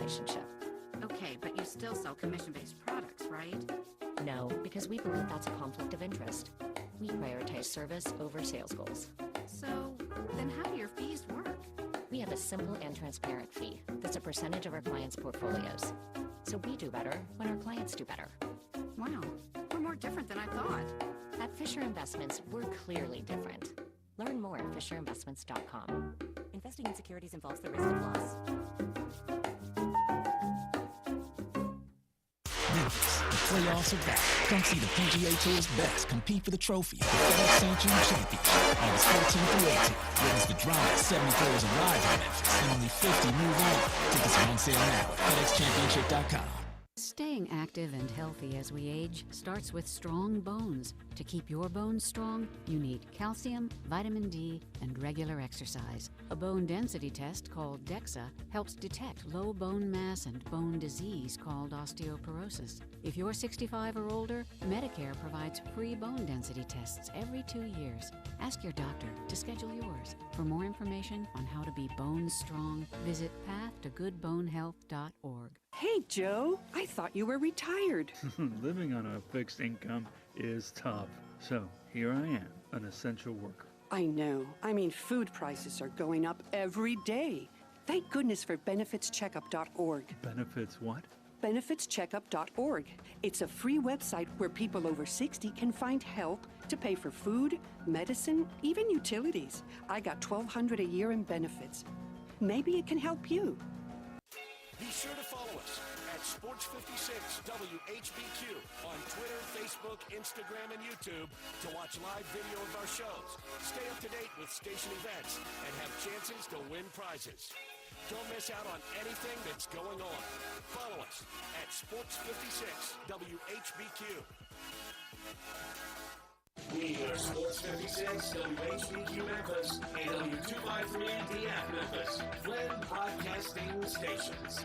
relationship. Okay, but you still sell commission-based products, right? No, because we believe that's a conflict of interest. We prioritize service over sales goals. So, then how do your fees work? We have a simple and transparent fee that's a percentage of our clients' portfolios. So we do better when our clients do better. Wow, we're more different than I thought. At Fisher Investments, we're clearly different. Learn more at FisherInvestments.com. Investing in securities involves the risk of loss. Memphis, the playoffs are back. Come see the PGA Tour's best compete for the trophy, the FedEx St. Jude Championship, August 14th through 18th. Witness the drama at 70 players arrive in Memphis, and only 50 move on. Tickets are on sale now at FedExChampionship.com. Staying active and healthy as we age starts with strong bones. To keep your bones strong, you need calcium, vitamin D, and regular exercise. A bone density test called DEXA helps detect low bone mass and bone disease called osteoporosis. If you're 65 or older, Medicare provides free bone density tests every 2 years. Ask your doctor to schedule yours. For more information on how to be bone strong, visit pathtogoodbonehealth.org. Hey, Joe, I thought you were retired. Living on a fixed income is tough. So here I am, an essential worker. I know. I mean, food prices are going up every day. Thank goodness for benefitscheckup.org. Benefits what? benefitscheckup.org. It's a free website where people over 60 can find help to pay for food, medicine, even utilities. I got $1,200 a year in benefits. Maybe it can help you. Be sure to follow us at Sports56 WHBQ on Twitter, Facebook, Instagram, and YouTube to watch live video of our shows. Stay up to date with station events and have chances to win prizes. Don't miss out on anything that's going on. Follow us at Sports56 WHBQ. We are Sports 56, WHBQ Memphis, and W253DF Memphis, Flynn Broadcasting Stations.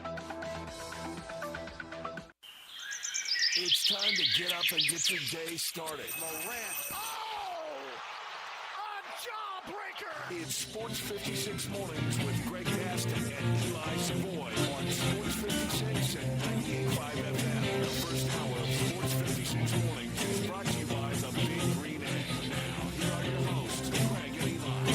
It's time to get up and get your day started. Morant. A jawbreaker! It's Sports 56 Mornings with Greg Gaston and Eli Savoy on Sports 56 and 98.5 FM. The first hour of Sports 56 Mornings is brought to you by the Big Green Egg. Now, here are your hosts, Greg and Eli.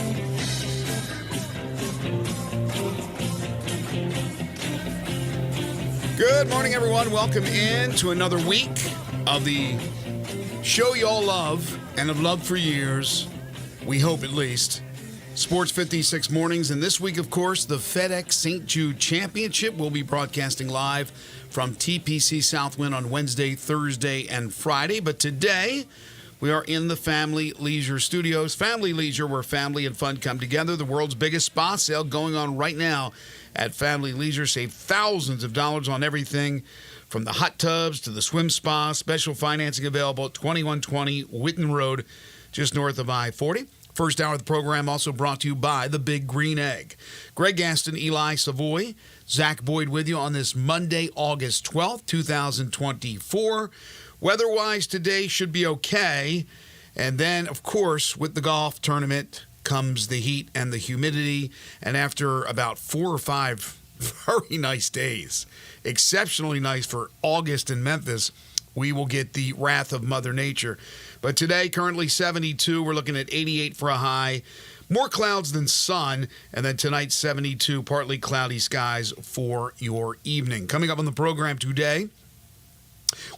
Good morning, everyone. Welcome in to another week of the show you all love and have loved for years. We hope, at least. Sports 56 Mornings. And this week, of course, the FedEx St. Jude Championship will be broadcasting live from TPC Southwind on Wednesday, Thursday, and Friday. But today, we are in the Family Leisure Studios. Family Leisure, where family and fun come together. The world's biggest spa sale going on right now at Family Leisure. Save thousands of dollars on everything from the hot tubs to the swim spa. Special financing available at 2120 Whitten Road, just north of I-40. First hour of the program also brought to you by the Big Green Egg. Greg Gaston, Eli Savoy, Zach Boyd with you on this Monday, August 12th, 2024. Weather-wise today should be okay. And then, of course, with the golf tournament comes the heat and the humidity. And after about 4 or 5 very nice days, exceptionally nice for August in Memphis, we will get the wrath of Mother Nature. But today, currently 72. We're looking at 88 for a high. More clouds than sun. And then tonight, 72, partly cloudy skies for your evening. Coming up on the program today,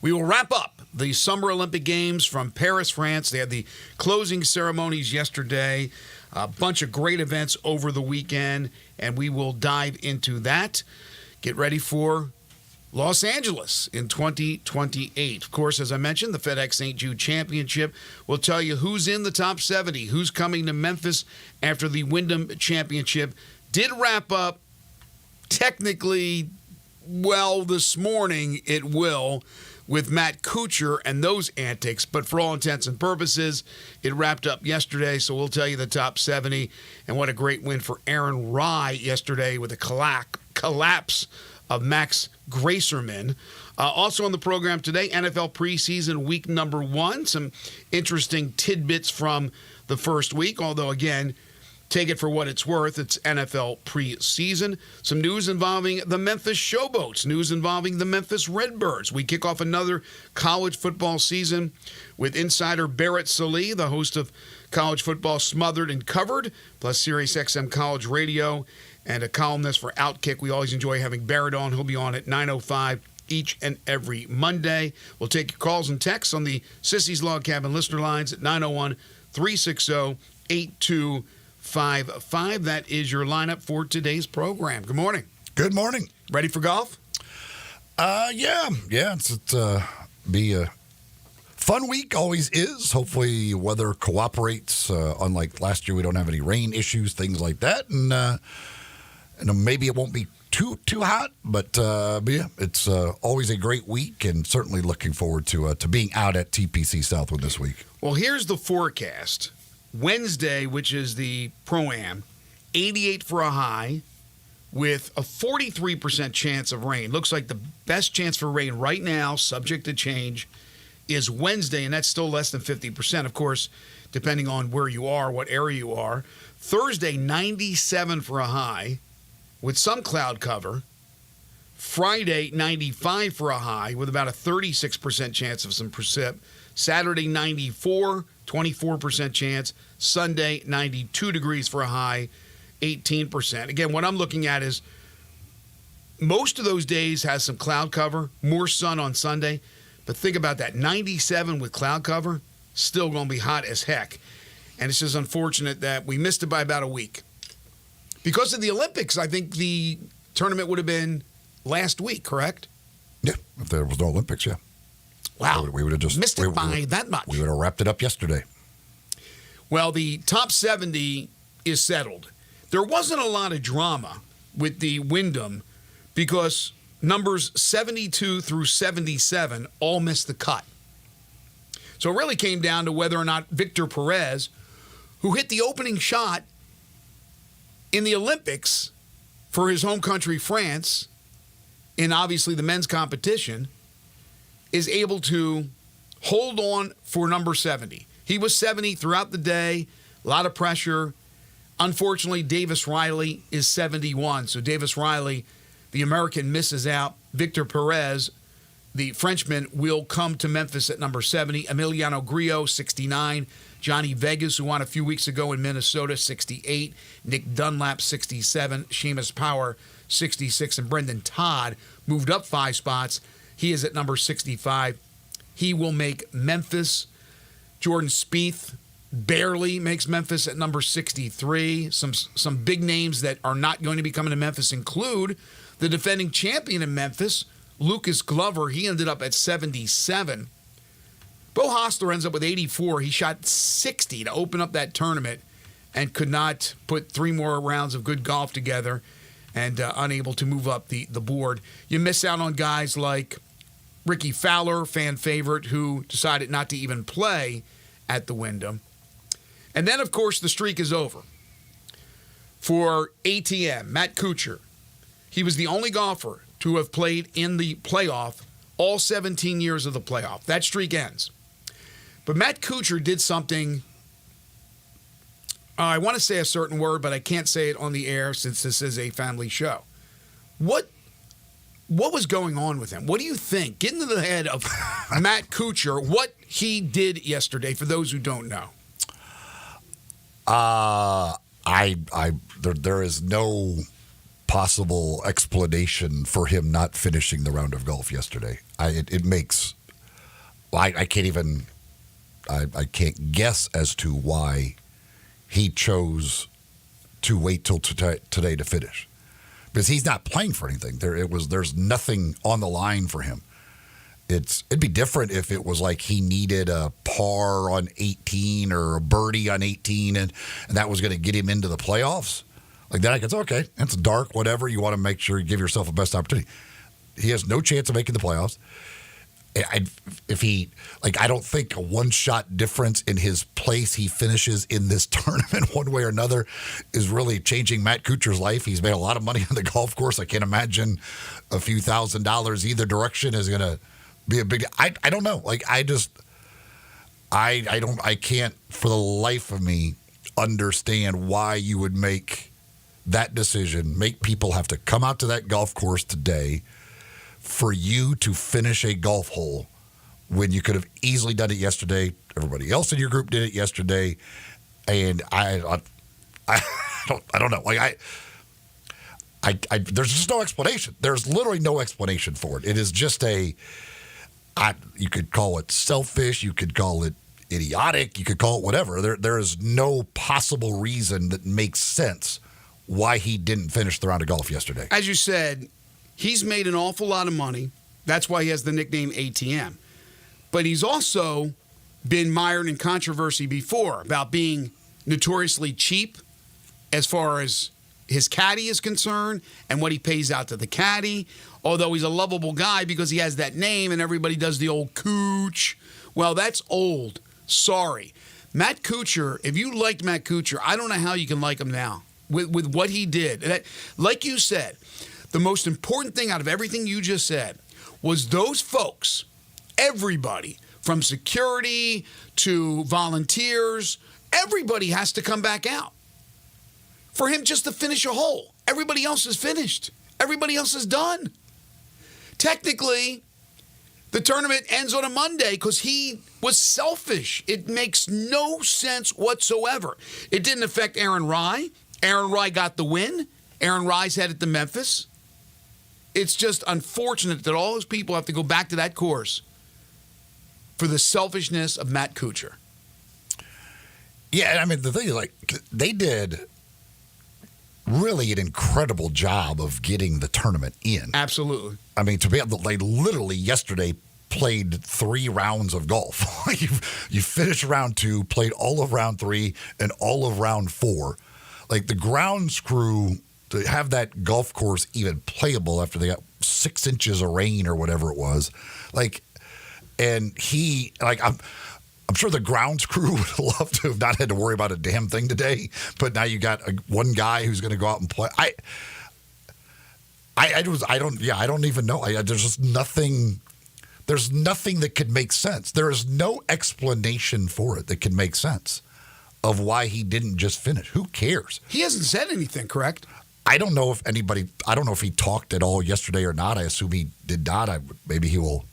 we will wrap up the Summer Olympic Games from Paris, France. They had the closing ceremonies yesterday. A bunch of great events over the weekend, and we will dive into that. Get ready for Los Angeles in 2028. Of course, as I mentioned, the FedEx St. Jude Championship will tell you who's in the top 70, who's coming to Memphis after the Wyndham Championship. Did wrap up technically, well, this morning it will, with Matt Kuchar and those antics. But for all intents and purposes, it wrapped up yesterday, so we'll tell you the top 70. And what a great win for Aaron Rye yesterday with a collapse of Max Gracerman. Also on the program today, NFL preseason week number 1. Some interesting tidbits from the first week, although, again, take it for what it's worth. It's NFL preseason. Some news involving the Memphis Showboats, news involving the Memphis Redbirds. We kick off another college football season with insider Barrett Sallee, the host of College Football Smothered and Covered, plus Sirius XM College Radio, and a columnist for Outkick. We always enjoy having Barrett on. He'll be on at 9:05 each and every Monday. We'll take your calls and texts on the Sissy's Log Cabin listener lines at 901-360-8255. That is your lineup for today's program. Good morning. Good morning. Ready for golf? Yeah. It's be a fun week. Always is. Hopefully, weather cooperates. Unlike last year, we don't have any rain issues, things like that, and maybe it won't be too hot. But yeah, it's always a great week, and certainly looking forward to being out at TPC Southwood this week. Well, here's the forecast. Wednesday, which is the Pro-Am, 88 for a high with a 43% chance of rain. Looks like the best chance for rain right now, subject to change, is Wednesday, and that's still less than 50%, of course, depending on where you are, what area you are. Thursday, 97 for a high with some cloud cover. Friday, 95 for a high with about a 36% chance of some precip. Saturday, 94, 24% chance. Sunday, 92 degrees for a high, 18%. Again, what I'm looking at is most of those days has some cloud cover, more sun on Sunday. But think about that, 97 with cloud cover, still going to be hot as heck. And it's just unfortunate that we missed it by about a week. Because of the Olympics, I think the tournament would have been last week, correct? Yeah, if there was no Olympics, yeah. Wow. We would have just missed it by that much. We would have wrapped it up yesterday. Well, the top 70 is settled. There wasn't a lot of drama with the Wyndham because numbers 72 through 77 all missed the cut. So it really came down to whether or not Victor Perez, who hit the opening shot in the Olympics for his home country, France, in obviously the men's competition, is able to hold on for number 70. He was 70 throughout the day, a lot of pressure. Unfortunately, Davis Riley is 71. So Davis Riley, the American, misses out. Victor Perez, the Frenchman, will come to Memphis at number 70. Emiliano Grillo, 69. Johnny Vegas, who won a few weeks ago in Minnesota, 68. Nick Dunlap, 67. Seamus Power, 66. And Brendan Todd moved up 5 spots. He is at number 65. He will make Memphis. Jordan Spieth barely makes Memphis at number 63. Some big names that are not going to be coming to Memphis include the defending champion in Memphis, Lucas Glover. He ended up at 77. Bo Hostler ends up with 84. He shot 60 to open up that tournament and could not put 3 more rounds of good golf together and unable to move up the board. You miss out on guys like Ricky Fowler, fan favorite, who decided not to even play at the Wyndham. And then, of course, the streak is over. For ATM, Matt Kuchar, he was the only golfer to have played in the playoff all 17 years of the playoff. That streak ends. But Matt Kuchar did something, I want to say a certain word, but I can't say it on the air since this is a family show. What was going on with him? What do you think? Get into the head of Matt Kuchar, what he did yesterday, for those who don't know. There is no possible explanation for him not finishing the round of golf yesterday. I can't guess as to why he chose to wait till today to finish. Because he's not playing for anything. There's nothing on the line for him. It'd be different if it was like he needed a par on 18 or a birdie on 18 and that was going to get him into the playoffs. Like that, I could say, okay, it's dark, whatever. You want to make sure you give yourself the best opportunity. He has no chance of making the playoffs. I don't think a one-shot difference in his place he finishes in this tournament one way or another is really changing Matt Kuchar's life. He's made a lot of money on the golf course. I can't imagine a few $1,000s either direction is going to be a big. I don't know. Like I can't for the life of me understand why you would make that decision, make people have to come out to that golf course today for you to finish a golf hole when you could have easily done it yesterday. Everybody else in your group did it yesterday, and I don't know. Like I there's just no explanation. There's literally no explanation for it. It is just you could call it selfish, you could call it idiotic, you could call it whatever. There is no possible reason that makes sense why he didn't finish the round of golf yesterday. As you said, he's made an awful lot of money. That's why he has the nickname ATM. But he's also been mired in controversy before about being notoriously cheap as far as his caddy is concerned and what he pays out to the caddy. Although he's a lovable guy because he has that name and everybody does the old Cooch. Well, that's old. Sorry. Matt Kuchar, if you liked Matt Kuchar, I don't know how you can like him now with what he did. Like you said, the most important thing out of everything you just said was those folks, everybody, from security to volunteers, everybody has to come back out for him just to finish a hole. Everybody else is finished. Everybody else is done. Technically, the tournament ends on a Monday because he was selfish. It makes no sense whatsoever. It didn't affect Aaron Rai. Aaron Rai got the win. Aaron Rai's headed to Memphis. It's just unfortunate that all those people have to go back to that course for the selfishness of Matt Kuchar. Yeah, I mean, the thing is, like, they did really an incredible job of getting the tournament in. Absolutely. I mean, to be able to, they literally yesterday played 3 rounds of golf. you finished round 2, played all of round 3, and all of round 4. Like, the grounds crew, to have that golf course even playable after they got 6 inches of rain or whatever it was, like, and I'm sure the grounds crew would love to have not had to worry about a damn thing today, but now you got one guy who's going to go out and play. I don't even know. There's just nothing. There's nothing that could make sense. There is no explanation for it that can make sense of why he didn't just finish. Who cares? He hasn't said anything, correct? I don't know if he talked at all yesterday or not. I assume he did not. Maybe he will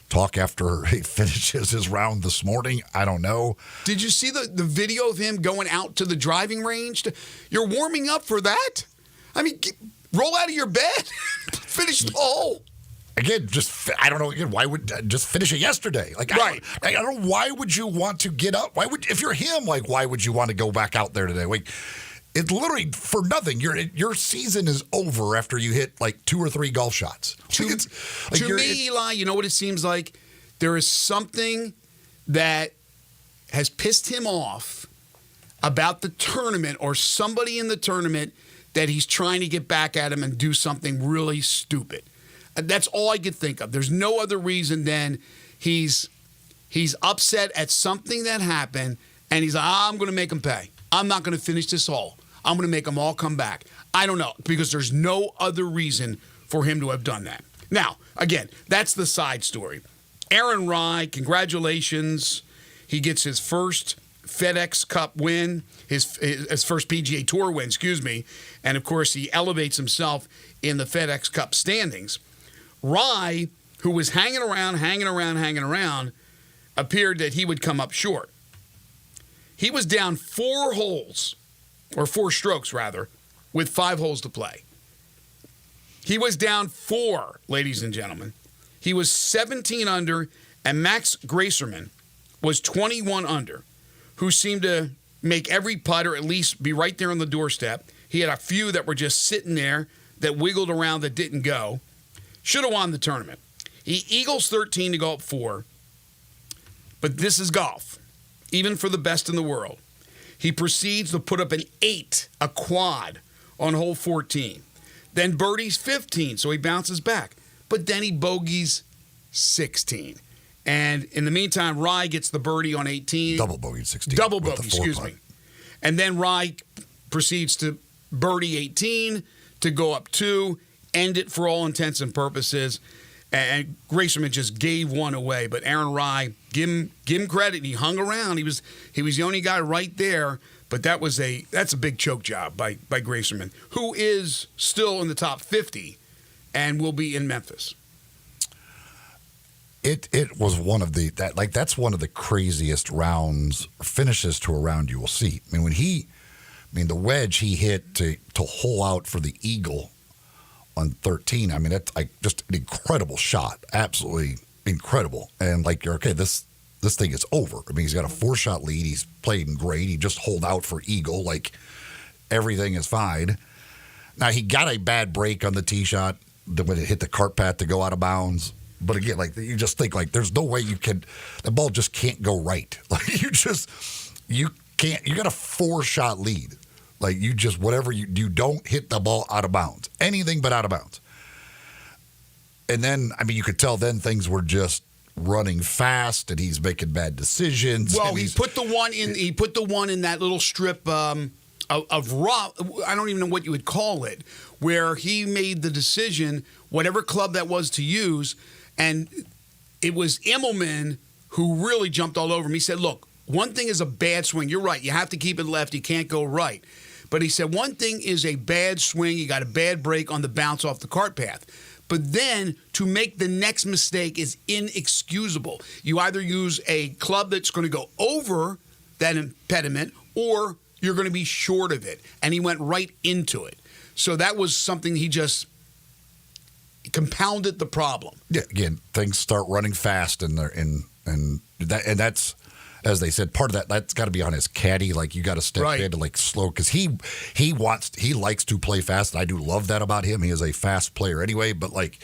talk after he finishes his round this morning. I don't know. Did you see the video of him going out to the driving range? You're warming up for that? I mean, roll out of your bed. Finish the hole. Again, I don't know. Again, why would just finish it yesterday? Like, right. I don't know. Why would you want to get up? If you're him, like, why would you want to go back out there today? Like, it's literally for nothing. Your season is over after you hit like 2 or 3 golf shots. To me, Eli, you know what it seems like? There is something that has pissed him off about the tournament or somebody in the tournament that he's trying to get back at him and do something really stupid. That's all I could think of. There's no other reason than he's upset at something that happened, and he's like, I'm going to make him pay. I'm not going to finish this hole. I'm going to make them all come back. I don't know, because there's no other reason for him to have done that. Now, again, that's the side story. Aaron Rai, congratulations. He gets his first FedEx Cup win, his first PGA Tour win, and of course he elevates himself in the FedEx Cup standings. Rai, who was hanging around, appeared that he would come up short. He was down 4 strokes, with 5 holes to play. He was down 4, ladies and gentlemen. He was 17 under, and Max Gracerman was 21 under, who seemed to make every putt or at least be right there on the doorstep. He had a few that were just sitting there that wiggled around that didn't go. Should have won the tournament. He eagles 13 to go up 4. But this is golf, even for the best in the world. He proceeds to put up an 8, a quad, on hole 14. Then birdies 15, so he bounces back. But then he bogeys 16. And in the meantime, Rai gets the birdie on 18. Double bogey 16. Double bogey, excuse me. And then Rai proceeds to birdie 18 to go up 2, end it for all intents and purposes. And Gracerman just gave one away. But Aaron Rai, give him credit. He hung around. He was the only guy right there But that's a big choke job by Gracerman, who is still in the top 50 and will be in Memphis. It was one of that's one of the craziest finishes to a round you will see. I mean, the wedge he hit to hole out for the eagle on 13. I mean, that's like just an incredible shot, absolutely incredible. And like, you're okay, this thing is over. I mean, he's got a 4-shot lead. He's playing great. He just holed out for eagle. Like, everything is fine. Now, he got a bad break on the tee shot when it hit the cart path to go out of bounds. But again, like, you just think, like, there's no way the ball just can't go right. Like, you can't, you got a 4-shot lead. Like, whatever you don't hit the ball out of bounds. Anything but out of bounds. And then, I mean, you could tell then things were just running fast and he's making bad decisions. Well, he put the one in that little strip of rough. I don't even know what you would call it, where he made the decision, whatever club that was to use, and it was Immelman who really jumped all over him. He said, look, one thing is a bad swing. You're right. You have to keep it left. You can't go right. But he said one thing is a bad swing. You got a bad break on the bounce off the cart path. But then to make the next mistake is inexcusable. You either use a club that's going to go over that impediment or you're going to be short of it. And he went right into it. So that was something he just compounded the problem. Yeah, again, things start running fast and that's, as they said, part of that's got to be on his caddy. Like, you got to step in to, like, slow, because he likes to play fast. And I do love that about him. He is a fast player anyway. But, like,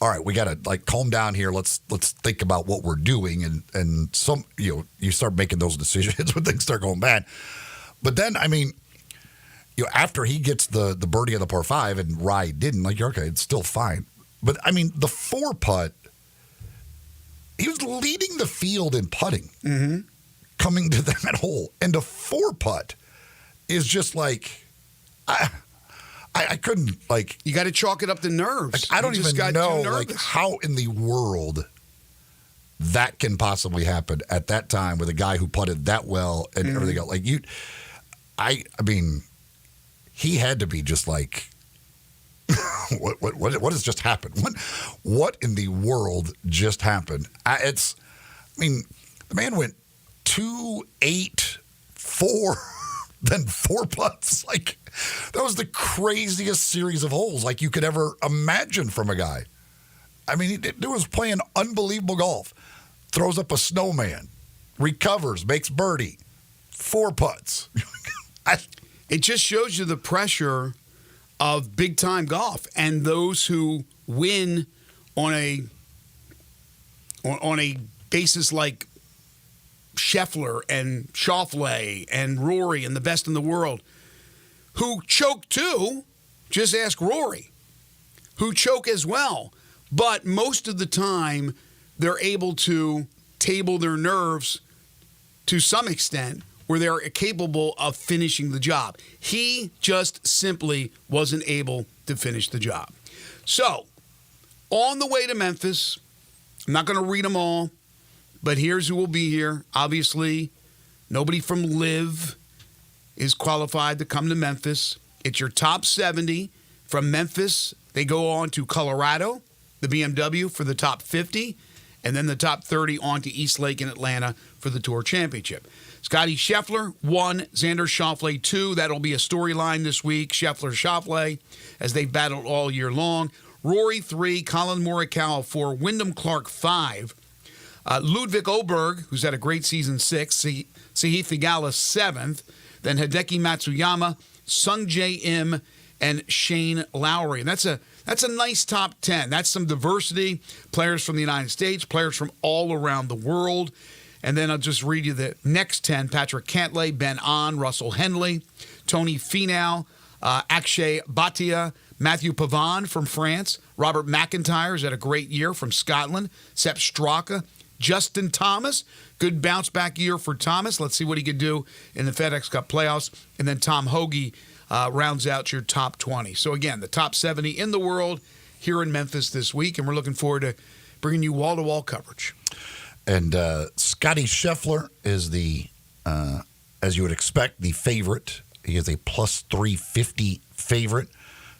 all right, we got to, like, calm down here. Let's think about what we're doing, and some, you start making those decisions when things start going bad. But then, I mean, after he gets the birdie on the par 5 and Rye didn't, like, okay, it's still fine. But I mean, the 4-putt. He was leading the field in putting, coming to that hole. And the 4-putt is just like, I couldn't, like. You got to chalk it up to nerves. Like, I don't even know, like, how in the world that can possibly happen at that time with a guy who putted that well and everything else. Like, I mean, he had to be just like, what has just happened? What in the world just happened? I mean, the man went 2, 8, 4, then 4 putts. Like, that was the craziest series of holes like you could ever imagine from a guy. I mean, he was playing unbelievable golf. Throws up a snowman, recovers, makes birdie, 4 putts. It just shows you the pressure of big-time golf and those who win on a basis like Scheffler and Schauffele and Rory and the best in the world, who choke too. Just ask Rory, who choke as well. But most of the time, they're able to table their nerves to some extent where they're capable of finishing the job. He just simply wasn't able to finish the job. So, on the way to Memphis, I'm not going to read them all, but here's who will be here. Obviously, nobody from Live is qualified to come to Memphis. It's your top 70. From Memphis, they go on to Colorado, the BMW for the top 50, and then the top 30 on to East Lake in Atlanta for the Tour Championship. Scotty Scheffler, 1. Xander Schauffele, 2. That'll be a storyline this week. Scheffler-Schauffele, as they've battled all year long. Rory, 3. Colin Morikawa, 4. Wyndham Clark, 5. Ludwig Oberg, who's had a great season, 6. Sahith Theegala, 7th. Then Hideki Matsuyama, Sung J M, and Shane Lowry. And that's a nice top 10. That's some diversity. Players from the United States, players from all around the world. And then I'll just read you the next 10. Patrick Cantlay, Ben An, Russell Henley, Tony Finau, Akshay Bhatia, Matthew Pavon from France, Robert McIntyre's had a great year from Scotland, Sepp Straka, Justin Thomas, good bounce back year for Thomas. Let's see what he could do in the FedEx Cup playoffs. And then Tom Hoagie rounds out your top 20. So again, the top 70 in the world here in Memphis this week, and we're looking forward to bringing you wall-to-wall coverage. And Scotty Scheffler is the as you would expect, the favorite. He is a plus 350 favorite.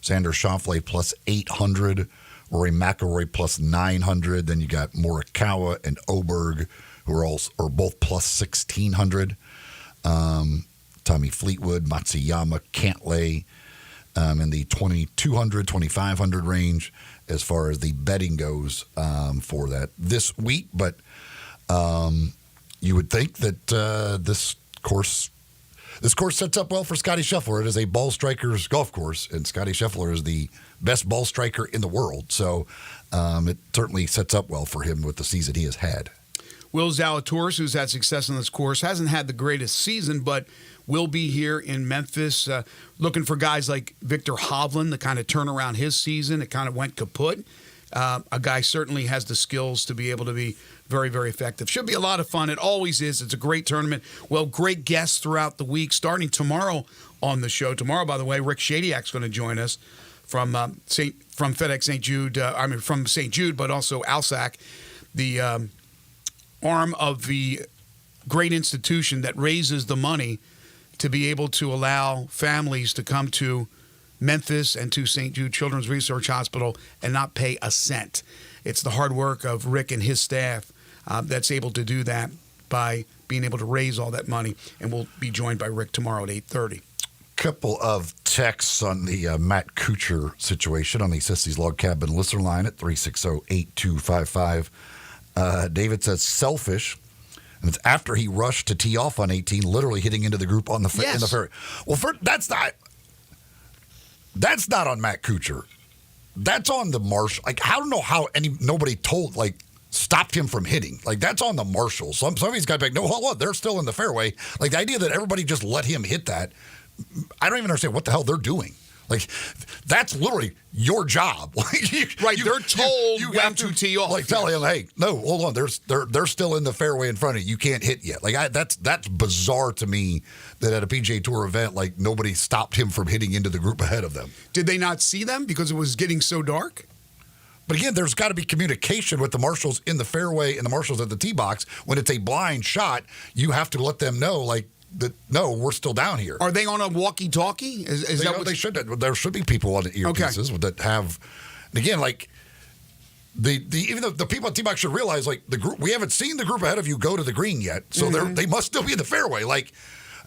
Xander Schauffele plus 800. Rory McIlroy plus 900. Then you got Morikawa and Oberg, who are both plus 1,600. Tommy Fleetwood, Matsuyama, Cantlay in the 2,200, 2,500 range as far as the betting goes for that this week. But you would think that this course sets up well for Scotty Scheffler. It is a ball striker's golf course, and Scotty Scheffler is the best ball striker in the world. So it certainly sets up well for him with the season he has had. Will Zalatoris, who's had success on this course, hasn't had the greatest season, but will be here in Memphis looking for guys like Victor Hovland to kind of turn around his season. It kind of went kaput. A guy certainly has the skills to be able to be very, very effective. Should be a lot of fun. It always is. It's a great tournament. Well, great guests throughout the week. Starting tomorrow on the show. Tomorrow, by the way, Rick Shadiak's going to join us from FedEx St. Jude. From St. Jude, but also ALSAC, the arm of the great institution that raises the money to be able to allow families to come to Memphis and to St. Jude Children's Research Hospital and not pay a cent. It's the hard work of Rick and his staff that's able to do that by being able to raise all that money. And we'll be joined by Rick tomorrow at 8:30. Couple of texts on the Matt Kuchar situation on the Sissy's Log Cabin listener line at 360-8255. David says, selfish. And it's after he rushed to tee off on 18, literally hitting into the group on the in the ferry. Well, that's not on Matt Kuchar. That's on the marshal. Like, I don't know how nobody stopped him from hitting. Like, that's on the marshals. Some of these guys be like, no, hold on, they're still in the fairway. Like, the idea that everybody just let him hit that, I don't even understand what the hell they're doing. Like, that's literally your job. Right, they're told you have to tee off. Like, tell him, hey, no, hold on, they're still in the fairway in front of you. You can't hit yet. Like, that's bizarre to me that at a PGA Tour event, like, nobody stopped him from hitting into the group ahead of them. Did they not see them because it was getting so dark? But again, there's got to be communication with the marshals in the fairway and the marshals at the tee box. When it's a blind shot, you have to let them know, like, no, we're still down here. Are they on a walkie-talkie? Is that what they should? There should be people on the earpieces that have. And again, like even though the people at T-Box should realize, like, the group, we haven't seen the group ahead of you go to the green yet, so they must still be in the fairway. Like,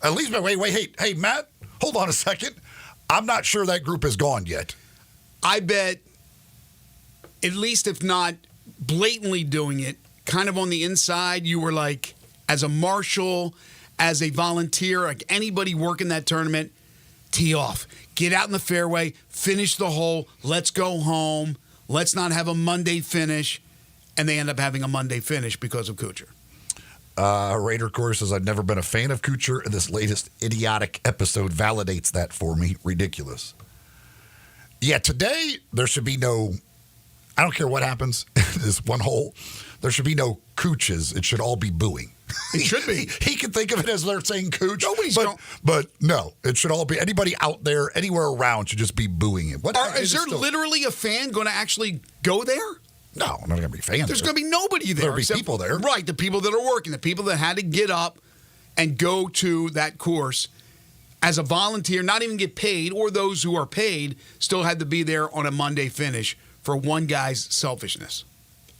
at least wait, hey, Matt, hold on a second. I'm not sure that group is gone yet. I bet, at least if not blatantly doing it, kind of on the inside, you were like, as a marshal, as a volunteer, like anybody working that tournament, tee off. Get out in the fairway, finish the hole, let's go home, let's not have a Monday finish. And they end up having a Monday finish because of Kuchar. Raider Core says, I've never been a fan of Kuchar, and this latest idiotic episode validates that for me. Ridiculous. Yeah, today there should be no, I don't care what happens in this one hole, there should be no Cooches. It should all be booing. It should be. He can think of it as they're saying Cooch. But no, it should all be, anybody out there, anywhere around should just be booing him. Is there literally a fan going to actually go there? No, I'm not going to be fans. There's going to be nobody there. There'll be people there. Right, the people that are working, the people that had to get up and go to that course as a volunteer, not even get paid, or those who are paid still had to be there on a Monday finish for one guy's selfishness.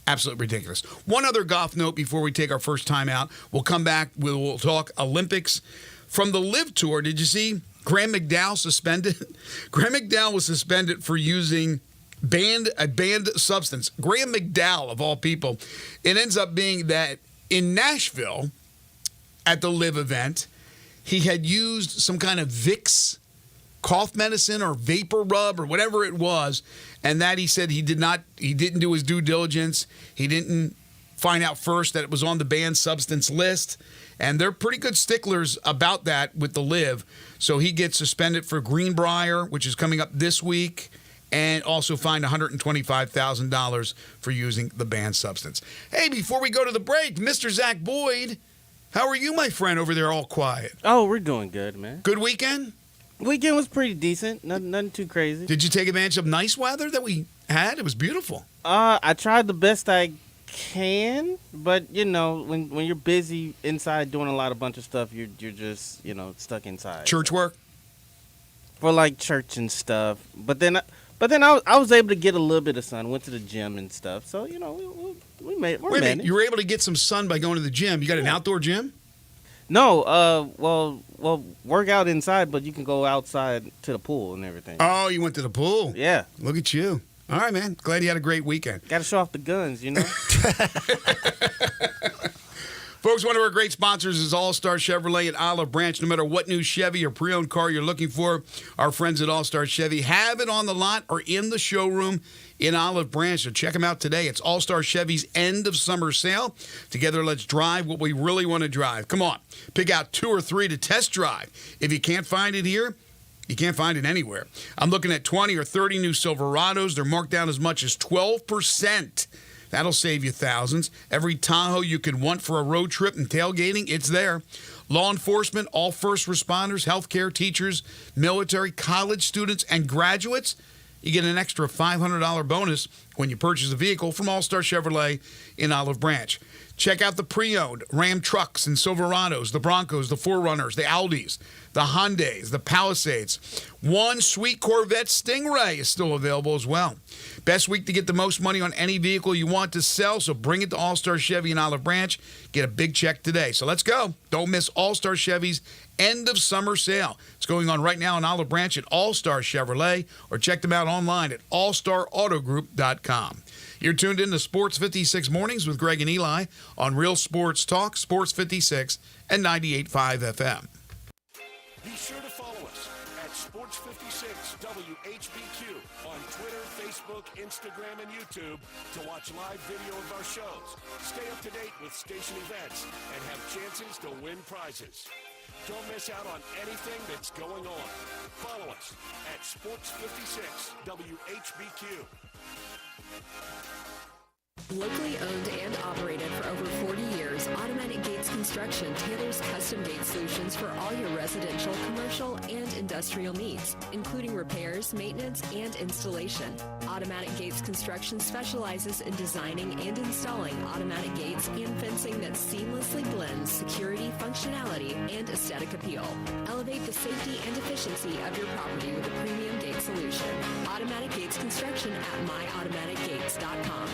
Absolutely ridiculous. One other golf note before we take our first time out. We'll come back. We'll talk Olympics. From the Live Tour, did you see Graham McDowell suspended? Graham McDowell was suspended for using a banned substance. Graham McDowell, of all people. It ends up being that in Nashville, at the Live event, he had used some kind of Vicks cough medicine or vapor rub or whatever it was, and that he said he didn't do his due diligence. He didn't find out first that it was on the banned substance list, and they're pretty good sticklers about that with the Live. So he gets suspended for Greenbrier, which is coming up this week, and also fined $125,000 for using the banned substance. Hey, before we go to the break, Mr. Zach Boyd, how are you, my friend, over there all quiet? Oh, we're doing good, man. Good weekend? Weekend was pretty decent. Nothing too crazy. Did you take advantage of nice weather that we had? It was beautiful. I tried the best I can, but you know, when you're busy inside doing a lot of bunch of stuff, you're just stuck inside. Church work for like church and stuff. But then I was able to get a little bit of sun. Went to the gym and stuff. So we made. Wait a minute, you were able to get some sun by going to the gym. You got an outdoor gym? No, well, work out inside, but you can go outside to the pool and everything. Oh, you went to the pool? Yeah. Look at you. All right, man. Glad you had a great weekend. Got to show off the guns, Folks, one of our great sponsors is All-Star Chevrolet at Olive Branch. No matter what new Chevy or pre-owned car you're looking for, our friends at All-Star Chevy have it on the lot or in the showroom in Olive Branch. So check them out today. It's All-Star Chevy's end of summer sale. Together, let's drive what we really want to drive. Come on. Pick out 2 or 3 to test drive. If you can't find it here, you can't find it anywhere. I'm looking at 20 or 30 new Silverados. They're marked down as much as 12%. That'll save you thousands. Every Tahoe you could want for a road trip and tailgating, it's there. Law enforcement, all first responders, healthcare, teachers, military, college students, and graduates, you get an extra $500 bonus when you purchase a vehicle from All-Star Chevrolet in Olive Branch. Check out the pre-owned Ram trucks and Silverados, the Broncos, the 4Runners, the Audis, the Hyundais, the Palisades. One sweet Corvette Stingray is still available as well. Best week to get the most money on any vehicle you want to sell, so bring it to All-Star Chevy in Olive Branch. Get a big check today. So let's go. Don't miss All-Star Chevy's end of summer sale. It's going on right now in Olive Branch at All-Star Chevrolet, or check them out online at allstarautogroup.com. You're tuned in to Sports 56 Mornings with Greg and Eli on Real Sports Talk, Sports 56 and 98.5 FM. Be sure to follow us at Sports 56 WHBQ on Twitter, Facebook, Instagram, and YouTube to watch live video of our shows. Stay up to date with station events and have chances to win prizes. Don't miss out on anything that's going on. Follow us at Sports 56 WHBQ. Locally owned and operated for over 40 years, Automatic Gates Construction tailors custom gate solutions for all your residential, commercial, and industrial needs, including repairs, maintenance, and installation. Automatic Gates Construction specializes in designing and installing automatic gates and fencing that seamlessly blends security, functionality, and aesthetic appeal. Elevate the safety and efficiency of your property with a premium gate solution. Automatic Gates Construction at myautomaticgates.com.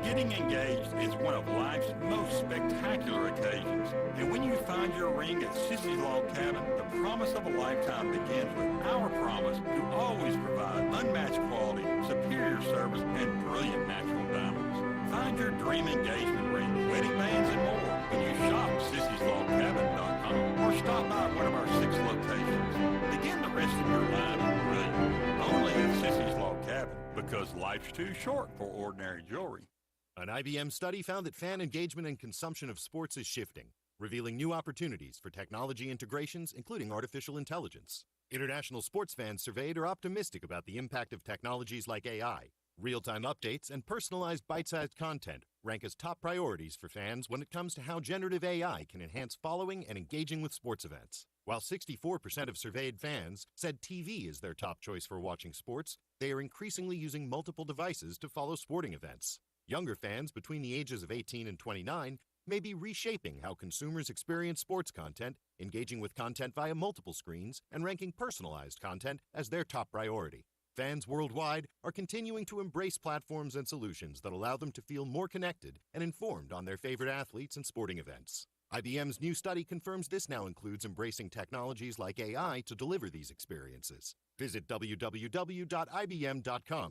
Getting engaged is one of life's most spectacular occasions. And when you find your ring at Sissy's Log Cabin, the promise of a lifetime begins with our promise to always provide unmatched quality, superior service, and brilliant natural diamonds. Find your dream engagement ring, wedding bands, and more when you shop Sissy'sLogCabin.com or stop by one of our 6 locations. Begin the rest of your life right, only at Sissy's Log Cabin, because life's too short for ordinary jewelry. An IBM study found that fan engagement and consumption of sports is shifting, revealing new opportunities for technology integrations, including artificial intelligence. International sports fans surveyed are optimistic about the impact of technologies like AI. Real-time updates and personalized bite-sized content rank as top priorities for fans when it comes to how generative AI can enhance following and engaging with sports events. While 64% of surveyed fans said TV is their top choice for watching sports, they are increasingly using multiple devices to follow sporting events. Younger fans between the ages of 18 and 29 may be reshaping how consumers experience sports content, engaging with content via multiple screens, and ranking personalized content as their top priority. Fans worldwide are continuing to embrace platforms and solutions that allow them to feel more connected and informed on their favorite athletes and sporting events. IBM's new study confirms this now includes embracing technologies like AI to deliver these experiences. Visit www.ibm.com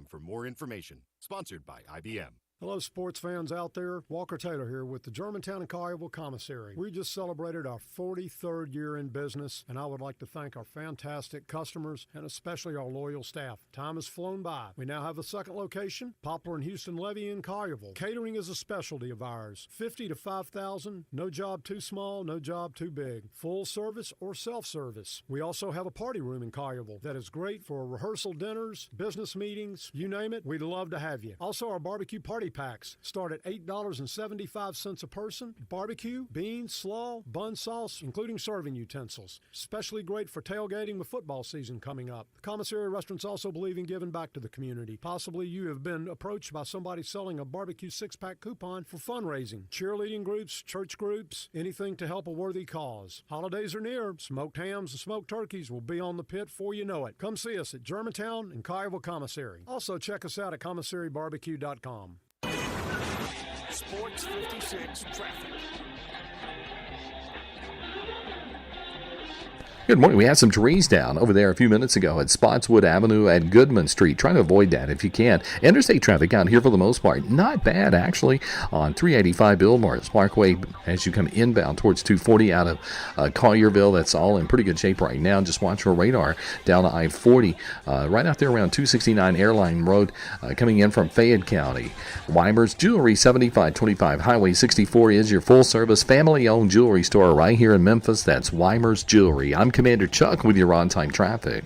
for more information. Sponsored by IBM. Hello, sports fans out there. Walker Taylor here with the Germantown and Collierville Commissary. We just celebrated our 43rd year in business, and I would like to thank our fantastic customers and especially our loyal staff. Time has flown by. We now have a second location, Poplar and Houston Levy in Collierville. Catering is a specialty of ours. 50 to 5,000, no job too small, no job too big. Full service or self-service. We also have a party room in Collierville that is great for rehearsal dinners, business meetings, you name it, we'd love to have you. Also, our barbecue party party packs start at $8.75 a person. Barbecue, beans, slaw, bun sauce, including serving utensils. Especially great for tailgating with football season coming up. The commissary restaurants also believe in giving back to the community. Possibly you have been approached by somebody selling a barbecue 6-pack coupon for fundraising. Cheerleading groups, church groups, anything to help a worthy cause. Holidays are near. Smoked hams and smoked turkeys will be on the pit before you know it. Come see us at Germantown and Collierville Commissary. Also check us out at commissarybarbecue.com. Sports 56 traffic. Good morning. We had some trees down over there a few minutes ago at Spotswood Avenue and Goodman Street. Try to avoid that if you can. Interstate traffic out here for the most part. Not bad, actually, on 385 Billmore Parkway as you come inbound towards 240 out of Collierville. That's all in pretty good shape right now. Just watch your radar down to I-40. Right out there around 269 Airline Road coming in from Fayette County. Weimer's Jewelry, 7525 Highway 64 is your full-service family-owned jewelry store right here in Memphis. That's Weimer's Jewelry. I'm Commander Chuck with your on-time traffic.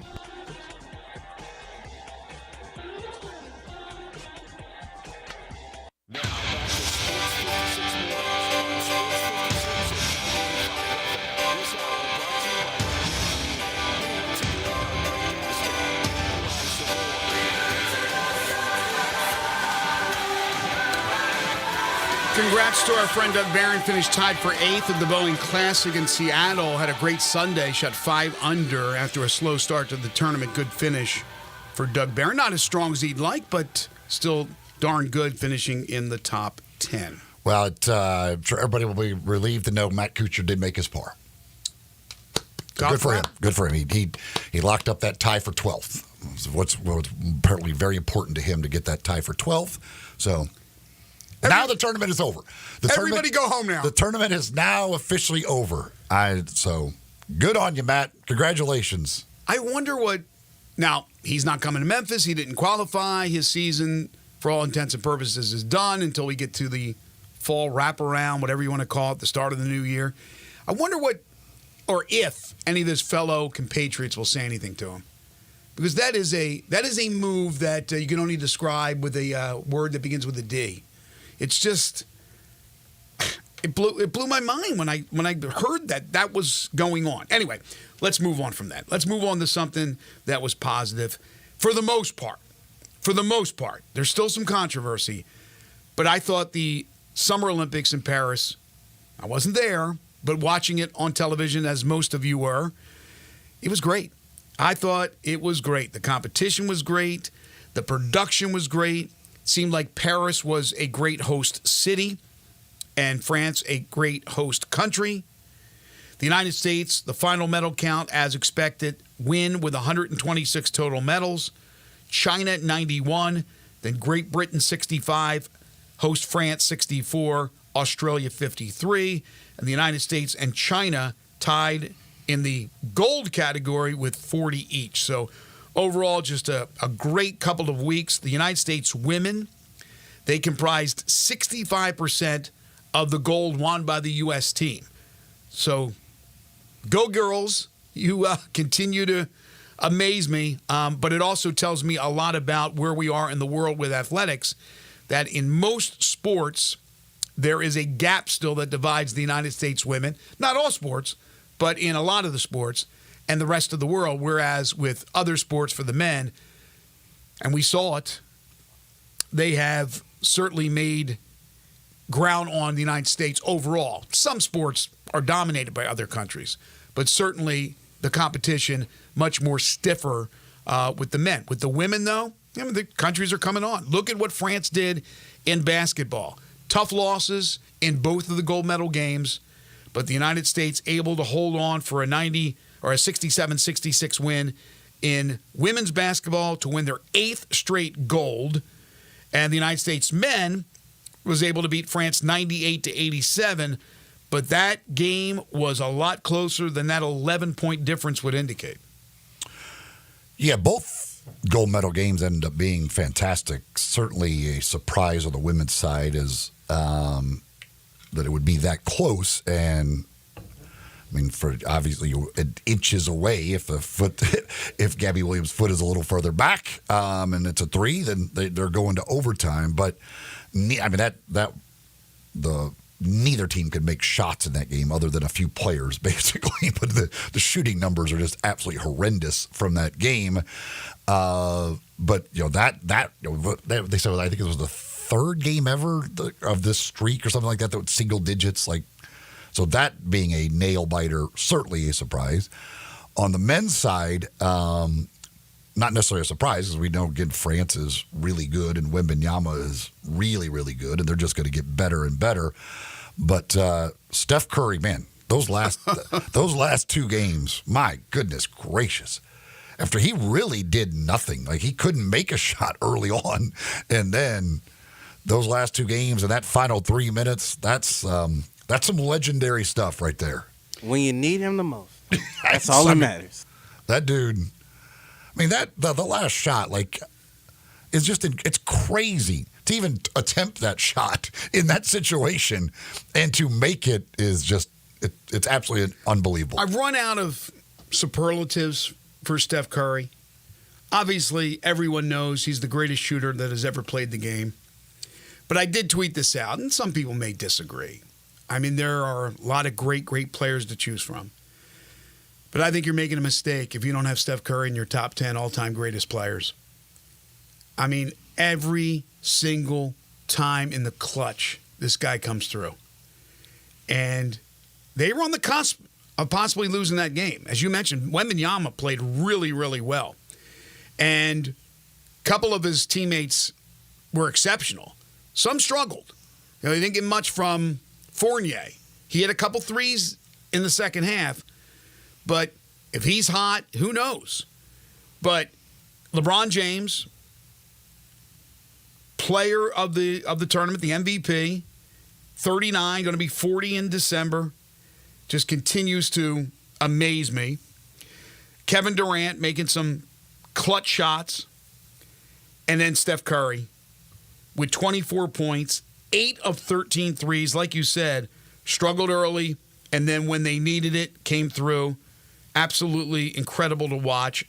Congrats to our friend Doug Barron. Finished tied for 8th at the Boeing Classic in Seattle. Had a great Sunday. Shot 5 under after a slow start to the tournament. Good finish for Doug Barron. Not as strong as he'd like, but still darn good, finishing in the top 10. Well, I'm sure everybody will be relieved to know Matt Kuchar did make his par. Good for him. Good for him. He locked up that tie for 12th. What's apparently very important to him to get that tie for 12th. So now the tournament is over. Everybody go home now. The tournament is now officially over. So good on you, Matt. Congratulations. I wonder what. Now, he's not coming to Memphis. He didn't qualify. His season, for all intents and purposes, is done until we get to the fall wraparound, whatever you want to call it, the start of the new year. I wonder what, or if any of his fellow compatriots will say anything to him. Because that is a move that you can only describe with a word that begins with a D. It's just, it blew my mind when I heard that was going on. Anyway, let's move on from that. Let's move on to something that was positive for the most part. For the most part, there's still some controversy, but I thought the Summer Olympics in Paris, I wasn't there, but watching it on television, as most of you were, it was great. I thought it was great. The competition was great. The production was great. Seemed like Paris was a great host city and France a great host country. The United States, the final medal count, as expected, win with 126 total medals. China 91, then Great Britain 65, host France 64, Australia 53, and the United States and China tied in the gold category with 40 each. So overall, just a great couple of weeks. The United States women, they comprised 65% of the gold won by the U.S. team. So go girls. You continue to amaze me, but it also tells me a lot about where we are in the world with athletics, that in most sports, there is a gap still that divides the United States women, not all sports, but in a lot of the sports, and the rest of the world, whereas with other sports for the men, and we saw it, they have certainly made ground on the United States overall. Some sports are dominated by other countries, but certainly the competition much more stiffer with the men. With the women, though, the countries are coming on. Look at what France did in basketball. Tough losses in both of the gold medal games, but the United States able to hold on for a 67-66 win in women's basketball to win their 8th straight gold. And the United States men was able to beat France 98-87, but that game was a lot closer than that 11-point difference would indicate. Yeah, both gold medal games ended up being fantastic. Certainly a surprise on the women's side is that it would be that close, and I mean, for obviously you're inches away. If Gabby Williams' foot is a little further back, and it's a 3, then they're going to overtime. But I mean neither team could make shots in that game other than a few players, basically. But the shooting numbers are just absolutely horrendous from that game. But they said, I think it was the 3rd game ever of this streak or something like that was single digits. So that being a nail biter, certainly a surprise. On the men's side, not necessarily a surprise, because we know again France is really good and Wembanyama is really, really good, and they're just going to get better and better. But Steph Curry, man, those last 2 games, my goodness gracious. After he really did nothing, he couldn't make a shot early on, and then those last 2 games and that final 3 minutes, that's some legendary stuff right there. When you need him the most, that's all that matters. That dude, I mean, the last shot, is just it's crazy to even attempt that shot in that situation, and to make it is just it's absolutely unbelievable. I've run out of superlatives for Steph Curry. Obviously, everyone knows he's the greatest shooter that has ever played the game. But I did tweet this out, and some people may disagree. I mean, there are a lot of great, great players to choose from. But I think you're making a mistake if you don't have Steph Curry in your top 10 all-time greatest players. I mean, every single time in the clutch, this guy comes through. And they were on the cusp of possibly losing that game. As you mentioned, Wembanyama played really, really well. And a couple of his teammates were exceptional. Some struggled. They didn't get much from Fournier. He had a couple threes in the second half. But if he's hot, who knows? But LeBron James, player of the tournament, the MVP, 39, going to be 40 in December, just continues to amaze me. Kevin Durant making some clutch shots. And then Steph Curry with 24 points, 8 of 13 threes. Like you said, struggled early, and then when they needed it, came through. Absolutely incredible to watch.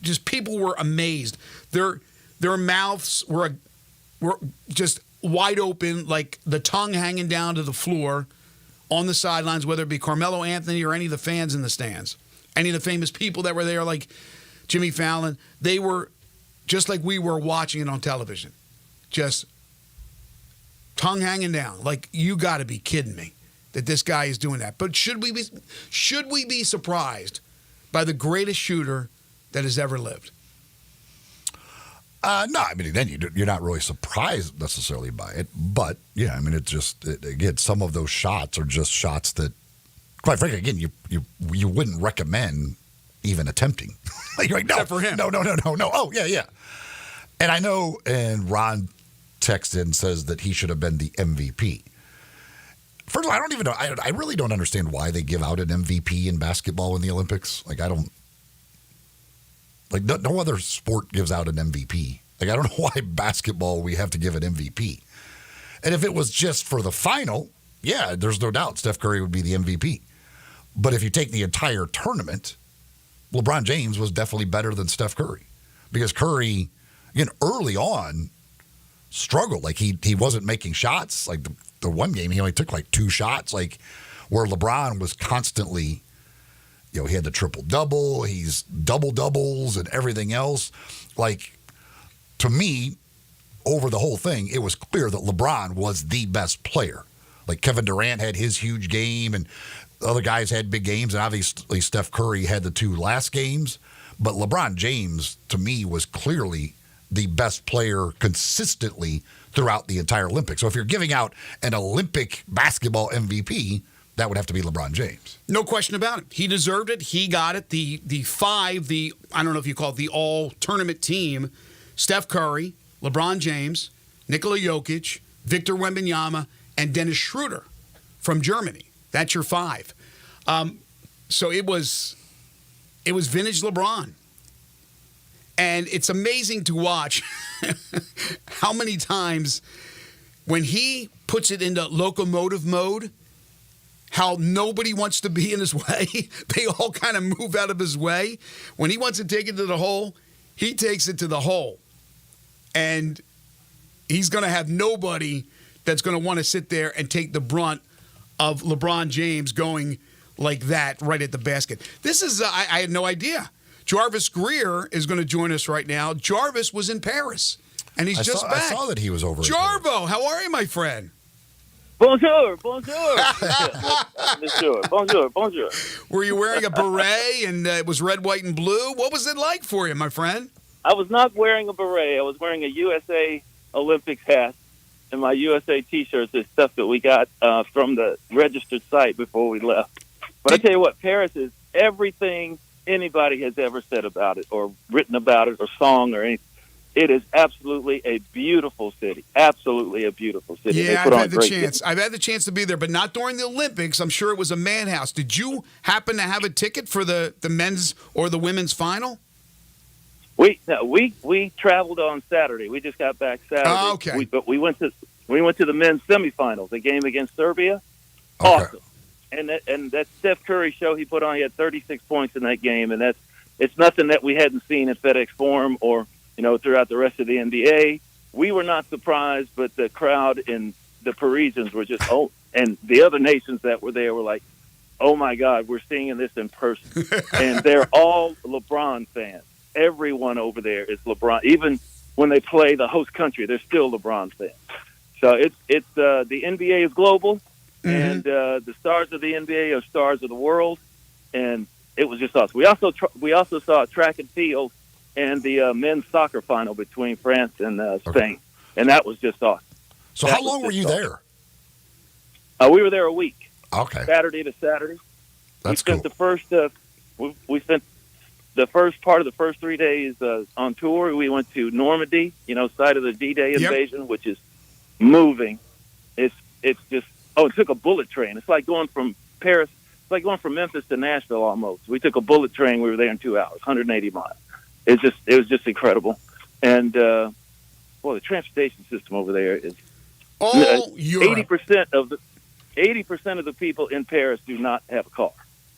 Just people were amazed. Their mouths were just wide open, like the tongue hanging down to the floor on the sidelines, whether it be Carmelo Anthony or any of the fans in the stands. Any of the famous people that were there, like Jimmy Fallon, they were just like we were watching it on television. Just tongue hanging down. Like, you got to be kidding me that this guy is doing that. But should we be surprised by the greatest shooter that has ever lived? No, I mean, then you're not really surprised necessarily by it. But, yeah, I mean, again, some of those shots are just shots that, quite frankly, again, you wouldn't recommend even attempting. Like, no, except for him. No. Oh, yeah. And I know, and Ron texts in, says that he should have been the MVP. First of all, I don't even know. I really don't understand why they give out an MVP in basketball in the Olympics. Like, I don't. Like, no other sport gives out an MVP. Like, I don't know why basketball we have to give an MVP. And if it was just for the final, yeah, there's no doubt Steph Curry would be the MVP. But if you take the entire tournament, LeBron James was definitely better than Steph Curry. Because Curry, again, early on, struggled. Like, he wasn't making shots. Like, the one game, he only took like 2 shots. Like, where LeBron was constantly, he had the triple-double, he's double-doubles and everything else. Like, to me, over the whole thing, it was clear that LeBron was the best player. Like, Kevin Durant had his huge game, and other guys had big games, and obviously Steph Curry had the 2 last games. But LeBron James, to me, was clearly the best player consistently throughout the entire Olympics. So if you're giving out an Olympic basketball MVP, that would have to be LeBron James. No question about it. He deserved it. He got it. The I don't know if you call it the all-tournament team, Steph Curry, LeBron James, Nikola Jokic, Victor Wembanyama, and Dennis Schroeder from Germany. That's your 5. So it was vintage LeBron. And it's amazing to watch how many times when he puts it into locomotive mode, how nobody wants to be in his way. They all kind of move out of his way. When he wants to take it to the hole, he takes it to the hole. And he's going to have nobody that's going to want to sit there and take the brunt of LeBron James going like that right at the basket. This is, I had no idea. Jarvis Greer is going to join us right now. Jarvis was in Paris, and he's just back. I saw that he was over. Jarvo, how are you, my friend? Bonjour. Bonjour. Were you wearing a beret and it was red, white, and blue? What was it like for you, my friend? I was not wearing a beret. I was wearing a USA Olympics hat and my USA T-shirts. Is stuff that we got from the registered site before we left. But I tell you what, Paris is everything anybody has ever said about it or written about it or song or anything. It is absolutely a beautiful city. Absolutely a beautiful city. Yeah, I've had the chance. I've had the chance to be there, but not during the Olympics. I'm sure it was a madhouse. Did you happen to have a ticket for the men's or the women's final? We traveled on Saturday. We just got back Saturday. Oh, okay. But we went to the men's semifinals, the game against Serbia. Okay. Awesome. And that Steph Curry show he put on, he had 36 points in that game, and it's nothing that we hadn't seen at FedEx Forum or throughout the rest of the NBA. We were not surprised, but the crowd and the Parisians were just, and the other nations that were there were like, oh my God, we're seeing this in person. And they're all LeBron fans. Everyone over there is LeBron. Even when they play the host country, they're still LeBron fans. So it's the NBA is global, and the stars of the NBA are stars of the world, and it was just awesome. We also saw track and field and the men's soccer final between France and Spain, and that was just awesome. So how long were you there? We were there a week. Okay. Saturday to Saturday. That's cool. We spent the first part of the first 3 days on tour. We went to Normandy, site of the D-Day invasion, which is moving. It's just, it took a bullet train. It's like going from Paris, it's like going from Memphis to Nashville almost. We took a bullet train. We were there in 2 hours, 180 miles. It was just incredible. And, the transportation system over there is 80% of the people in Paris do not have a car.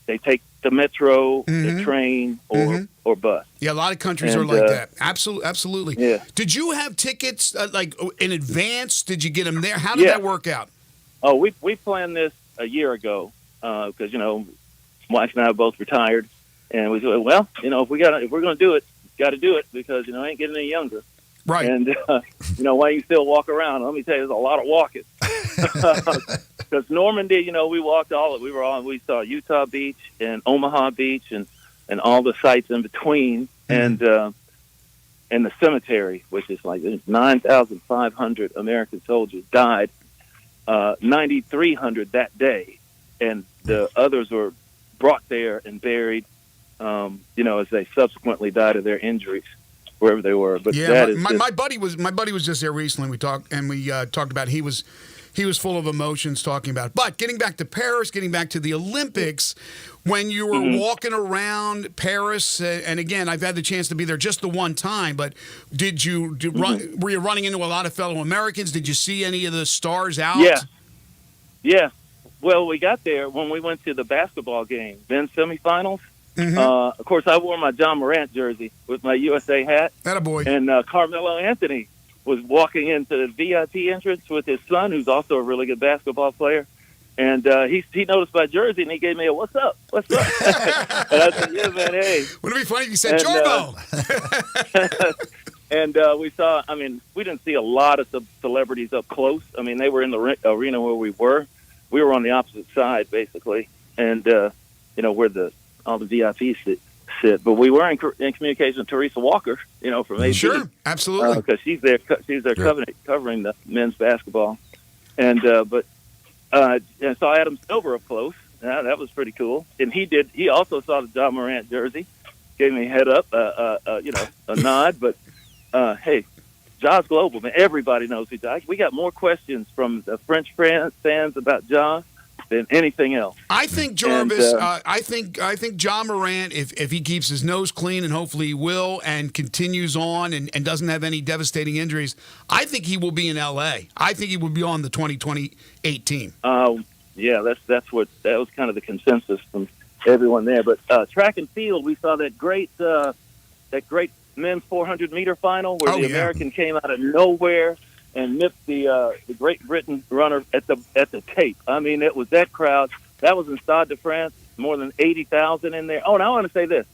They take the metro, the train, or bus. Yeah, a lot of countries are like that. Absolutely. Yeah. Did you have tickets in advance? Did you get them there? How did that work out? Oh, we planned this a year ago because wife and I are both retired, and we said, well, if we're going to do it, got to do it because I ain't getting any younger. Right. And why you still walk around? Let me tell you, there's a lot of walking. Because Normandy, we walked we saw Utah Beach and Omaha Beach and all the sites in between, and the cemetery, which is like 9,500 American soldiers died, 9,300 that day, and the others were brought there and buried, as they subsequently died of their injuries wherever they were. But yeah, my buddy was just there recently. We talked about he was full of emotions talking about it. But getting back to Paris, getting back to the Olympics, when you were walking around Paris, and again, I've had the chance to be there just the one time, but were you running into a lot of fellow Americans? Did you see any of the stars out? Yeah. Well, we got there when we went to the basketball game, men's semifinals. Of course, I wore my John Morant jersey with my USA hat. Attaboy. And Carmelo Anthony was walking into the VIP entrance with his son, who's also a really good basketball player. And he noticed my jersey, and he gave me a, what's up? What's up? And I said, yeah, man, hey. Wouldn't it be funny if you said, Jarbo? And we saw, we didn't see a lot of celebrities up close. They were in the arena where we were. We were on the opposite side, basically, and, where all the VIPs sit. But we were in communication with Teresa Walker, from AB. Sure, absolutely. Because she's there covering the men's basketball. And I saw Adam Silver up close. That was pretty cool. And he also saw the John Morant jersey, gave me a head up, a nod. But, hey, Ja's global, man. Everybody knows who Ja. We got more questions from the French fans about Ja than anything else. I think Jarvis. I think Ja Morant, if he keeps his nose clean, and hopefully he will, and continues on and doesn't have any devastating injuries, I think he will be in L.A. I think he will be on the 2028 team. that was kind of the consensus from everyone there. But track and field, we saw that great men's 400-meter final where the American came out of nowhere and nipped the Great Britain runner at the tape. I mean, it was that crowd. That was in Stade de France, more than 80,000 in there. Oh, and I want to say this.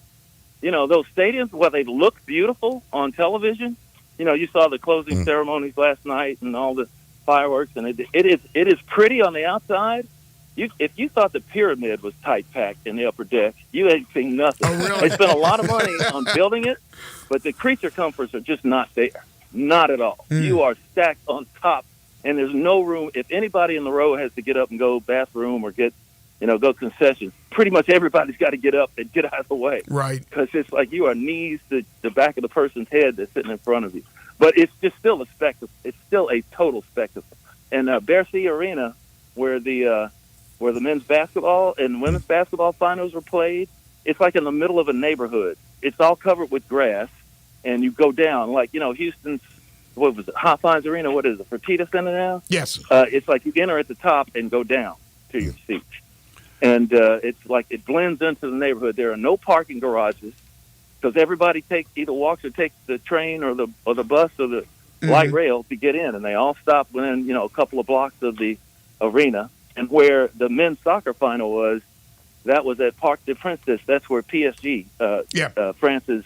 Those stadiums, while they look beautiful on television, you saw the closing ceremonies last night and all the fireworks, and it is pretty on the outside. If you thought the pyramid was tight packed in the upper deck, you ain't seen nothing. Oh, really? They spent a lot of money on building it, but the creature comforts are just not there. Not at all. You are stacked on top, and there's no room. If anybody in the row has to get up and go bathroom or go concessions, pretty much everybody's got to get up and get out of the way. Right. Because it's like you are knees to the back of the person's head that's sitting in front of you. But it's just still a spectacle. It's still a total spectacle. And Bercy Arena, where the men's basketball and women's basketball finals were played, it's like in the middle of a neighborhood. It's all covered with grass, and you go down. Like, Houston's, what was it, Hopkins Arena, what is it, Fertitta Center now? Yes. It's like you enter at the top and go down to your seats. And it's like it blends into the neighborhood. There are no parking garages because everybody walks or takes the train or the bus or the light rail to get in, and they all stop within a couple of blocks of the arena. And where the men's soccer final was, that was at Parc des Princes. That's where PSG, France's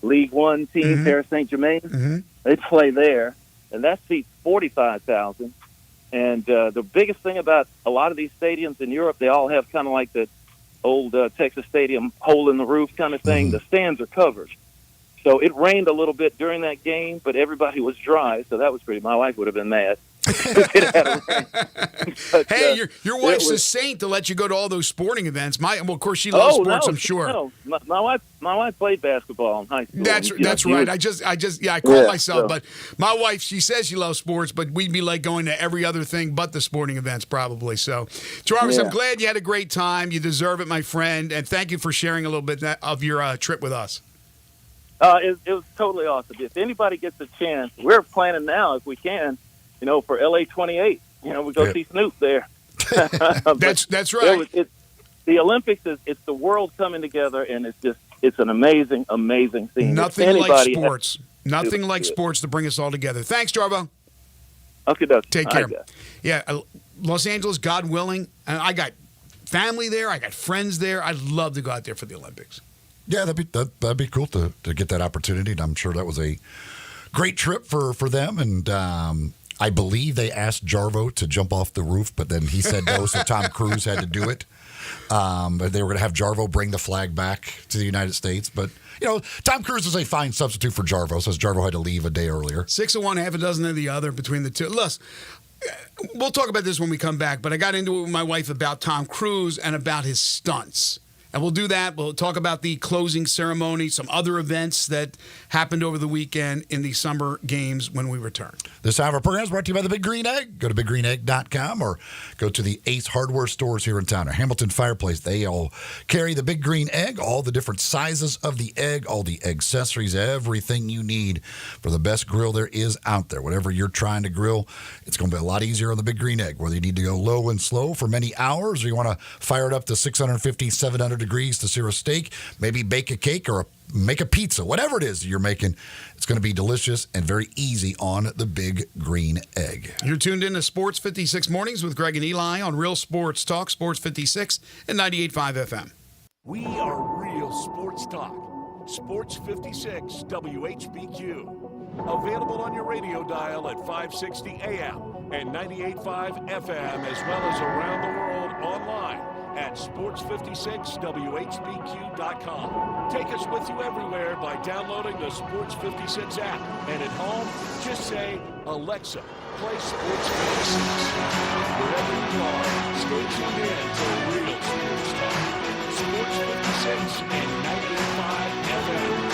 League One team, Paris Saint-Germain, they play there, and that seats 45,000. And the biggest thing about a lot of these stadiums in Europe, they all have kind of like the old Texas Stadium hole in the roof kind of thing. The stands are covered. So it rained a little bit during that game, but everybody was dry, so that was pretty. My wife would have been mad. But, hey, your wife's a saint to let you go to all those sporting events. Of course, she loves sports. I'm sure. No, my wife played basketball in high school. That's right. I call myself, but my wife, she says she loves sports, but we'd be like going to every other thing but the sporting events, probably. So, Jarvis, I'm glad you had a great time. You deserve it, my friend, and thank you for sharing a little bit of your trip with us. It was totally awesome. If anybody gets a chance, we're planning now, if we can, for LA 28. We go see Snoop there. That's right. The Olympics it's the world coming together, and it's an amazing, amazing scene. Nothing like sports. Nothing like sports to bring us all together. Thanks, Jarbo. Okay, take care. Los Angeles, God willing, and I got family there. I got friends there. I'd love to go out there for the Olympics. Yeah, that'd be cool to get that opportunity, and I'm sure that was a great trip for them. And I believe they asked Jarvo to jump off the roof, but then he said no, so Tom Cruise had to do it. But they were going to have Jarvo bring the flag back to the United States, but Tom Cruise is a fine substitute for Jarvo, since Jarvo had to leave a day earlier. 6 of one, half a dozen of the other between the two. Look, we'll talk about this when we come back, but I got into it with my wife about Tom Cruise and about his stunts. And we'll do that. We'll talk about the closing ceremony, some other events that happened over the weekend in the summer games when we return. This hour of our program is brought to you by the Big Green Egg. Go to biggreenegg.com or go to the Ace Hardware stores here in town, or Hamilton Fireplace. They all carry the Big Green Egg, all the different sizes of the egg, all the accessories, everything you need for the best grill there is out there. Whatever you're trying to grill, it's going to be a lot easier on the Big Green Egg, whether you need to go low and slow for many hours or you want to fire it up to 650, 700 degrees to sear a steak, maybe bake a cake or make a pizza, whatever it is you're making. It's going to be delicious and very easy on the Big Green Egg. You're tuned in to Sports 56 Mornings with Greg and Eli on Real Sports Talk, Sports 56 and 98.5 FM. We are Real Sports Talk. Sports 56 WHBQ. Available on your radio dial at 560 AM and 98.5 FM, as well as around the world online at sports56whbq.com. Take us with you everywhere by downloading the Sports 56 app. And at home, just say, Alexa, play Sports 56. Wherever you are, stay tuned in to Real Sports Talk. Sports 56 and 98.5 FM.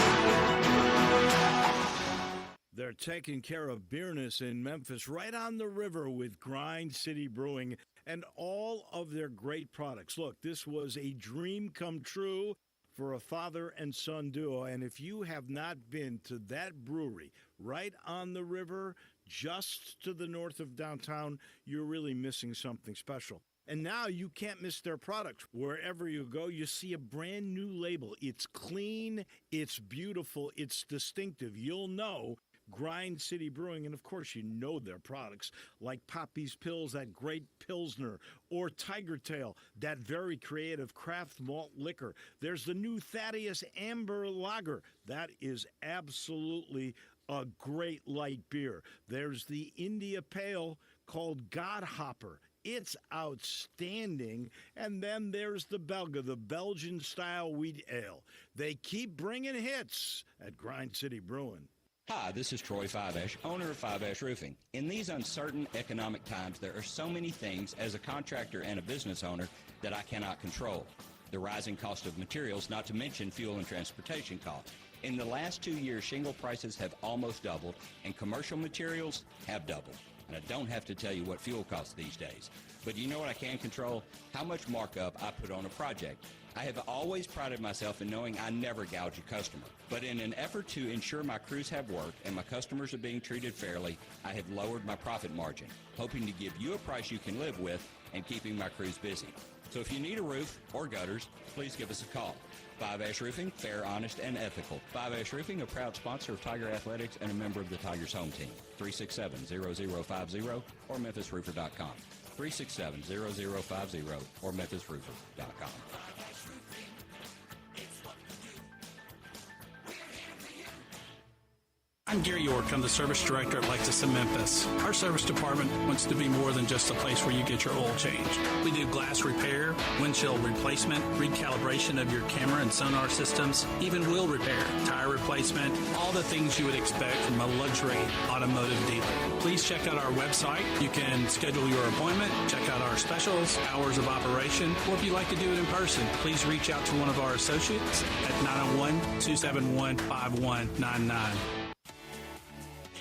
They're taking care of business in Memphis, right on the river with Grind City Brewing and all of their great products. Look, this was a dream come true for a father and son duo. And if you have not been to that brewery right on the river, just to the north of downtown, you're really missing something special. And now you can't miss their products. Wherever you go, you see a brand new label. It's clean, it's beautiful, it's distinctive. You'll know Grind City Brewing, and of course you know their products like Poppy's Pills, that great Pilsner, or Tiger Tail, that very creative craft malt liquor. There's the new Thaddeus Amber Lager. That is absolutely a great light beer. There's the India Pale called God Hopper. It's outstanding. And then there's the Belga, the Belgian-style wheat ale. They keep bringing hits at Grind City Brewing. Hi, this is Troy Fiveash, owner of Fiveash Roofing. In these uncertain economic times, there are so many things as a contractor and a business owner that I cannot control. The rising cost of materials, not to mention fuel and transportation costs. In the last 2 years, shingle prices have almost doubled, and commercial materials have doubled. And I don't have to tell you what fuel costs these days. But you know what I can control? How much markup I put on a project. I have always prided myself in knowing I never gouge a customer. But in an effort to ensure my crews have work and my customers are being treated fairly, I have lowered my profit margin, hoping to give you a price you can live with and keeping my crews busy. So if you need a roof or gutters, please give us a call. Five Ash Roofing, fair, honest, and ethical. Five Ash Roofing, a proud sponsor of Tiger Athletics and a member of the Tigers home team. 367-0050 or memphisroofer.com. 367-0050 or memphisroofer.com. I'm Gary York. I'm the service director at Lexus in Memphis. Our service department wants to be more than just a place where you get your oil changed. We do glass repair, windshield replacement, recalibration of your camera and sonar systems, even wheel repair, tire replacement, all the things you would expect from a luxury automotive dealer. Please check out our website. You can schedule your appointment, check out our specials, hours of operation, or if you'd like to do it in person, please reach out to one of our associates at 901-271-5199.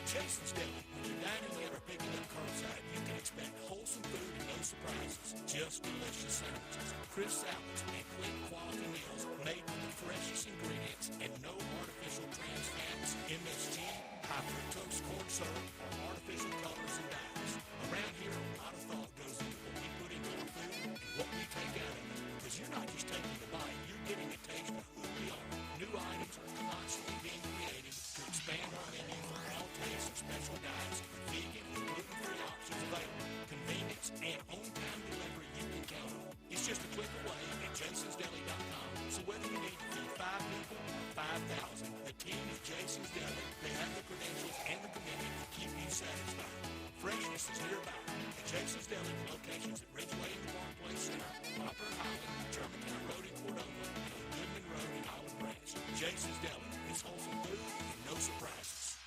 Jason's Deli. When you're dining in or picking up curbside, you can expect wholesome food and no surprises. Just delicious sandwiches, crisp salads, and clean quality meals made with the freshest ingredients and no artificial trans fats, MSG, high fructose corn syrup, or artificial colors and dyes. Around here, a lot of thought goes into what we put into our food and what we take out of it. Because you're not just taking a bite, you're getting a taste of who we are. New items are constantly being created to expand our menu for all tastes and special diets, vegan and gluten-free options available, convenience, and on-time delivery you can count on. It's just a click away at jasonsdeli.com. So whether you need to feed 5 people or 5,000, the team at Jason's Deli, they have the credentials and the commitment to keep you satisfied. Freshness is nearby at Jason's Deli with locations at Ridgeway in the Park Place Center, Poplar Highland, Germantown Road in Cordova, and on Goodman Road in Olive Branch. Jason's Deli is wholesome food and no surprises.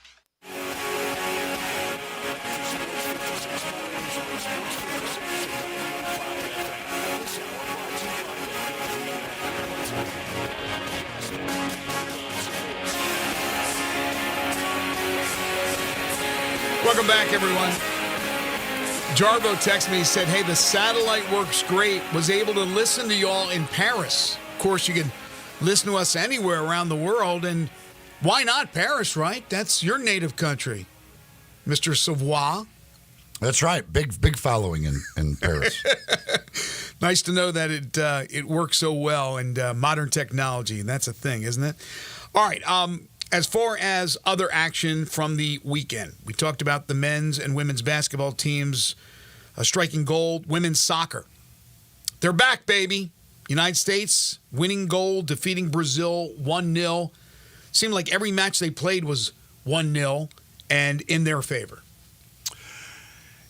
Welcome back, everyone. Jarbo texted me, he said, hey, the satellite works great. Was able to listen to y'all in Paris. Of course, you can listen to us anywhere around the world, and why not Paris, right? That's your native country, Mr. Savoie. That's right. Big following in Paris. Nice to know that it works so well, and modern technology, and that's a thing, isn't it? All right. As far as other action from the weekend, we talked about the men's and women's basketball teams striking gold. Women's soccer, they're back, baby. United States winning gold, defeating Brazil 1-0. Seemed like every match they played was 1-0 and in their favor.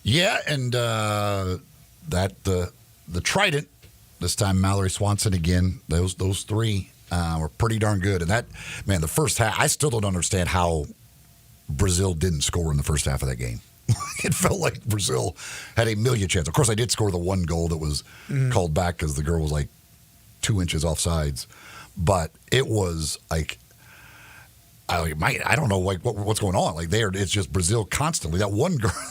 Yeah, and the Trident, this time Mallory Swanson again, those three were pretty darn good. And that, man, the first half, I still don't understand how Brazil didn't score in the first half of that game. It felt like Brazil had a million chances. Of course, they did score the one goal that was called back because the girl was like 2 inches offsides. But it was like, I don't know what's going on. Like it's just Brazil constantly. That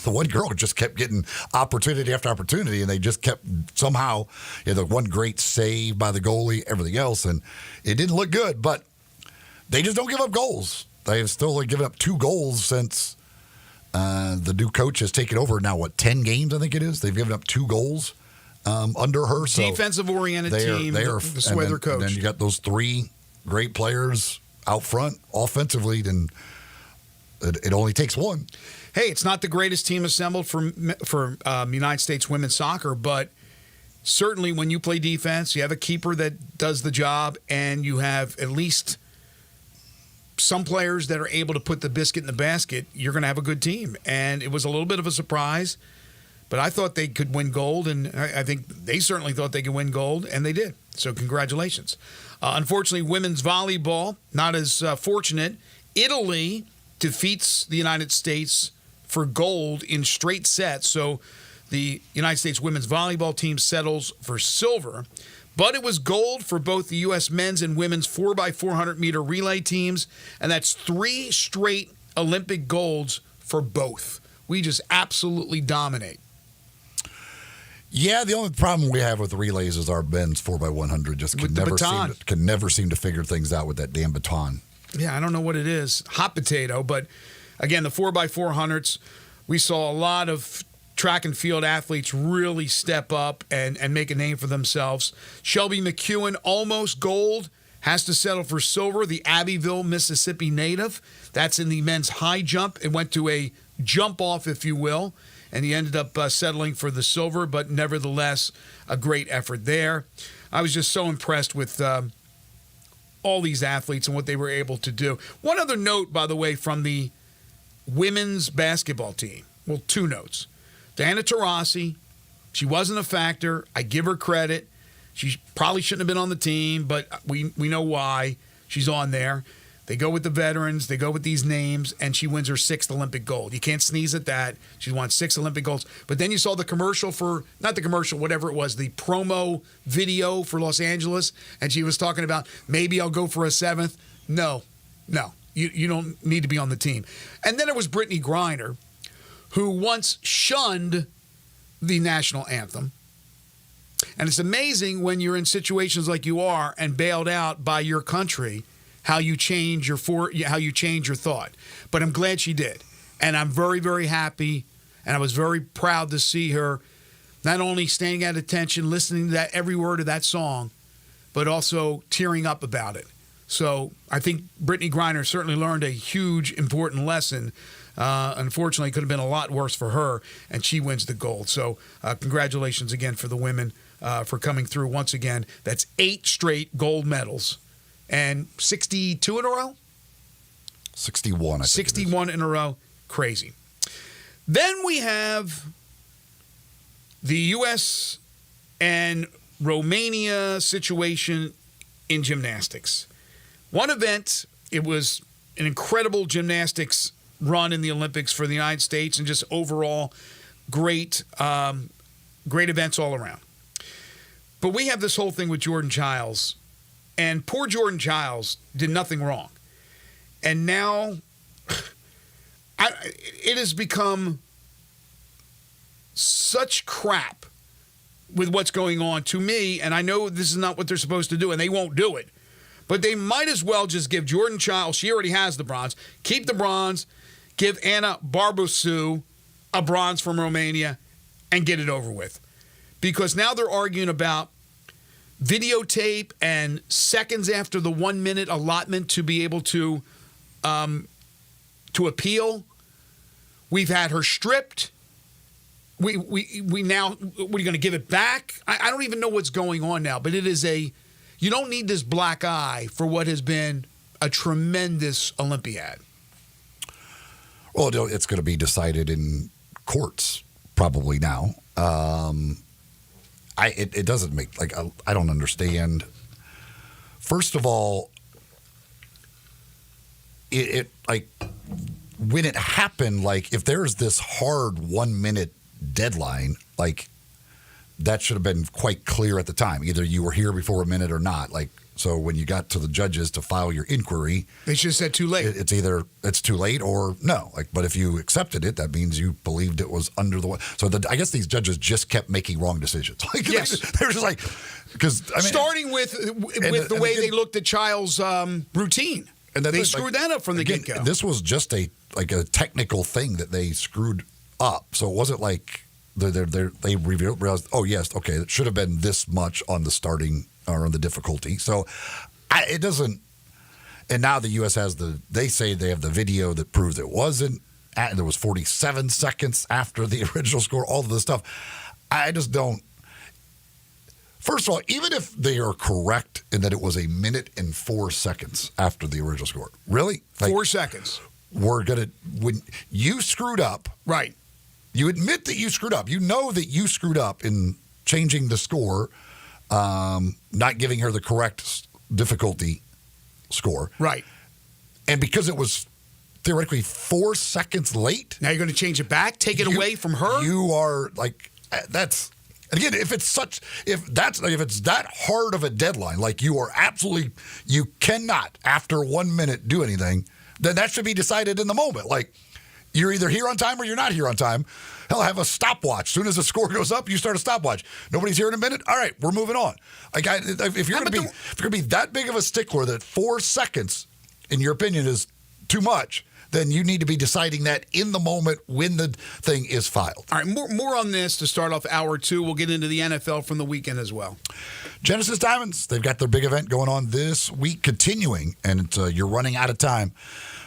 the one girl just kept getting opportunity after opportunity, and they just kept somehow. The one great save by the goalie, everything else, and it didn't look good. But they just don't give up goals. They have still given up 2 goals since the new coach has taken over. Now 10 games I think it is. They've given up 2 goals under her. So defensive-oriented team. This is the way they're coached. And then you got those three great players out front offensively, then it only takes one. Hey, it's not the greatest team assembled for United States women's soccer, but certainly when you play defense, you have a keeper that does the job, and you have at least some players that are able to put the biscuit in the basket, you're going to have a good team. And it was a little bit of a surprise, but I thought they could win gold, and I think they certainly thought they could win gold, and they did. So congratulations. Unfortunately, women's volleyball, not as fortunate. Italy defeats the United States for gold in straight sets. So the United States women's volleyball team settles for silver. But it was gold for both the U.S. men's and women's 4x400-meter relay teams, and that's 3 straight Olympic golds for both. We just absolutely dominate. Yeah, the only problem we have with the relays is our men's 4x100 just can never seem to figure things out with that damn baton. Yeah, I don't know what it is. Hot potato. But, again, the 4x400s, we saw a lot of track and field athletes really step up and make a name for themselves. Shelby McEwen, almost gold, has to settle for silver, the Abbeville, Mississippi native. That's in the men's high jump. It went to a jump off, if you will, and he ended up settling for the silver, but nevertheless, a great effort there. I was just so impressed with all these athletes and what they were able to do. One other note, by the way, from the women's basketball team. Well, 2 notes. Diana Taurasi, she wasn't a factor. I give her credit. She probably shouldn't have been on the team, but we know why she's on there. They go with the veterans. They go with these names, and she wins her 6th Olympic gold. You can't sneeze at that. She won 6 Olympic golds. But then you saw the commercial not the commercial, whatever it was, the promo video for Los Angeles, and she was talking about, maybe I'll go for a 7th. No. You don't need to be on the team. And then it was Brittany Griner, who once shunned the national anthem. And it's amazing when you're in situations like you are and bailed out by your country, how you change your thought. But I'm glad she did. And I'm very, very happy, and I was very proud to see her not only standing at attention, listening to that every word of that song, but also tearing up about it. So I think Brittany Griner certainly learned a huge, important lesson. Unfortunately, it could have been a lot worse for her, and she wins the gold. So congratulations again for the women for coming through once again. That's 8 straight gold medals and 62 in a row? 61, I think. 61 in a row. Crazy. Then we have the U.S. and Romania situation in gymnastics. One event, it was an incredible gymnastics run in the Olympics for the United States, and just overall great events all around. But we have this whole thing with Jordan Chiles, and poor Jordan Chiles did nothing wrong. And now it has become such crap with what's going on to me, and I know this is not what they're supposed to do, and they won't do it. But they might as well just give Jordan Chiles, she already has the bronze, keep the bronze, give Anna Barbusu a bronze from Romania, and get it over with. Because now they're arguing about videotape and seconds after the 1-minute allotment to be able to appeal. We've had her stripped. We now, what are you going to give it back? I don't even know what's going on now, but it is you don't need this black eye for what has been a tremendous Olympiad. Well, it's going to be decided in courts probably now. It doesn't make, I don't understand. First of all, when it happened, if there's this hard 1-minute deadline, that should have been quite clear at the time. Either you were here before a minute or not. So when you got to the judges to file your inquiry, they should have said too late. It's either it's too late or no. But if you accepted it, that means you believed it was under the. So I guess these judges just kept making wrong decisions. Yes, they're just because starting with the way they looked at Chiles' routine, and they screwed that up from the get go. This was just a technical thing that they screwed up. So it wasn't like they realized, oh yes, okay, it should have been this much on the starting or on the difficulty. So it doesn't. And now the U.S. has they say they have the video that proves it wasn't. There was 47 seconds after the original score, all of this stuff. I just don't. First of all, even if they are correct in that it was 1 minute and 4 seconds after the original score, really? 4 seconds. When you screwed up. Right. You admit that you screwed up. You know that you screwed up in changing the score, not giving her the correct difficulty score. Right. And because it was theoretically 4 seconds late. Now you're going to change it back? Take it away from her? You are like, that's, again, if it's that hard of a deadline, like you cannot after 1 minute do anything, then that should be decided in the moment. Like, you're either here on time or you're not here on time. Hell, have a stopwatch. As soon as the score goes up, you start a stopwatch. Nobody's here in a minute. All right, we're moving on. Like, if you're going to be that big of a stickler that 4 seconds, in your opinion, is too much, then you need to be deciding that in the moment when the thing is filed. All right, more on this to start off hour 2. We'll get into the NFL from the weekend as well. Genesis Diamonds, they've got their big event going on this week, continuing, and you're running out of time.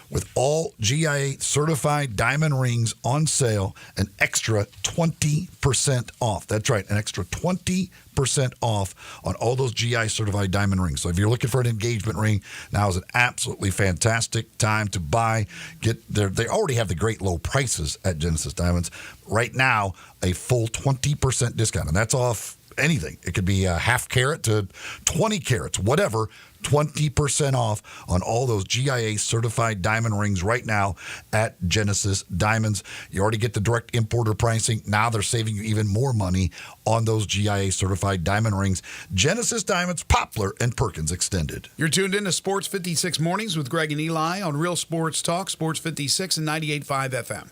With all GIA certified diamond rings on sale, an extra 20% off. That's right, an extra 20% off on all those GI certified diamond rings. So if you're looking for an engagement ring, now is an absolutely fantastic time to buy. They already have the great low prices at Genesis Diamonds. Right now, a full 20% discount, and that's off anything. It could be a half carat to 20 carats, whatever. 20% off on all those GIA certified diamond rings right now at Genesis Diamonds. You already get the direct importer pricing. Now they're saving you even more money on those GIA certified diamond rings. Genesis Diamonds, Poplar and Perkins Extended. You're tuned in to Sports 56 Mornings with Greg and Eli on Real Sports Talk, Sports 56 and 98.5 FM.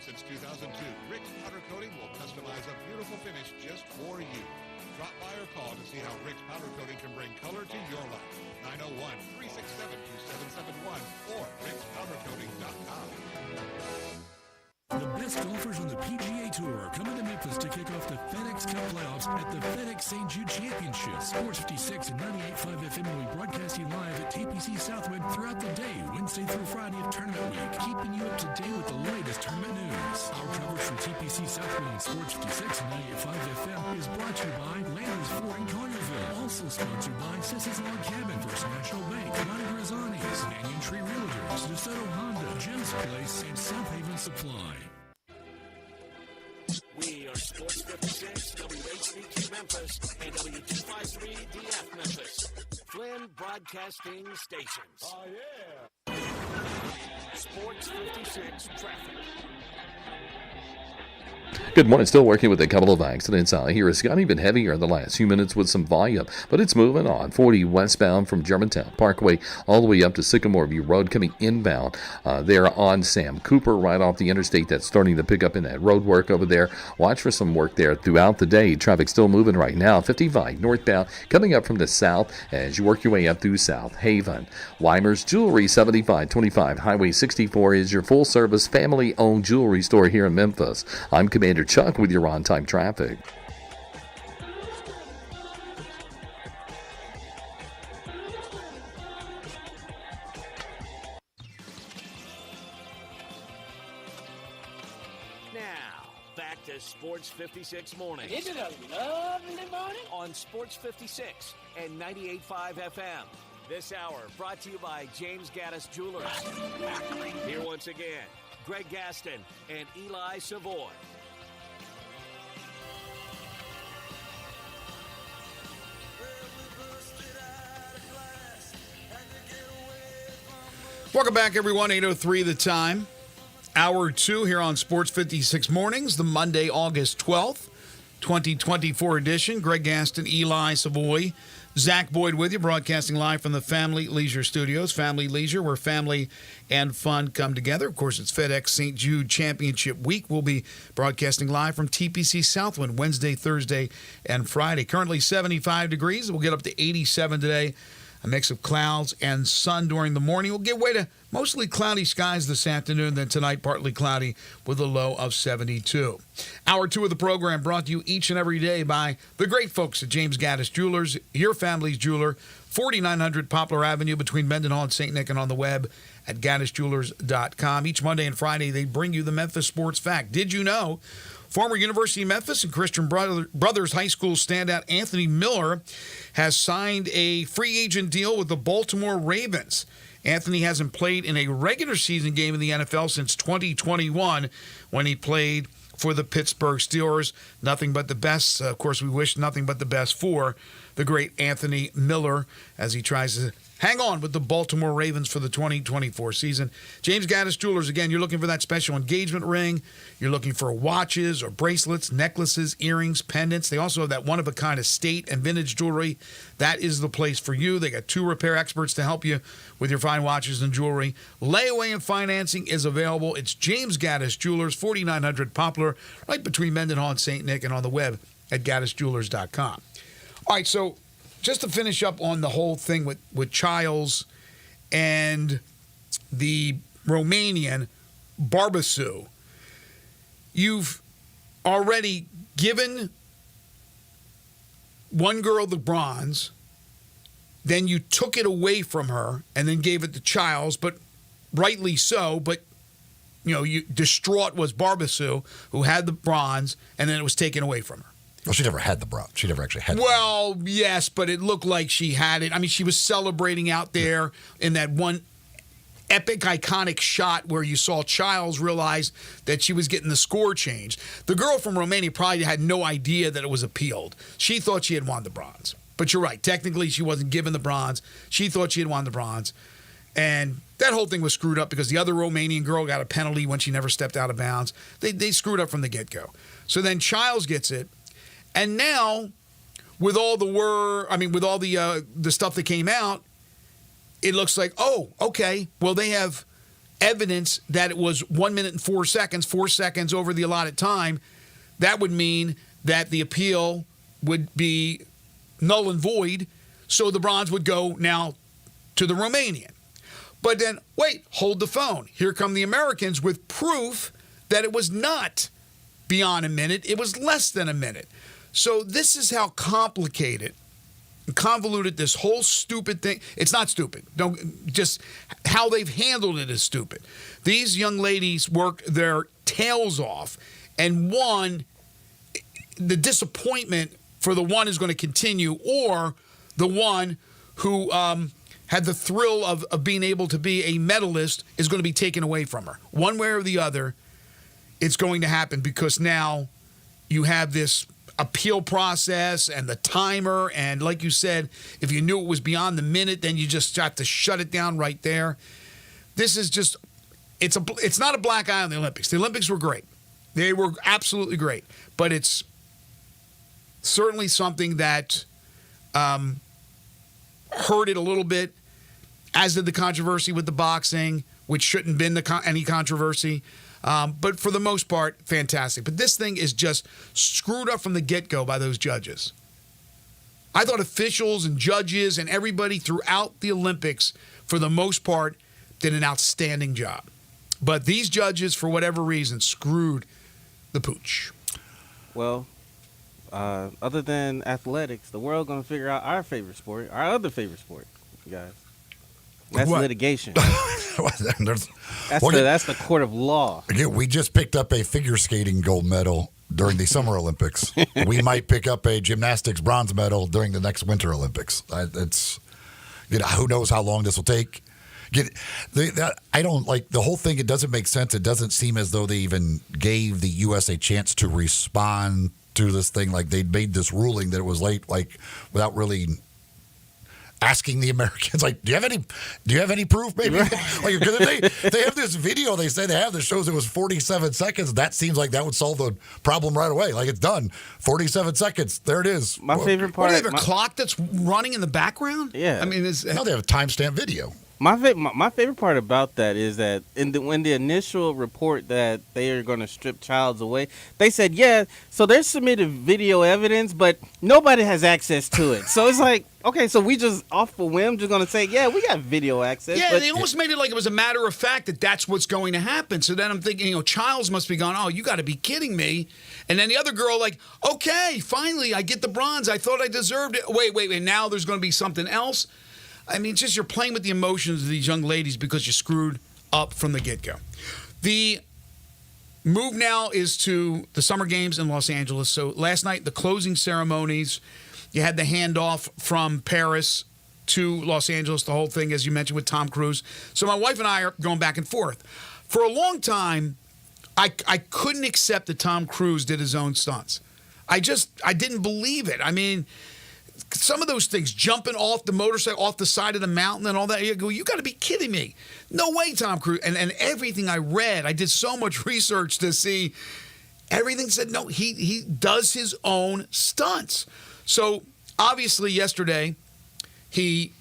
Since 2002, Rick's Powder Coating will customize a beautiful finish just for you. Drop by or call to see how Rick's Powder Coating can bring color to your life. 901-367-2771 or rickspowdercoating.com. The best golfers on the PGA Tour are coming to Memphis to kick off the FedEx Cup playoffs at the FedEx St. Jude Championship. Sports 56 and 98.5 FM will be broadcasting live at TPC Southwind throughout the day, Wednesday through Friday of tournament week, keeping you up to date with the latest tournament news. Our coverage from TPC Southwind and Sports 56 and 98.5 FM is brought to you by Landers Ford in Collierville. Also sponsored by Sissy's Log Cabin, First National Bank, Ronnie Grisani's, Canyon Tree Realtors, DeSoto Honda, Jim's Place, and South Haven Supply. We are Sports 56, WHBQ Memphis, and W253DF Memphis. Flynn Broadcasting Stations. Oh, yeah. Sports 56 Traffic. Good morning. Still working with a couple of accidents out here. It's gotten even heavier in the last few minutes with some volume, but it's moving on. 40 westbound from Germantown Parkway all the way up to Sycamore View Road, coming inbound there on Sam Cooper, right off the interstate. That's starting to pick up in that road work over there. Watch for some work there throughout the day. Traffic still moving right now. 55 northbound coming up from the south as you work your way up through South Haven. Weimer's Jewelry, 7525 Highway 64 is your full-service, family-owned jewelry store here in Memphis. I'm Commander Chuck with your on-time traffic. Now, back to Sports 56 Mornings. Isn't it a lovely morning? On Sports 56 and 98.5 FM. This hour brought to you by James Gaddis Jewelers. Here once again, Greg Gaston and Eli Savoy. Welcome back, everyone. 8:03 the time. Hour 2 here on Sports 56 Mornings, the Monday, August 12th, 2024 edition. Greg Gaston, Eli Savoy, Zach Boyd with you, broadcasting live from the Family Leisure Studios. Family Leisure, where family and fun come together. Of course, it's FedEx St. Jude Championship Week. We'll be broadcasting live from TPC Southwind Wednesday, Thursday, and Friday. Currently 75 degrees. We'll get up to 87 today. A mix of clouds and sun during the morning. We'll get way to mostly cloudy skies this afternoon, then tonight partly cloudy with a low of 72. Hour 2 of the program brought to you each and every day by the great folks at James Gaddis Jewelers, your family's jeweler, 4900 Poplar Avenue between Mendenhall and St. Nick, and on the web at gaddisjewelers.com. Each Monday and Friday, they bring you the Memphis Sports Fact. Did you know former University of Memphis and Christian Brothers High School standout Anthony Miller has signed a free agent deal with the Baltimore Ravens? Anthony hasn't played in a regular season game in the NFL since 2021 when he played for the Pittsburgh Steelers. Nothing but the best. Of course, we wish nothing but the best for the great Anthony Miller as he tries to hang on with the Baltimore Ravens for the 2024 season. James Gaddis Jewelers, again, you're looking for that special engagement ring. You're looking for watches or bracelets, necklaces, earrings, pendants. They also have that one-of-a-kind estate and vintage jewelry. That is the place for you. They got 2 repair experts to help you with your fine watches and jewelry. Layaway and financing is available. It's James Gaddis Jewelers, 4900 Poplar, right between Mendenhall and St. Nick, and on the web at gaddisjewelers.com. All right, so just to finish up on the whole thing with Childs and the Romanian Barbasou, you've already given one girl the bronze, then you took it away from her and then gave it to Childs, but rightly so, but you distraught was Barbasou, who had the bronze, and then it was taken away from her. Well, she never had the bronze. She never actually had it. Well, yes, but it looked like she had it. I mean, she was celebrating out there in that one epic, iconic shot where you saw Childs realize that she was getting the score changed. The girl from Romania probably had no idea that it was appealed. She thought she had won the bronze. But you're right. Technically, she wasn't given the bronze. She thought she had won the bronze. And that whole thing was screwed up because the other Romanian girl got a penalty when she never stepped out of bounds. They screwed up from the get-go. So then Childs gets it. And now, with all the stuff that came out, it looks like, oh, okay, well, they have evidence that it was 1 minute and 4 seconds, 4 seconds over the allotted time. That would mean that the appeal would be null and void, so the bronze would go now to the Romanian. But then, wait, hold the phone. Here come the Americans with proof that it was not beyond a minute. It was less than a minute. So this is how complicated and convoluted this whole stupid thing. It's not stupid. Just how they've handled it is stupid. These young ladies work their tails off, and the disappointment for the one is going to continue, or the one who had the thrill of being able to be a medalist is going to be taken away from her. One way or the other, it's going to happen because now you have this appeal process and the timer, and like you said, if you knew it was beyond the minute, then you just have to shut it down right there. This is just it's not a black eye on the Olympics. The Olympics were great. They were absolutely great. But it's certainly something that hurt it a little bit, as did the controversy with the boxing, which shouldn't have been any controversy. But for the most part, fantastic. But this thing is just screwed up from the get-go by those judges. I thought officials and judges and everybody throughout the Olympics, for the most part, did an outstanding job. But these judges, for whatever reason, screwed the pooch. Well, other than athletics, the world going to figure out our favorite sport, our other favorite sport, guys. That's What? litigation. That's That's the court of law. Again, we just picked up a figure skating gold medal during the Summer Olympics. We might pick up a gymnastics bronze medal during the next Winter Olympics. It's, who knows how long this will take. I don't like the whole thing. It doesn't make sense. It doesn't seem as though they even gave the U.S. a chance to respond to this thing. Like they made this ruling that it was late, like without really asking the Americans, like, do you have any proof, maybe? Like, because they have this video they say they have that shows it was 47 seconds. That seems like that would solve the problem right away. Like, it's done. 47 seconds. There it is. My favorite part. What, do they have a clock that's running in the background? Yeah. I mean, no, they have a timestamp video. My favorite part about that is that when the initial report that they are going to strip Childs away, they said, yeah, so they submitted video evidence, but nobody has access to it. So it's like, okay, so we just off a whim just going to say, yeah, we got video access. Yeah, but they almost made it like it was a matter of fact that that's what's going to happen. So then I'm thinking, Childs must be going, oh, you got to be kidding me. And then the other girl like, okay, finally, I get the bronze. I thought I deserved it. Wait, now there's going to be something else? I mean, it's just you're playing with the emotions of these young ladies because you screwed up from the get-go. The move now is to the Summer Games in Los Angeles. So last night, the closing ceremonies, you had the handoff from Paris to Los Angeles, the whole thing, as you mentioned, with Tom Cruise. So my wife and I are going back and forth. For a long time, I couldn't accept that Tom Cruise did his own stunts. I didn't believe it. I mean, some of those things, jumping off the motorcycle, off the side of the mountain and all that, you go, you got to be kidding me. No way, Tom Cruise. And everything I read, I did so much research to see, everything said, no, he does his own stunts. So, obviously, yesterday, he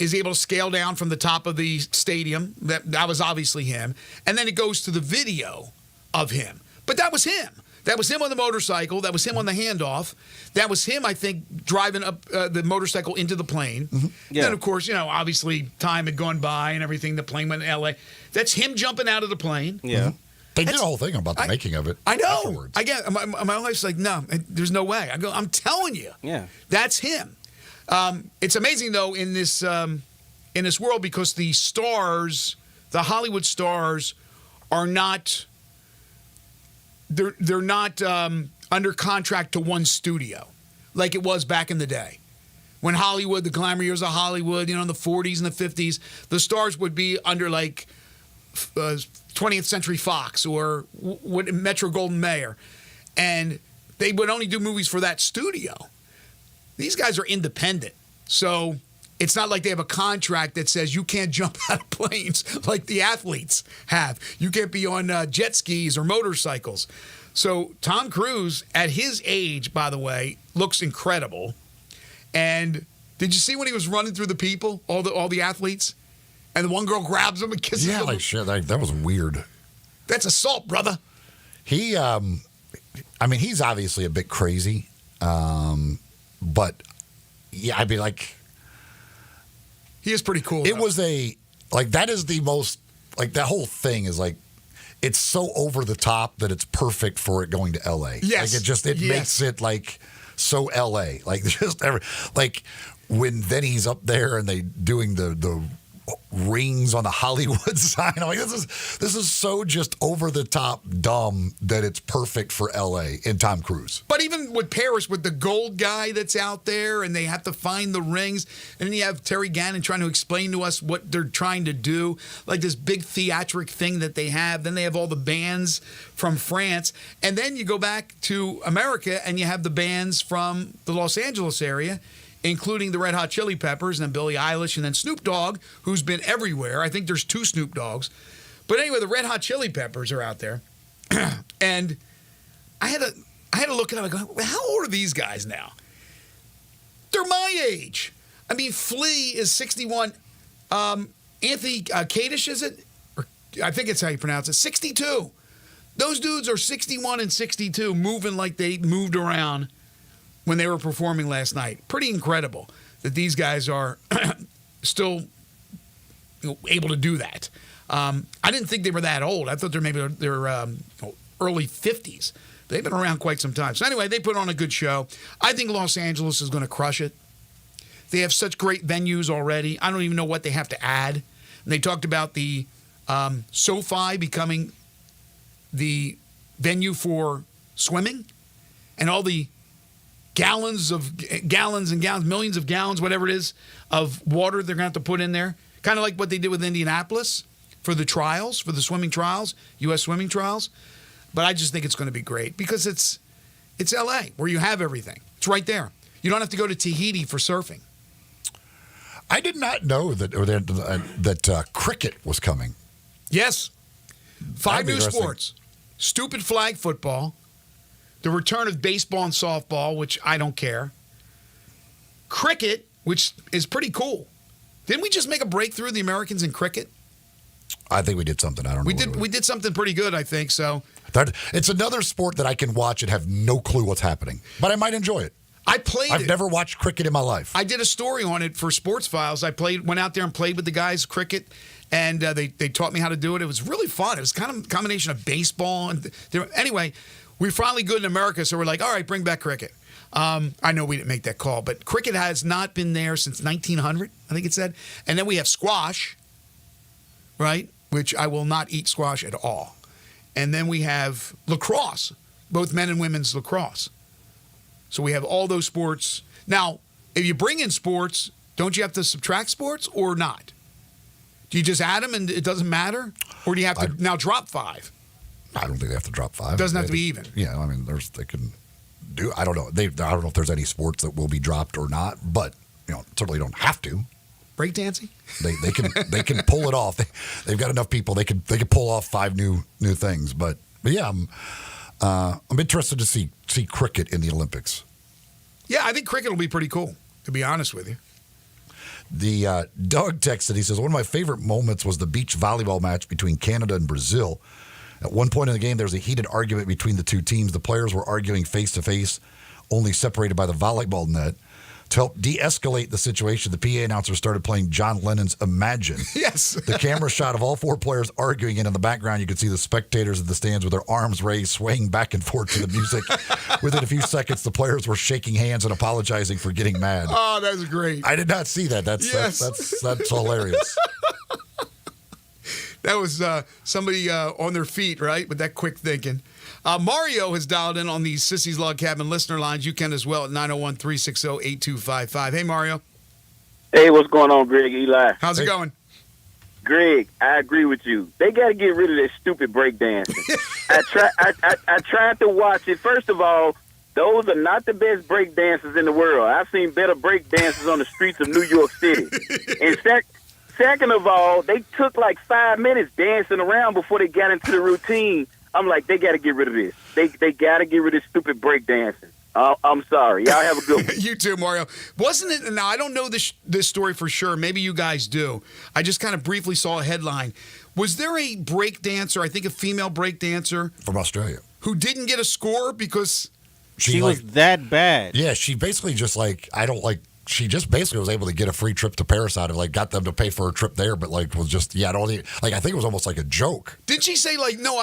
is able to scale down from the top of the stadium. That was obviously him. And then it goes to the video of him. But that was him. That was him on the motorcycle. That was him on the handoff. That was him, I think, driving up the motorcycle into the plane. Mm-hmm. Yeah. Then, of course, obviously time had gone by and everything. The plane went to L.A. That's him jumping out of the plane. Yeah. Mm-hmm. They did a whole thing about the making of it. I know. Afterwards. I get my wife's like, no, there's no way. I go, I'm telling you. Yeah. That's him. It's amazing, though, in this world because the stars, the Hollywood stars, are not... They're not under contract to one studio like it was back in the day. When Hollywood, the glamour years of Hollywood, in the 40s and the 50s, the stars would be under like 20th Century Fox or Metro Goldwyn Mayer. And they would only do movies for that studio. These guys are independent. So it's not like they have a contract that says you can't jump out of planes like the athletes have. You can't be on jet skis or motorcycles. So Tom Cruise, at his age, by the way, looks incredible. And did you see when he was running through the people, all the athletes? And the one girl grabs him and kisses him? Yeah, like shit. That was weird. That's assault, brother. He, he's obviously a bit crazy. But, yeah, I'd be like... He is pretty cool. It was that is the most, that whole thing is it's so over the top that it's perfect for it going to L.A. Yes. It makes it so L.A. When then he's up there and they doing the rings on the Hollywood sign. I'm like, this is so just over the top dumb that it's perfect for LA and Tom Cruise. But even with Paris, with the gold guy that's out there and they have to find the rings, and then you have Terry Gannon trying to explain to us what they're trying to do, like this big theatric thing that they have. Then they have all the bands from France. And then you go back to America and you have the bands from the Los Angeles area, including the Red Hot Chili Peppers, and then Billie Eilish, and then Snoop Dogg, who's been everywhere. I think there's 2 Snoop Doggs. But anyway, the Red Hot Chili Peppers are out there. And I had to look it up. I go, well, how old are these guys now? They're my age. I mean, Flea is 61. Anthony Kadish, is it? Or, I think it's how you pronounce it. 62. Those dudes are 61 and 62, moving like they moved around when they were performing last night. Pretty incredible that these guys are still able to do that. I didn't think they were that old. I thought they're maybe early 50s. They've been around quite some time. So anyway, they put on a good show. I think Los Angeles is going to crush it. They have such great venues already. I don't even know what they have to add. And they talked about the SoFi becoming the venue for swimming, and all the gallons and gallons, millions of gallons, whatever it is, of water they're going to have to put in there. Kind of like what they did with Indianapolis for the trials, for the swimming trials, U.S. swimming trials. But I just think it's going to be great because it's L.A., where you have everything. It's right there. You don't have to go to Tahiti for surfing. I did not know that cricket was coming. Yes. 5 new sports. Stupid flag football. The return of baseball and softball, which I don't care. Cricket, which is pretty cool. Didn't we just make a breakthrough, the Americans, in cricket? I think we did something. I don't know. We did something pretty good, I think, so. It's another sport that I can watch and have no clue what's happening, but I might enjoy it. I've never watched cricket in my life. I did a story on it for Sports Files. I went out there and played with the guys cricket, and they taught me how to do it. It was really fun. It was kind of a combination of baseball and anyway. We're finally good in America, so we're like, all right, bring back cricket. I know we didn't make that call, but cricket has not been there since 1900, I think it said. And then we have squash, right, which I will not eat squash at all. And then we have lacrosse, both men and women's lacrosse. So we have all those sports. Now, if you bring in sports, don't you have to subtract sports or not? Do you just add them and it doesn't matter? Or do you have to now drop 5? I don't think they have to drop 5. It doesn't have to be even. Yeah, I mean, they can do. I don't know. I don't know if there's any sports that will be dropped or not, but certainly don't have to. Breakdancing? They can pull it off. They've got enough people. They can pull off 5 new things. But yeah, I'm interested to see cricket in the Olympics. Yeah, I think cricket will be pretty cool, to be honest with you. The Doug texted. He says, one of my favorite moments was the beach volleyball match between Canada and Brazil. At one point in the game, there was a heated argument between the two teams. The players were arguing face-to-face, only separated by the volleyball net. To help de-escalate the situation, the PA announcer started playing John Lennon's Imagine. Yes. The camera shot of all 4 players arguing, and in the background, you could see the spectators in the stands with their arms raised, swaying back and forth to the music. Within a few seconds, the players were shaking hands and apologizing for getting mad. Oh, that's great. I did not see that. That's hilarious. That was somebody on their feet, right, with that quick thinking. Mario has dialed in on the Sissy's Log Cabin listener lines. You can as well at 901-360-8255. Hey, Mario. Hey, what's going on, Greg, Eli? How's it going? Greg, I agree with you. They got to get rid of that stupid breakdancing. I tried to watch it. First of all, those are not the best break dancers in the world. I've seen better break dancers on the streets of New York City. And second of all, they took like 5 minutes dancing around before they got into the routine. I'm like, they got to get rid of this. They got to get rid of stupid break dancing. I'm sorry. Y'all have a good one. You too, Mario. Wasn't it? Now, I don't know this story for sure. Maybe you guys do. I just kind of briefly saw a headline. Was there a break dancer, I think a female break dancer from Australia, who didn't get a score because she was that bad? Yeah, she basically just she just basically was able to get a free trip to Paris out of got them to pay for her trip there, but was just I think it was almost like a joke. Did she say no?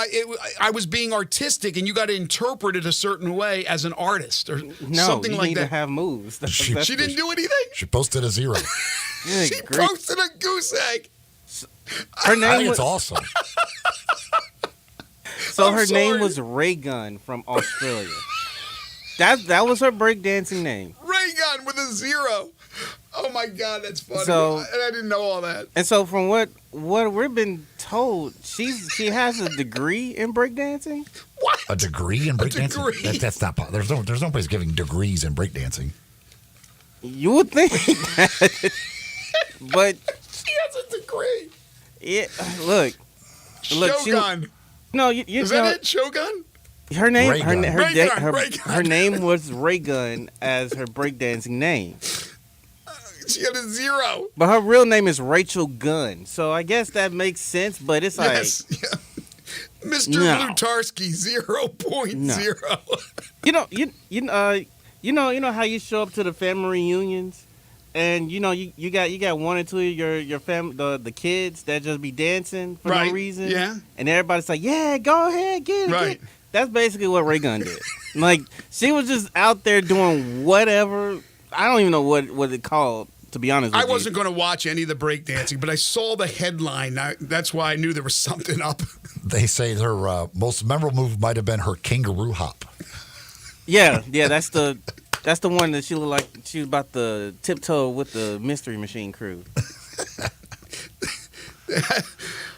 I was being artistic, and you got to interpret it a certain way as an artist or something like that. You need to have moves. She didn't do anything. She posted a 0. She posted a goose egg. Her name I think it's awesome. So her name was Ray Gun from Australia. That was her breakdancing name. Ray Gun with a 0. Oh my God, that's funny. So, and I didn't know all that. And so, from what we've been told, she has a degree in breakdancing. What? A degree in breakdancing? That's not. There's no place giving degrees in breakdancing. You would think that, but she has a degree. Yeah, look. Shogun. No, you is that it? Shogun? Her name, Ray her, Gun. her, Ray da- Gun, her, Ray Gun. her name was Ray Gun as her breakdancing name, She had a 0. but her real name is Rachel Gunn. So I guess that makes sense. But it's like, Yes. Yeah. Mr. No. Blutarski, 0.0. you know how you show up to the family reunions, and you got one or two of your family, the kids that just be dancing for Right, no reason. yeah. And everybody's like, yeah, go ahead, get it. Right. Get it. That's basically what Ray Gun did. Like, she was just out there doing whatever. I don't even know what it called, to be honest with I you. wasn't going to watch any of the breakdancing, but I saw the headline. That's why I knew there was something up. They say her most memorable move might have been her kangaroo hop. Yeah, that's the one that she looked like she was about to tiptoe with the Mystery Machine crew.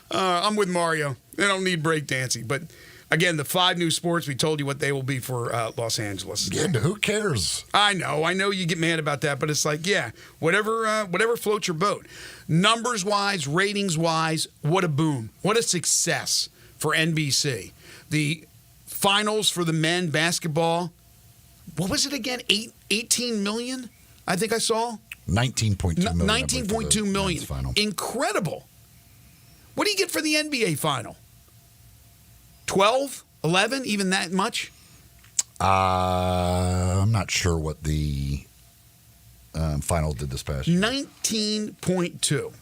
I'm with Mario. They don't need breakdancing. But again, the 5 new sports, we told you what they will be for Los Angeles. Yeah, who cares? I know you get mad about that, but it's like, yeah, whatever floats your boat. Numbers-wise, ratings-wise, what a boom. What a success for NBC. The finals for the men basketball, what was it again? 18 million, I think I saw? 19.2 million. 19.2 million. Final. Incredible. What do you get for the NBA final? 12? 11? Even that much? I'm not sure what the final did this past year. 19.2.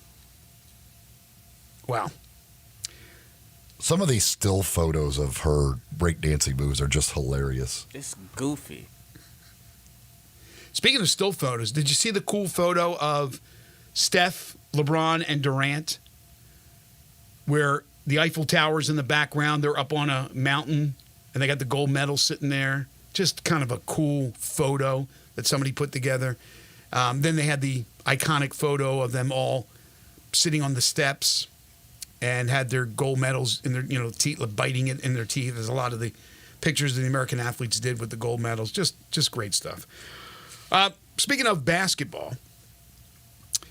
Wow. Some of these still photos of her breakdancing moves are just hilarious. It's goofy. Speaking of still photos, did you see the cool photo of Steph, LeBron, and Durant where the Eiffel Tower's in the background? They're up on a mountain, and they got the gold medal sitting there. Just kind of a cool photo that somebody put together. Then they had the iconic photo of them all sitting on the steps and had their gold medals in their, teeth, biting it in their teeth. There's a lot of the pictures that the American athletes did with the gold medals. Just great stuff. Speaking of basketball,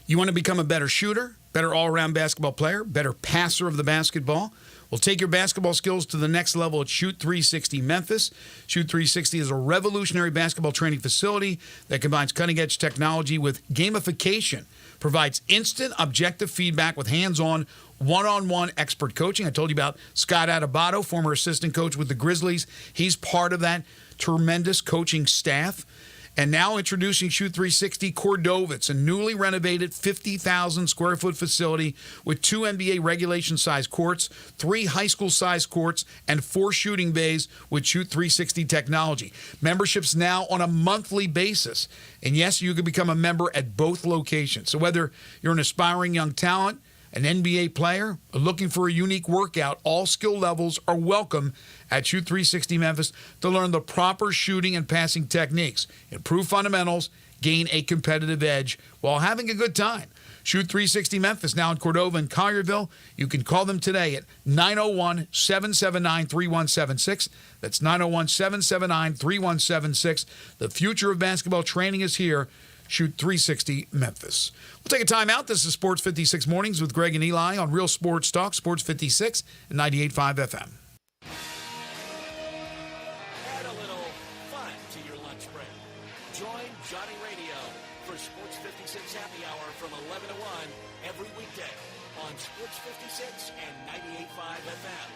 you want to become a better shooter, better all-around basketball player, better passer of the basketball? Well, take your basketball skills to the next level at Shoot 360 Memphis. Shoot 360 is a revolutionary basketball training facility that combines cutting-edge technology with gamification, provides instant objective feedback with hands-on, one-on-one expert coaching. I told you about Scott Adebato, former assistant coach with the Grizzlies. He's part of that tremendous coaching staff. And now introducing Shoot 360 Cordova. It's a newly renovated 50,000 square foot facility with 2 NBA regulation size courts, 3 high school size courts, and 4 shooting bays with Shoot 360 technology. Memberships now on a monthly basis. And yes, you can become a member at both locations. So whether you're an aspiring young talent, an NBA player, or looking for a unique workout, all skill levels are welcome at Shoot 360 Memphis to learn the proper shooting and passing techniques, improve fundamentals, gain a competitive edge while having a good time. Shoot 360 Memphis, now in Cordova and Collierville. You can call them today at 901-779-3176. That's 901-779-3176. The future of basketball training is here. Shoot 360 Memphis. We'll take a time out. This is Sports 56 Mornings with Greg and Eli on Real Sports Talk, Sports 56 and 98.5 FM. Add a little fun to your lunch break. Join Johnny Radio for Sports 56 Happy Hour from 11 to 1 every weekday on Sports 56 and 98.5 FM.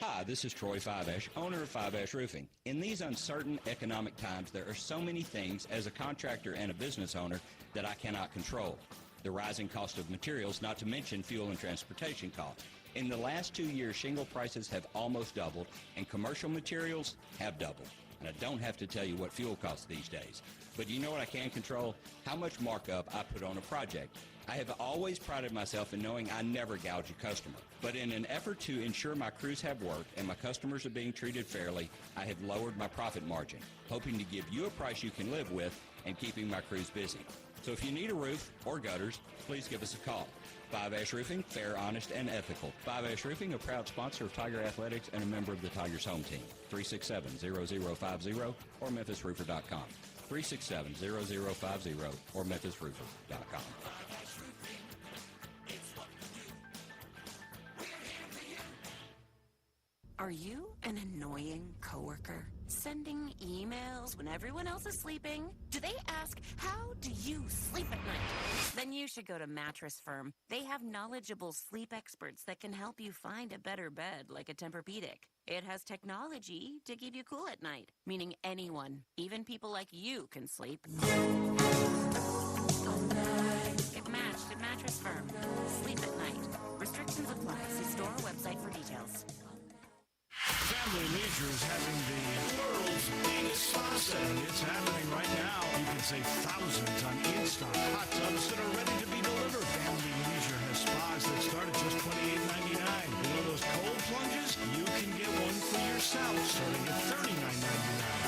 Hi, this is Troy Fiveash, owner of Fiveash Roofing. In these uncertain economic times, there are so many things as a contractor and a business owner that I cannot control. The rising cost of materials, not to mention fuel and transportation costs. In the last 2 years, shingle prices have almost doubled, and commercial materials have doubled. And I don't have to tell you what fuel costs these days. But you know what I can control? How much markup I put on a project. I have always prided myself in knowing I never gouge a customer. But in an effort to ensure my crews have work and my customers are being treated fairly, I have lowered my profit margin, hoping to give you a price you can live with and keeping my crews busy. So if you need a roof or gutters, please give us a call. Fiveash Roofing, fair, honest, and ethical. Fiveash Roofing, a proud sponsor of Tiger Athletics and a member of the Tigers home team. 367-0050 or memphisroofer.com. 367-0050 or memphisroofer.com. Are you an annoying coworker? Sending emails when everyone else is sleeping? Do they ask, how do you sleep at night? Then you should go to Mattress Firm. They have knowledgeable sleep experts that can help you find a better bed, like a Tempur-Pedic. It has technology to keep you cool at night, meaning anyone, even people like you, can sleep. Get matched at Mattress Firm. Sleep at night. Restrictions apply. See store website for details. Family Leisure is having the world's biggest spa sale. It's happening right now. You can save thousands on in-stock hot tubs that are ready to be delivered. Family Leisure has spas that start at just $28.99. You know those cold plunges? You can get one for yourself starting at $39.99.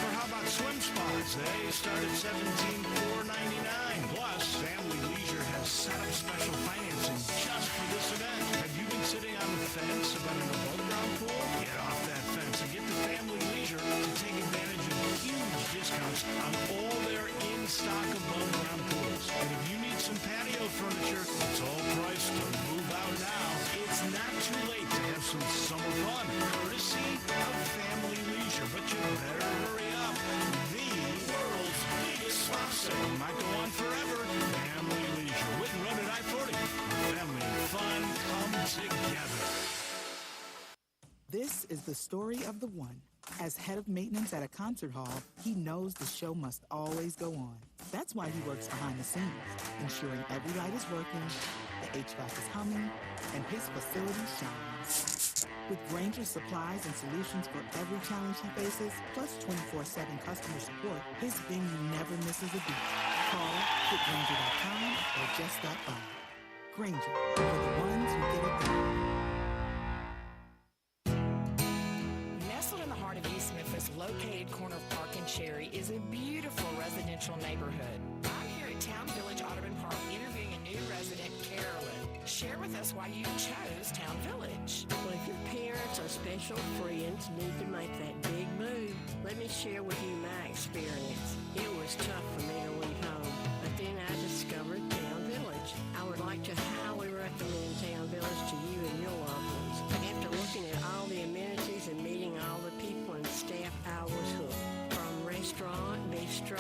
Or how about swim spas? They start at $17,499. Plus, Family Leisure has set up special financing just for this event. Have you been sitting on the fence about an above-ground pool? Get off that fence and get to Family Leisure to take advantage of huge discounts on all their in-stock above-ground pools. And if you need some patio furniture, it's all priced to move out now. It's not too late to have some summer fun, courtesy of Family Leisure. But you better hurry up. The world's biggest spa sale might go on forever. Family Leisure, with and run at I-40. Family and fun come together. This is the story of the one. As head of maintenance at a concert hall, he knows the show must always go on. That's why he works behind the scenes, ensuring every light is working, the HVAC is humming, and his facility shines. With Granger's supplies and solutions for every challenge he faces, plus 24/7 customer support, his venue never misses a beat. Call Granger.com or just stop by. Granger, for the ones who get it done. Nestled in the heart of East Memphis, located corner of Park and Cherry, is a beautiful residential neighborhood. I'm here at Town Village Audubon Park interviewing a new resident, Carolyn. Share with us why you chose Town Village. Well, if your parents or special friends need to make that big move, let me share with you my experience. It was tough for me to leave home, but then I discovered Town Village. I would like to highly recommend Town Village to you and your loved ones. After looking at all the amenities and meeting all the people and staff, I was hooked. From restaurant, bistro,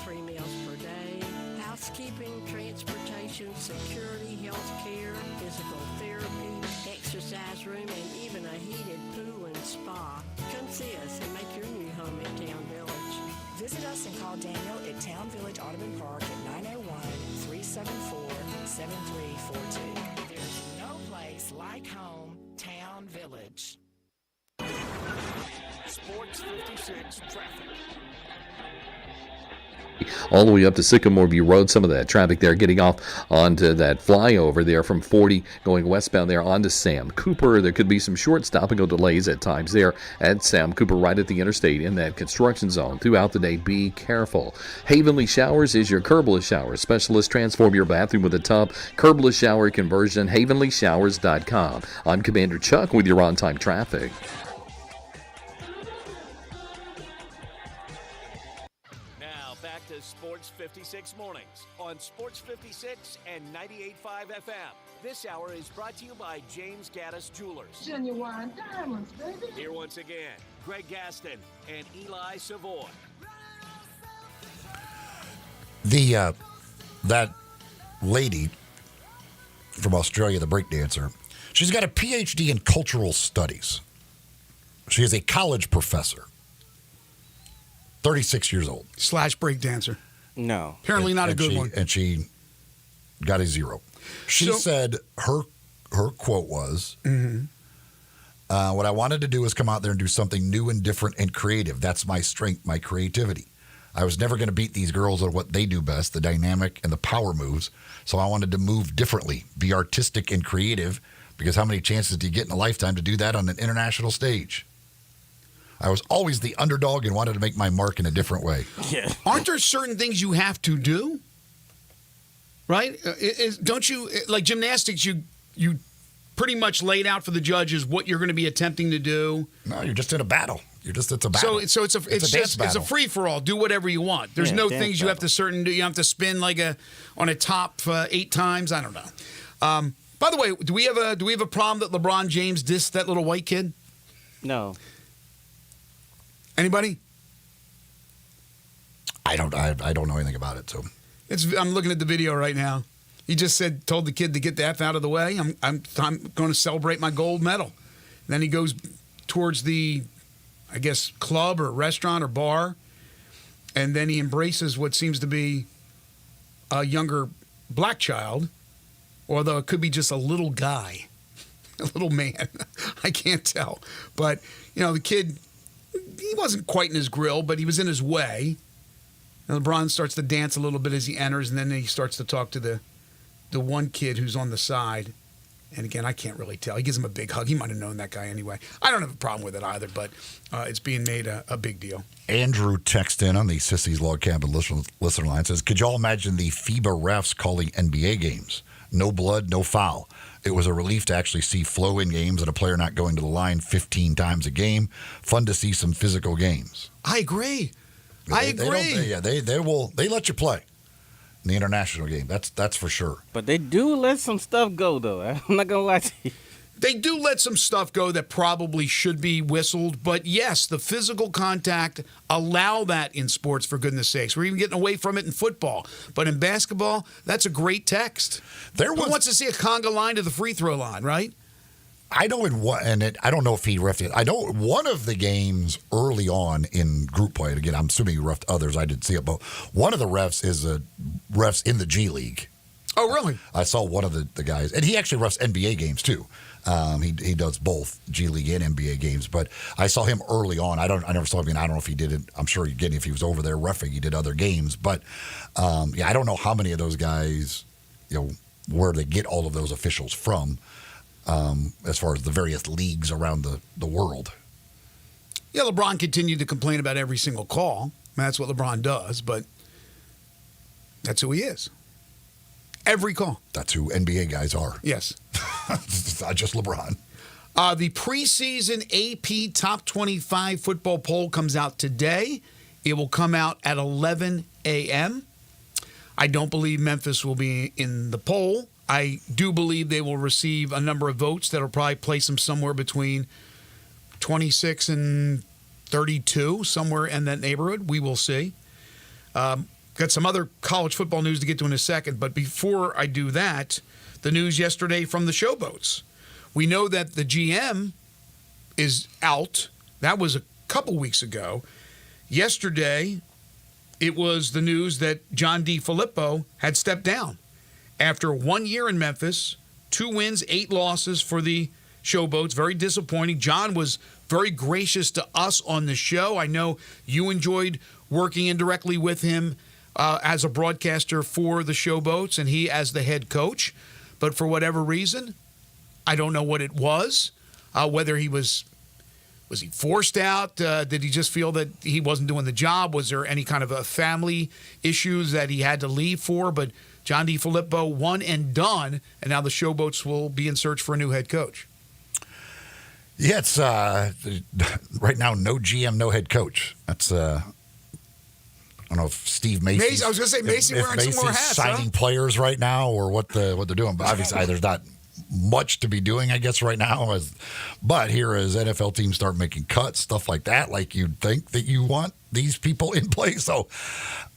3 meals per day, housekeeping, transportation, security, health care, physical therapy, exercise room, and even a heated pool and spa. Come see us and make your new home at Town Village. Visit us and call Daniel at Town Village Audubon Park at 901-374-7342. There's no place like home, Town Village. Sports 56 traffic. All the way up to Sycamore View Road. Some of that traffic there getting off onto that flyover there from 40 going westbound there onto Sam Cooper. There could be some short stop-and-go delays at times there at Sam Cooper right at the interstate in that construction zone. Throughout the day, be careful. Havenly Showers is your curbless shower specialist. Transform your bathroom with a tub. Curbless shower conversion, havenlyshowers.com. I'm Commander Chuck with your on-time traffic. Sports 56 mornings on Sports 56 and 98.5 FM. This hour is brought to you by James Gaddis Jewelers. Genuine diamonds, baby. Here once again, Greg Gaston and Eli Savoy. That lady from Australia, the breakdancer, she's got a PhD in cultural studies. She is a college professor. 36 years old. / breakdancer. No. Apparently not a good one. And she got a 0. She said her quote was, what I wanted to do was come out there and do something new and different and creative. That's my strength, my creativity. I was never going to beat these girls at what they do best, the dynamic and the power moves. So I wanted to move differently, be artistic and creative, because how many chances do you get in a lifetime to do that on an international stage? I was always the underdog and wanted to make my mark in a different way. Yeah. Aren't there certain things you have to do? Right? Don't you, like gymnastics, you pretty much laid out for the judges what you're going to be attempting to do? No, you're just in a battle. It's a battle. So it's a free for all. Do whatever you want. There's no things you have to you have to spin like on a top 8 times. I don't know. By the way, do we have a problem that LeBron James dissed that little white kid? No. Anybody? I don't know anything about it. So I'm looking at the video right now. He just told the kid to get the F out of the way. I'm going to celebrate my gold medal. And then he goes towards the, I guess, club or restaurant or bar, and then he embraces what seems to be a younger black child, although it could be just a little guy, a little man. I can't tell. But, the kid, he wasn't quite in his grill, but he was in his way. And LeBron starts to dance a little bit as he enters, and then he starts to talk to the one kid who's on the side. And again, I can't really tell. He gives him a big hug. He might have known that guy anyway. I don't have a problem with it either, but it's being made a big deal. Andrew texted in on the Sissy's Log Cabin listener line, says, could y'all imagine the FIBA refs calling NBA games? No blood, no foul. It was a relief to actually see flow in games and a player not going to the line 15 times a game. Fun to see some physical games. I agree. They let you play in the international game. That's for sure. But they do let some stuff go, though. I'm not going to lie to you. They do let some stuff go that probably should be whistled. But, yes, the physical contact, allow that in sports, for goodness sakes. We're even getting away from it in football. But in basketball, that's a great text. Who wants to see a conga line to the free throw line, right? I know I don't know if he reffed it. I know one of the games early on in group play, and again, I'm assuming he reffed others. I didn't see it, but one of the refs is refs in the G League. Oh, really? I saw one of the guys, and he actually refs NBA games too. He does both G League and NBA games, but I saw him early on. I never saw him. I don't know if he did it. I'm sure if he was over there reffing, he did other games. But I don't know how many of those guys, where they get all of those officials from. As far as the various leagues around the world. Yeah, LeBron continued to complain about every single call. That's what LeBron does, but that's who he is. Every call. That's who NBA guys are. Yes. It's not just LeBron. The preseason AP Top 25 football poll comes out today. It will come out at 11 a.m. I don't believe Memphis will be in the poll. I do believe they will receive a number of votes that will probably place them somewhere between 26 and 32, somewhere in that neighborhood. We will see. Got some other college football news to get to in a second, but before I do that, the news yesterday from the Showboats. We know that the GM is out. That was a couple weeks ago. Yesterday, it was the news that John DeFilippo had stepped down. After 1 year in Memphis, 2 wins, 8 losses for the Showboats. Very disappointing. John was very gracious to us on the show. I know you enjoyed working indirectly with him as a broadcaster for the Showboats and he as the head coach. But for whatever reason, I don't know what it was, whether he was he forced out? Did he just feel that he wasn't doing the job? Was there any kind of a family issues that he had to leave for? But John DeFilippo, one and done, and now the Showboats will be in search for a new head coach. Yeah, it's right now no GM, no head coach. That's I don't know if Steve Macy. I was going to say Macy wearing some more hats, signing players right now, or what they're doing. But obviously, there's not much to be doing, I guess, right now. But here, as NFL teams start making cuts, stuff like that, like you'd think that you want these people in place. So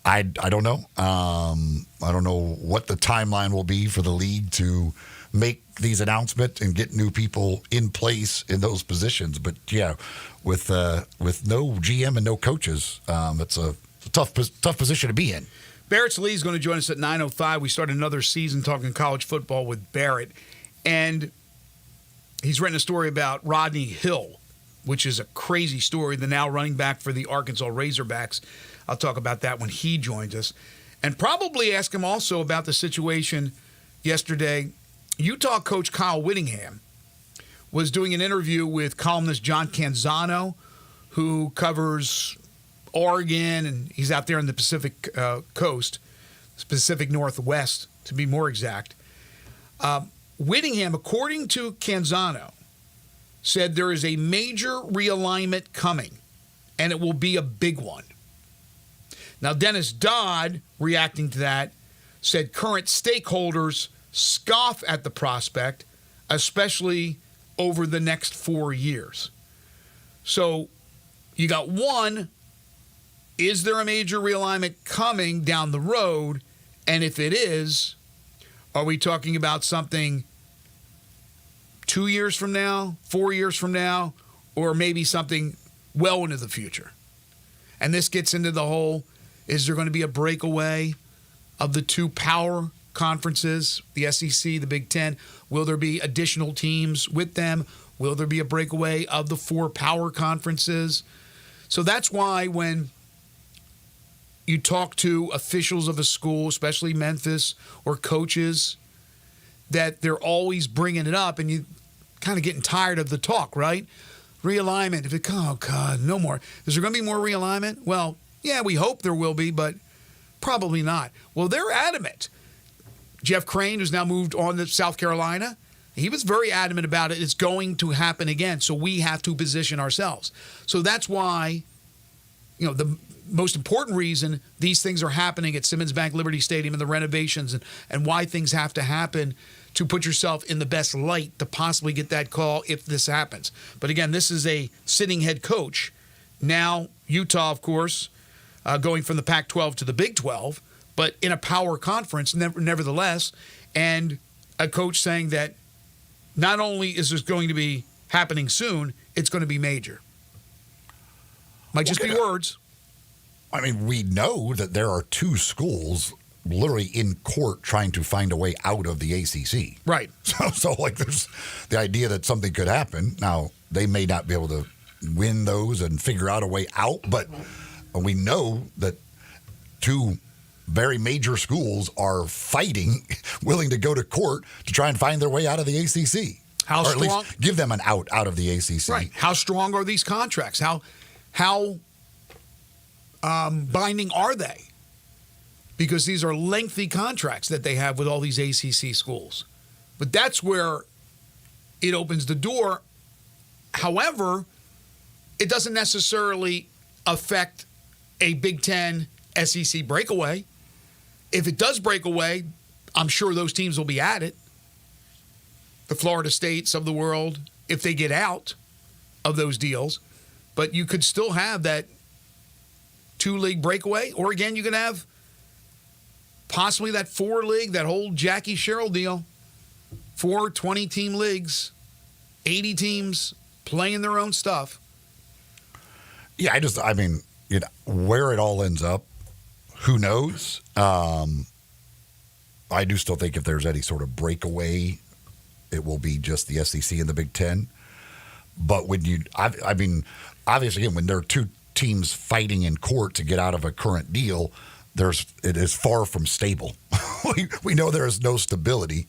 I don't know. I don't know what the timeline will be for the league to make these announcements and get new people in place in those positions. But yeah, with no GM and no coaches, it's a tough position to be in. Barrett Lee is going to join us at 9:05. We start another season talking college football with Barrett. And he's written a story about Rodney Hill, which is a crazy story, the now running back for the Arkansas Razorbacks. I'll talk about that when he joins us. And probably ask him also about the situation yesterday. Utah coach Kyle Whittingham was doing an interview with columnist John Canzano, who covers Oregon, and he's out there in the Pacific coast, Pacific Northwest, to be more exact. Whittingham, according to Canzano, said there is a major realignment coming, and it will be a big one. Now, Dennis Dodd, reacting to that, said current stakeholders scoff at the prospect, especially over the next 4 years. So you got one, is there a major realignment coming down the road? And if it is, are we talking about something 2 years from now, 4 years from now, or maybe something well into the future? And this gets into the whole, is there going to be a breakaway of the two power conferences, the SEC, the Big Ten? Will there be additional teams with them? Will there be a breakaway of the four power conferences? So that's why when you talk to officials of a school, especially Memphis, or coaches, that they're always bringing it up, and you kind of getting tired of the talk, right? Realignment. Oh, God, no more. Is there going to be more realignment? Well, yeah, we hope there will be, but probably not. Well, they're adamant. Jeff Crane, who's now moved on to South Carolina, he was very adamant about it. It's going to happen again, so we have to position ourselves. So that's why, the most important reason these things are happening at Simmons Bank Liberty Stadium and the renovations and why things have to happen to put yourself in the best light to possibly get that call if this happens. But again, this is a sitting head coach. Now, Utah, of course, going from the Pac-12 to the Big 12, but in a power conference nevertheless, and a coach saying that not only is this going to be happening soon, it's going to be major. Might just be words. I mean, we know that there are two schools literally in court trying to find a way out of the ACC. Right. So there's the idea that something could happen. Now, they may not be able to win those and figure out a way out, but we know that two very major schools are fighting, willing to go to court to try and find their way out of the ACC. How or at strong? least give them an out of the ACC. Right. How strong are these contracts? How binding are they? Because these are lengthy contracts that they have with all these ACC schools. But that's where it opens the door. However, it doesn't necessarily affect a Big Ten SEC breakaway. If it does break away, I'm sure those teams will be at it. The Florida States of the world, if they get out of those deals. But you could still have that two-league breakaway. Or again, you could have possibly that four-league, that whole Jackie Sherrill deal. 4 20-team leagues, 80 teams playing their own stuff. Yeah, I mean, where it all ends up, who knows? I do still think if there's any sort of breakaway, it will be just the SEC and the Big Ten. But when obviously, again, when there are two teams fighting in court to get out of a current deal, it is far from stable. we know there is no stability.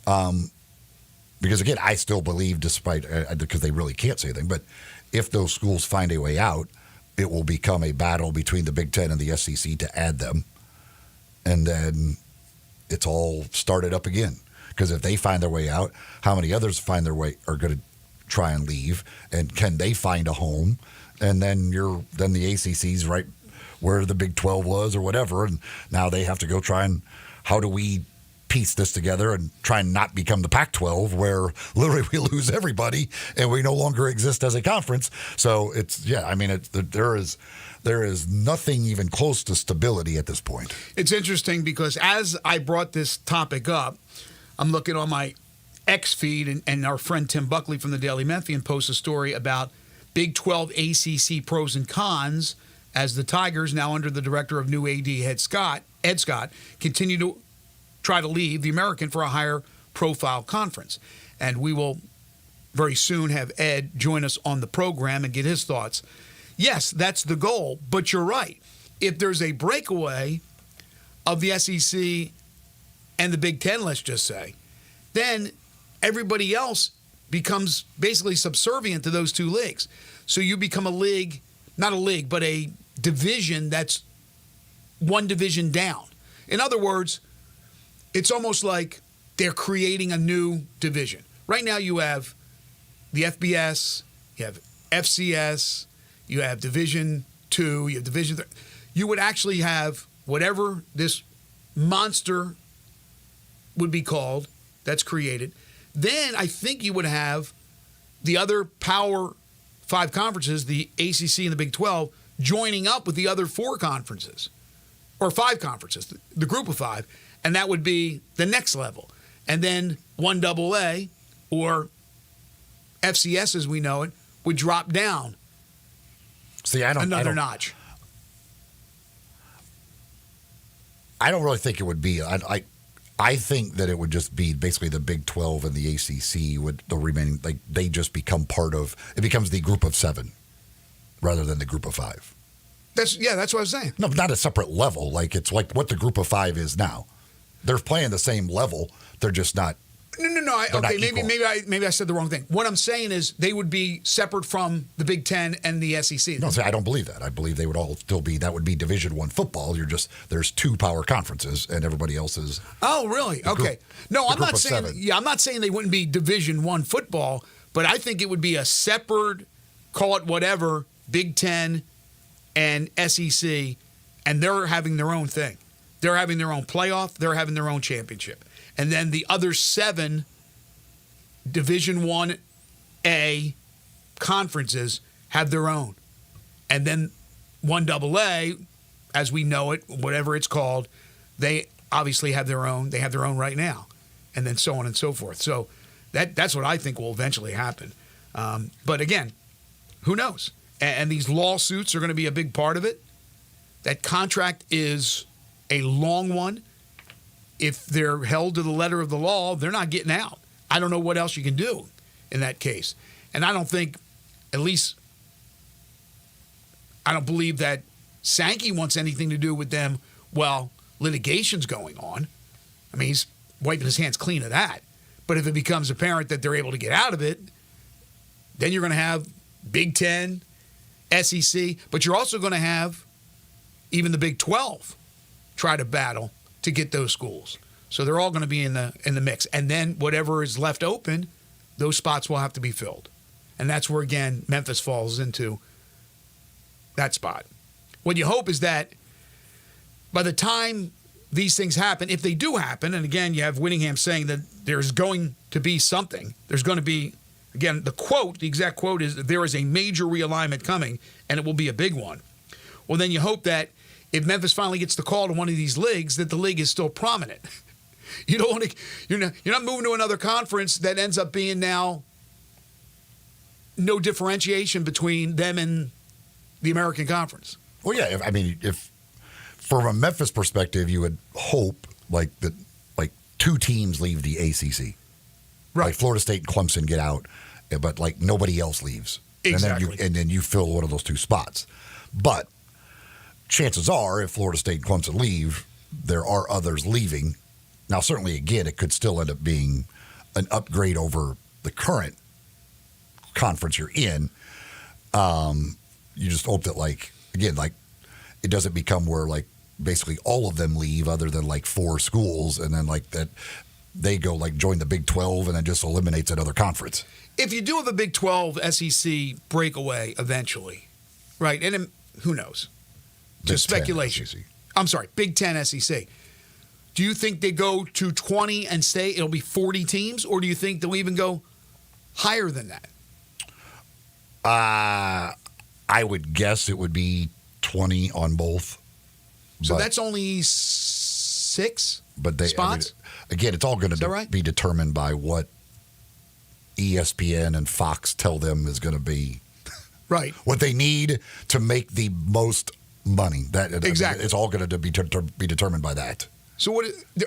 Because again, I still believe, despite because they really can't say anything, but if those schools find a way out, it will become a battle between the Big Ten and the SEC to add them, and then it's all started up again. Because if they find their way out, how many others find their way are going to try and leave, and can they find a home? And then the ACC's right where the Big 12 was or whatever, and now they have to go try and how do we piece this together and try and not become the Pac-12 where literally we lose everybody and we no longer exist as a conference. So there is nothing even close to stability at this point. It's interesting because as I brought this topic up, I'm looking on my X feed and our friend Tim Buckley from the Daily Memphian posts a story about Big 12 ACC pros and cons as the Tigers, now under the director of new AD Ed Scott, continue to try to leave the American for a higher profile conference. And we will very soon have Ed join us on the program and get his thoughts. Yes, that's the goal, but you're right. If there's a breakaway of the SEC and the Big Ten, let's just say, then everybody else becomes basically subservient to those two leagues. So you become but a division that's one division down. In other words, it's almost like they're creating a new division. Right now you have the FBS, you have FCS, you have Division II, you have Division III. You would actually have whatever this monster would be called that's created. Then I think you would have the other Power 5 conferences, the ACC and the Big 12, joining up with the other 4 conferences, or 5 conferences, the group of 5, and that would be the next level. And then 1AA, or FCS as we know it, would drop down another notch. I don't really think it would be. I think that it would just be basically the Big 12 and the ACC with the remaining, like they just become part of, it becomes the group of 7 rather than the group of 5. That's what I was saying. No, not a separate level. Like it's like what the group of 5 is now. They're playing the same level. They're just not. No. Okay, maybe I said the wrong thing. What I'm saying is they would be separate from the Big 10 and the SEC. No, I don't believe that. I believe they would all still be. That would be Division I football. There's 2 power conferences, and everybody else is. Oh, really? Okay. No, I'm not saying. 7. Yeah, I'm not saying they wouldn't be Division I football, but I think it would be a separate, call it whatever, Big 10 and SEC, and they're having their own thing. They're having their own playoff. They're having their own championship. And then the other 7 Division 1A conferences have their own. And then 1AA, as we know it, whatever it's called, they obviously have their own. They have their own right now. And then so on and so forth. So that's what I think will eventually happen. But again, who knows? And these lawsuits are going to be a big part of it. That contract is a long one. If they're held to the letter of the law, they're not getting out. I don't know what else you can do in that case. And I don't think, at least, I don't believe that Sankey wants anything to do with them while litigation's going on. I mean, he's wiping his hands clean of that. But if it becomes apparent that they're able to get out of it, then you're going to have Big 10, SEC, but you're also going to have even the Big 12 try to battle to get those schools. So they're all going to be in the mix. And then whatever is left open, those spots will have to be filled. And that's where, again, Memphis falls into that spot. What you hope is that by the time these things happen, if they do happen, and again, you have Whittingham saying that there's going to be something, there's going to be, again, the exact quote is that there is a major realignment coming, and it will be a big one. Well, then you hope that if Memphis finally gets the call to one of these leagues, that the league is still prominent. You don't want to. You're not moving to another conference that ends up being now no differentiation between them and the American Conference. Well, yeah. If from a Memphis perspective, you would hope like 2 teams leave the ACC, right? Like Florida State and Clemson get out, but like nobody else leaves. Exactly. And then you fill one of those 2 spots, but. Chances are, if Florida State and Clemson leave, there are others leaving. Now, certainly, again, it could still end up being an upgrade over the current conference you're in. You just hope that, it doesn't become where, basically all of them leave other than, 4 schools, and then, that they go, join the Big 12 and then just eliminates another conference. If you do have a Big 12 SEC breakaway eventually, right, and then, who knows? Just speculation. I'm sorry, Big 10 SEC. Do you think they go to 20 and stay? It'll be 40 teams, or do you think they'll even go higher than that? I would guess it would be 20 on both. So that's only 6 spots? Again, it's all going to be determined by what ESPN and Fox tell them is going to be right. What they need to make the most money. Exactly. It's all going to be determined by that. So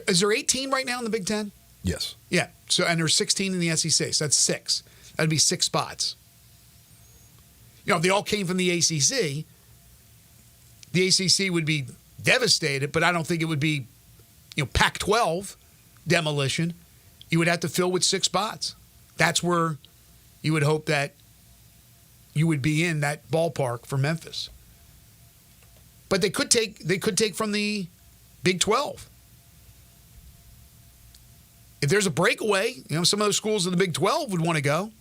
is there 18 right now in the Big 10? Yes. Yeah. So and there's 16 in the SEC. So that's 6. That'd be 6 spots. If they all came from the ACC would be devastated, but I don't think it would be, Pac-12 demolition. You would have to fill with 6 spots. That's where you would hope that you would be in that ballpark for Memphis. But they could take from the Big 12. If there's a breakaway, some of those schools in the Big 12 would want to go.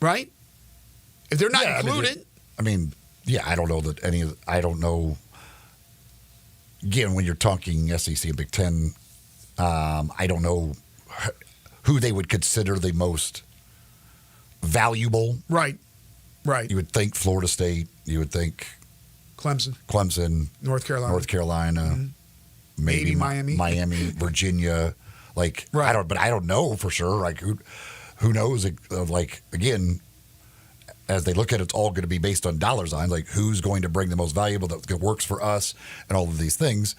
Right? If they're not included. I don't know that I don't know. Again, when you're talking SEC and Big 10, I don't know who they would consider the most valuable. Right. You would think Florida State. You would think Clemson, North Carolina, mm-hmm. maybe Miami, Virginia. Like I don't know for sure. Like who knows? Like again, as they look at it, it's all going to be based on dollar signs. Like who's going to bring the most valuable that works for us, and all of these things.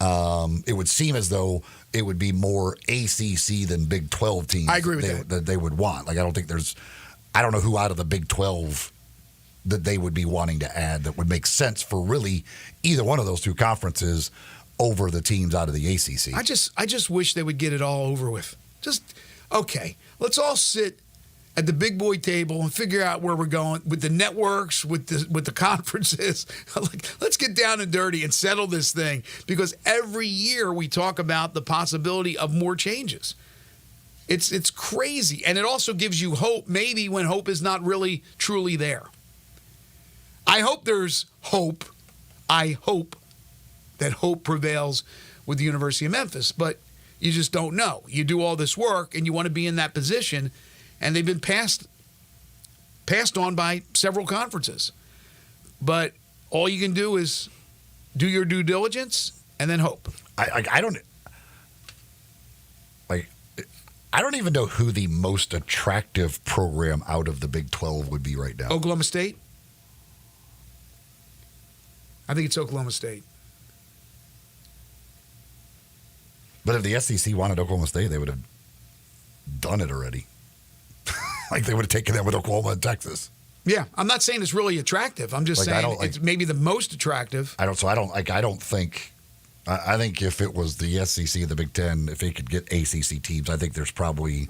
It would seem as though it would be more ACC than Big 12 teams. I agree with that they would want. Like I don't know who out of the Big 12 that they would be wanting to add that would make sense for really either one of those two conferences over the teams out of the ACC. I just wish they would get it all over with. Okay, let's all sit at the big boy table and figure out where we're going with the networks, with the conferences. Let's get down and dirty and settle this thing, because every year we talk about the possibility of more changes. It's crazy, and it also gives you hope, maybe when hope is not really truly there. I hope there's hope. I hope that hope prevails with the University of Memphis, but you just don't know. You do all this work, and you want to be in that position, and they've been passed on by several conferences. But all you can do is do your due diligence and then hope. I don't even know who the most attractive program out of the Big 12 would be right now. Oklahoma State? I think it's Oklahoma State. But if the SEC wanted Oklahoma State, they would have done it already. Like they would have taken that with Oklahoma and Texas. Yeah, I'm not saying it's really attractive. I'm just saying it's maybe the most attractive. I think if it was the SEC, the Big Ten, if it could get ACC teams, I think there's probably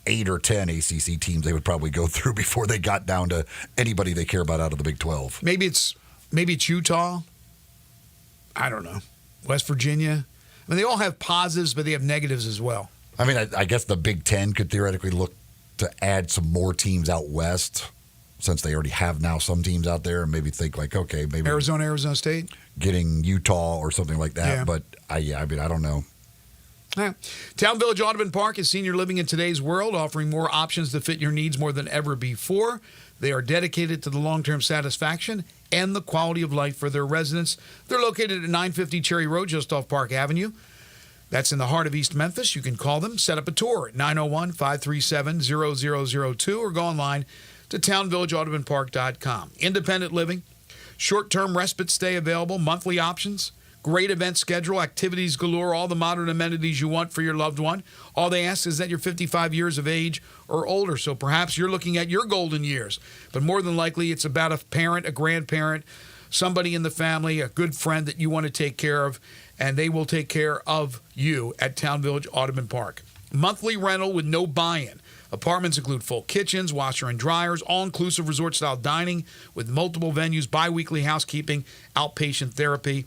8 or 10 ACC teams they would probably go through before they got down to anybody they care about out of the Big 12. Maybe it's Utah. I don't know. West Virginia. I mean, they all have positives, but they have negatives as well. I mean, I guess the Big Ten could theoretically look to add some more teams out west, since they already have now some teams out there, and maybe think like, okay, maybe Arizona State, getting Utah or something like that. Yeah. But I don't know. Yeah. Town Village Audubon Park is senior living in today's world, offering more options to fit your needs more than ever before. They are dedicated to the long-term satisfaction and the quality of life for their residents. They're located at 950 Cherry Road, just off Park Avenue. That's in the heart of East Memphis. You can call them, set up a tour at 901-537-0002, or go online to townvillageaudubonpark.com. Independent living, short-term respite stay available, monthly options, great event schedule, activities galore, all the modern amenities you want for your loved one. All they ask is that you're 55 years of age or older, so perhaps you're looking at your golden years. But more than likely, it's about a parent, a grandparent, somebody in the family, a good friend that you want to take care of, and they will take care of you at Town Village Audubon Park. Monthly rental with no buy-in. Apartments include full kitchens, washer and dryers, all-inclusive resort-style dining with multiple venues, bi-weekly housekeeping, outpatient therapy.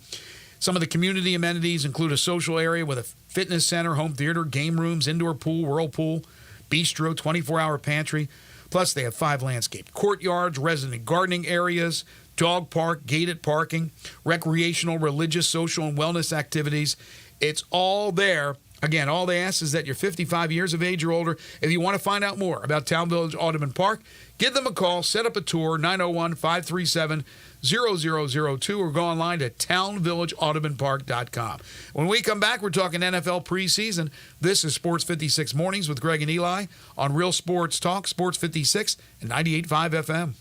Some of the community amenities include a social area with a fitness center, home theater, game rooms, indoor pool, whirlpool, bistro, 24-hour pantry. Plus, they have 5 landscaped courtyards, resident gardening areas, dog park, gated parking, recreational, religious, social, and wellness activities. It's all there. Again, all they ask is that you're 55 years of age or older. If you want to find out more about Town Village Audubon Park, give them a call, set up a tour, 901-537-0002, or go online to townvillageaudubonpark.com. When we come back, we're talking NFL preseason. This is Sports 56 Mornings with Greg and Eli on Real Sports Talk, Sports 56 and 98.5 FM.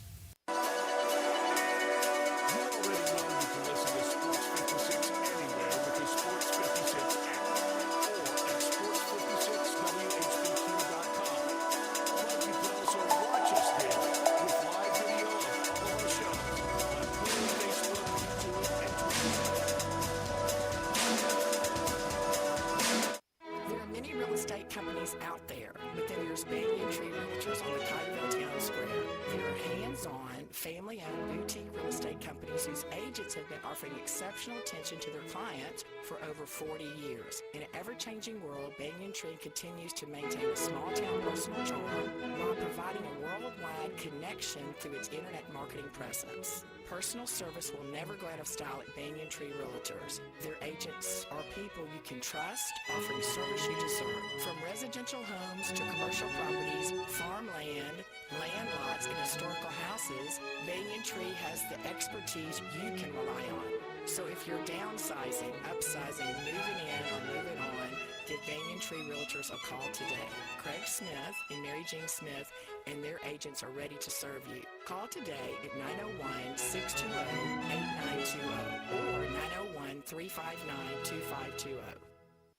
family-owned boutique real estate companies whose agents have been offering exceptional attention to their clients for over 40 years. In an ever-changing world, Banyan Tree continues to maintain a small-town personal charm while providing a worldwide connection through its internet marketing presence. Personal service will never go out of style at Banyan Tree Realtors. Their agents are people you can trust, offering service you deserve. From residential homes to commercial properties, farmland, land lots, and historical houses, Banyan Tree has the expertise you can rely on. So if you're downsizing, upsizing, moving in, or moving on, give Banyan Tree Realtors a call today. Craig Smith and Mary Jean Smith and their agents are ready to serve you. Call today at 901-620-8920 or 901-359-2520.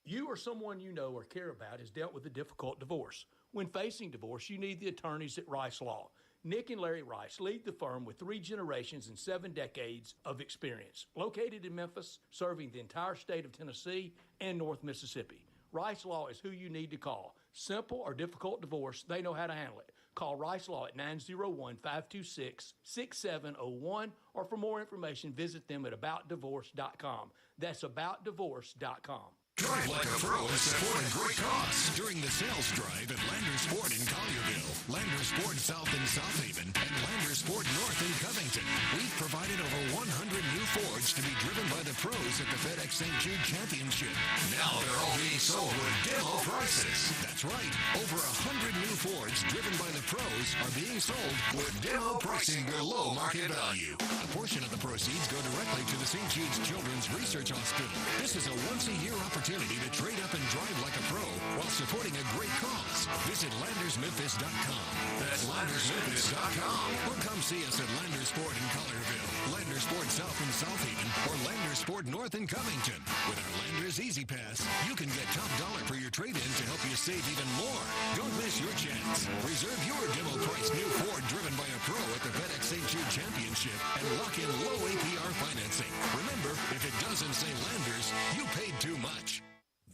You or someone you know or care about has dealt with a difficult divorce. When facing divorce, you need the attorneys at Rice Law. Nick and Larry Rice lead the firm with 3 generations and 7 decades of experience. Located in Memphis, serving the entire state of Tennessee and North Mississippi. Rice Law is who you need to call. Simple or difficult divorce, they know how to handle it. Call Rice Law at 901-526-6701, or for more information, visit them at aboutdivorce.com. That's aboutdivorce.com. Drive like a pro and support a great cause during the sales drive at Landers Ford in Collierville, Landers Ford South in South Haven, and Landers Ford North in Covington. We've provided over 100 new Fords to be driven by the pros at the FedEx St. Jude Championship. Now they're all being sold with demo prices. That's right. Over 100 new Fords driven by the pros are being sold with demo pricing below market value. A portion of the proceeds go directly to the St. Jude's Children's Research Hospital. This is a once-a-year opportunity to trade up and drive like a pro while supporting a great cause. Visit LandersMemphis.com. That's LandersMemphis.com. Or come see us at Landers Ford in Collierville, Landers Ford South in South Haven, or Landers Ford North in Covington. With our Landers Easy Pass, you can get top dollar for your trade-in to help you save even more. Don't miss your chance. Reserve your demo price new Ford driven by a pro at the FedEx St. Jude Championship and lock in low APR financing. Remember, if it doesn't say Landers, you paid too much.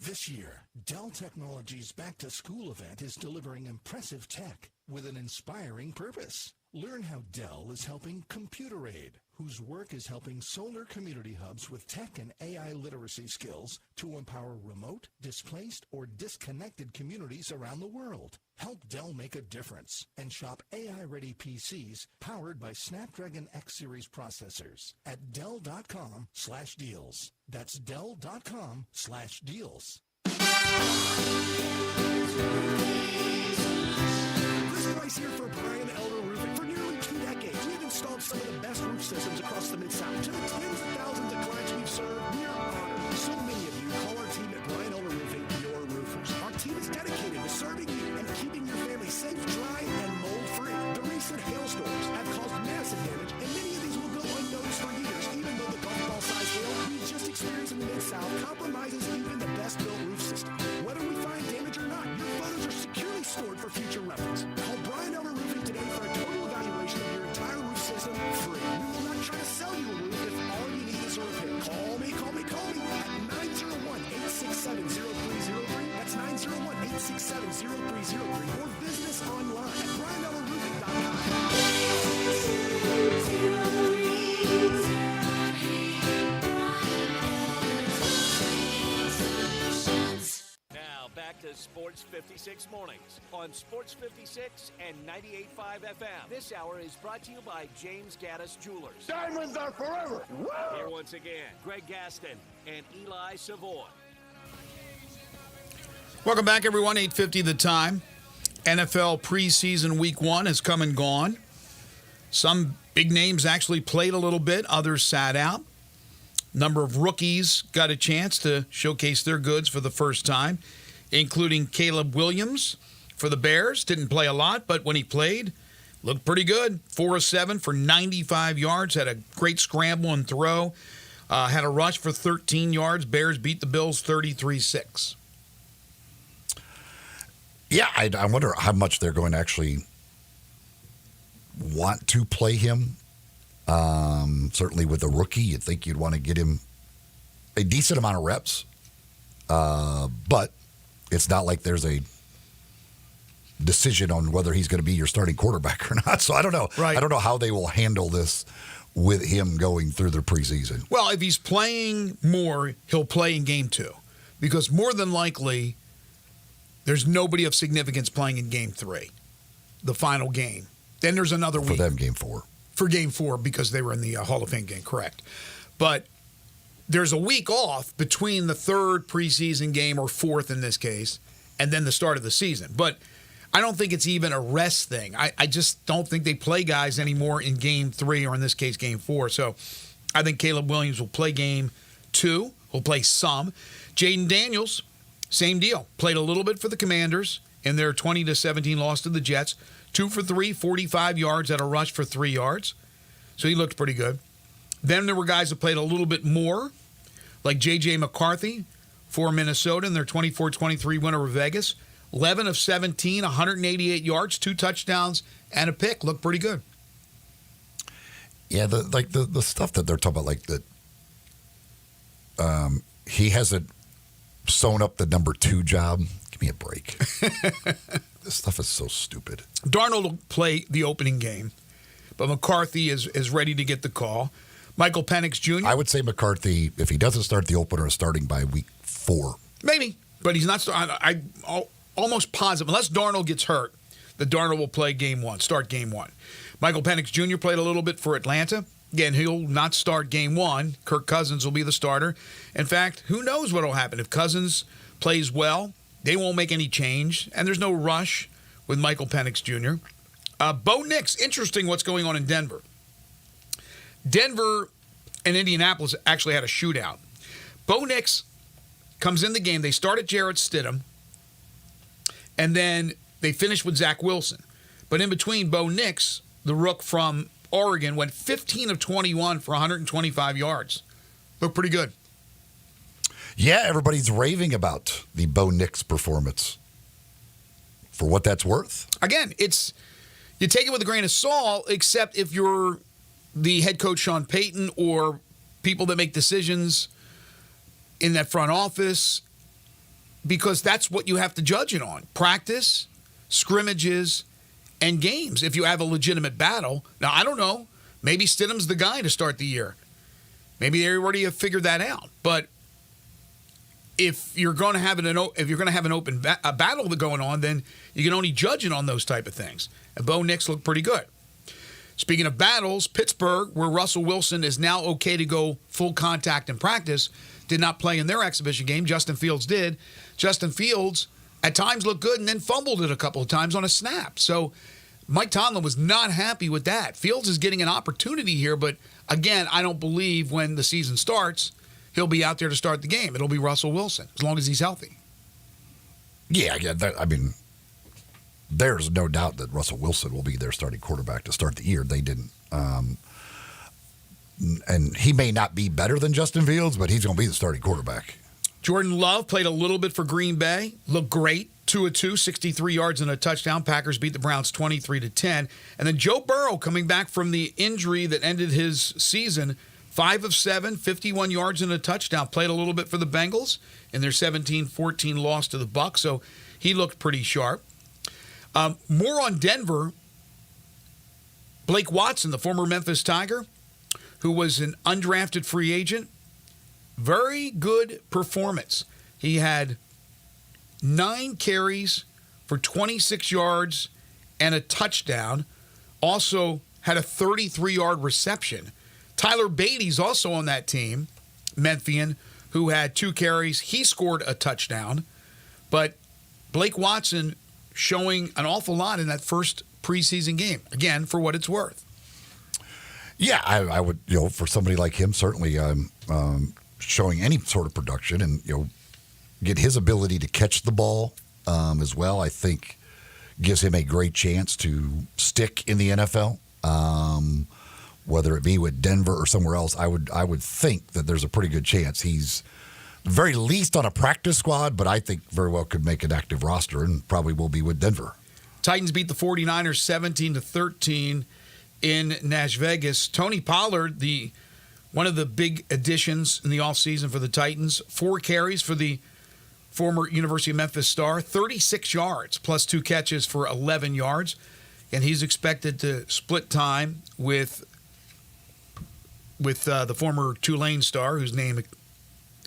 This year, Dell Technologies' back-to-school event is delivering impressive tech with an inspiring purpose. Learn how Dell is helping Computer Aid, whose work is helping solar community hubs with tech and AI literacy skills to empower remote, displaced, or disconnected communities around the world. Help Dell make a difference and shop AI-ready PCs powered by Snapdragon X Series processors at Dell.com/deals. That's Dell.com/deals. Chris Price here for Brian Elder Roofing. For nearly 2 decades, we've installed some of the best roof systems across the Mid-South. To the tens of thousands of clients we've served, we are honored. So many of you call our team at Brian Elder Roofing your roofers. Our team is dedicated to serving you and keeping your family safe, dry, and mold-free. The recent hailstorms have caused massive damage, and many of these will go unnoticed for years, even though the golf ball-sized hail we just experienced in the Mid-South compromises even the best-built roof system. Whether we find damage or not, your photos are securely stored for future reference. Call Brian Elder Roofing today for a total evaluation of your entire roof system free. We will not try to sell you a roof if all you need is a repair. Call me at 901-867-0303. That's 901-867-0303. Or visit us online at brianelderroofing.com. Now back to Sports 56 Mornings on Sports 56 and 98.5 FM. This hour is brought to you by James Gaddis Jewelers. Diamonds are forever. Woo! Here once again, Greg Gaston and Eli Savoy. Welcome back, everyone. 8:50 the time. NFL preseason week 1 has come and gone. Some big names actually played a little bit. Others sat out. Number of rookies got a chance to showcase their goods for the first time, including Caleb Williams for the Bears. Didn't play a lot, but when he played, looked pretty good. 4 of 7 for 95 yards. Had a great scramble and throw. Had a rush for 13 yards. Bears beat the Bills 33-6. Yeah, I wonder how much they're going to actually want to play him. Certainly with a rookie, you'd think you'd want to get him a decent amount of reps. But it's not like there's a decision on whether he's going to be your starting quarterback or not. So I don't know. Right. I don't know how they will handle this with him going through the preseason. Well, if he's playing more, he'll play in game 2. Because more than likely, there's nobody of significance playing in game 3, the final game. Then there's another week. For them, game 4. For game 4, because they were in the Hall of Fame game, correct. But there's a week off between the 3rd preseason game, or 4th in this case, and then the start of the season. But I don't think it's even a rest thing. I just don't think they play guys anymore in game 3, or in this case, game 4. So I think Caleb Williams will play game 2. He'll play some. Jaden Daniels, same deal. Played a little bit for the Commanders in their 20-17 loss to the Jets. 2 for 3, 45 yards at a rush for 3 yards. So he looked pretty good. Then there were guys that played a little bit more, like J.J. McCarthy for Minnesota in their 24-23 win over Vegas. 11 of 17, 188 yards, 2 touchdowns, and a pick. Looked pretty good. Yeah, the stuff that they're talking about, like that he hasn't sewn up the number 2 job. Give me a break. This stuff is so stupid. Darnold will play the opening game, but McCarthy is ready to get the call. Michael Penix Jr. I would say McCarthy, if he doesn't start the opener, is starting by week 4. Maybe, but he's not. I'm almost positive, unless Darnold gets hurt, that Darnold will play game 1, start game 1. Michael Penix Jr. played a little bit for Atlanta. Again, he'll not start game 1. Kirk Cousins will be the starter. In fact, who knows what will happen. If Cousins plays well, they won't make any change, and there's no rush with Michael Penix Jr. Bo Nix, interesting what's going on in Denver. Denver and Indianapolis actually had a shootout. Bo Nix comes in the game. They start at Jarrett Stidham, and then they finish with Zach Wilson. But in between, Bo Nix, the rook from Oregon, went 15 of 21 for 125 yards. Looked pretty good. Yeah, everybody's raving about the Bo Nix performance. For what that's worth. Again, you take it with a grain of salt, except if you're the head coach Sean Payton or people that make decisions in that front office, because that's what you have to judge it on. Practice, scrimmages, and games if you have a legitimate battle. Now, I don't know. Maybe Stidham's the guy to start the year. Maybe they already have figured that out. But if you're going to have an open battle going on, then you can only judge it on those type of things. And Bo Nix looked pretty good. Speaking of battles, Pittsburgh, where Russell Wilson is now okay to go full contact in practice, did not play in their exhibition game. Justin Fields did. Justin Fields at times looked good and then fumbled it a couple of times on a snap. So Mike Tomlin was not happy with that. Fields is getting an opportunity here, but again, I don't believe when the season starts he'll be out there to start the game. It'll be Russell Wilson, as long as he's healthy. Yeah, there's no doubt that Russell Wilson will be their starting quarterback to start the year. They didn't. And he may not be better than Justin Fields, but he's going to be the starting quarterback. Jordan Love played a little bit for Green Bay. Looked great. 2 of 2, 63 yards and a touchdown. Packers beat the Browns 23-10. And then Joe Burrow coming back from the injury that ended his season. 5 of 7, 51 yards and a touchdown. Played a little bit for the Bengals in their 17-14 loss to the Bucs, so he looked pretty sharp. More on Denver. Blake Watson, the former Memphis Tiger, who was an undrafted free agent. Very good performance. He had 9 carries for 26 yards and a touchdown. Also had a 33-yard reception. Tyler Beatty's also on that team, Memphian, who had 2 carries. He scored a touchdown. But Blake Watson showing an awful lot in that first preseason game. Again, for what it's worth. Yeah, I would, for somebody like him, certainly showing any sort of production and, get his ability to catch the ball as well, I think gives him a great chance to stick in the NFL. Whether it be with Denver or somewhere else, I would think that there's a pretty good chance he's very least on a practice squad, but I think very well could make an active roster and probably will be with Denver. Titans beat the 49ers 17-13 in Nash Vegas. Tony Pollard, one of the big additions in the offseason for the Titans, 4 carries for the former University of Memphis star, 36 yards plus 2 catches for 11 yards. And he's expected to split time with the former Tulane star, whose name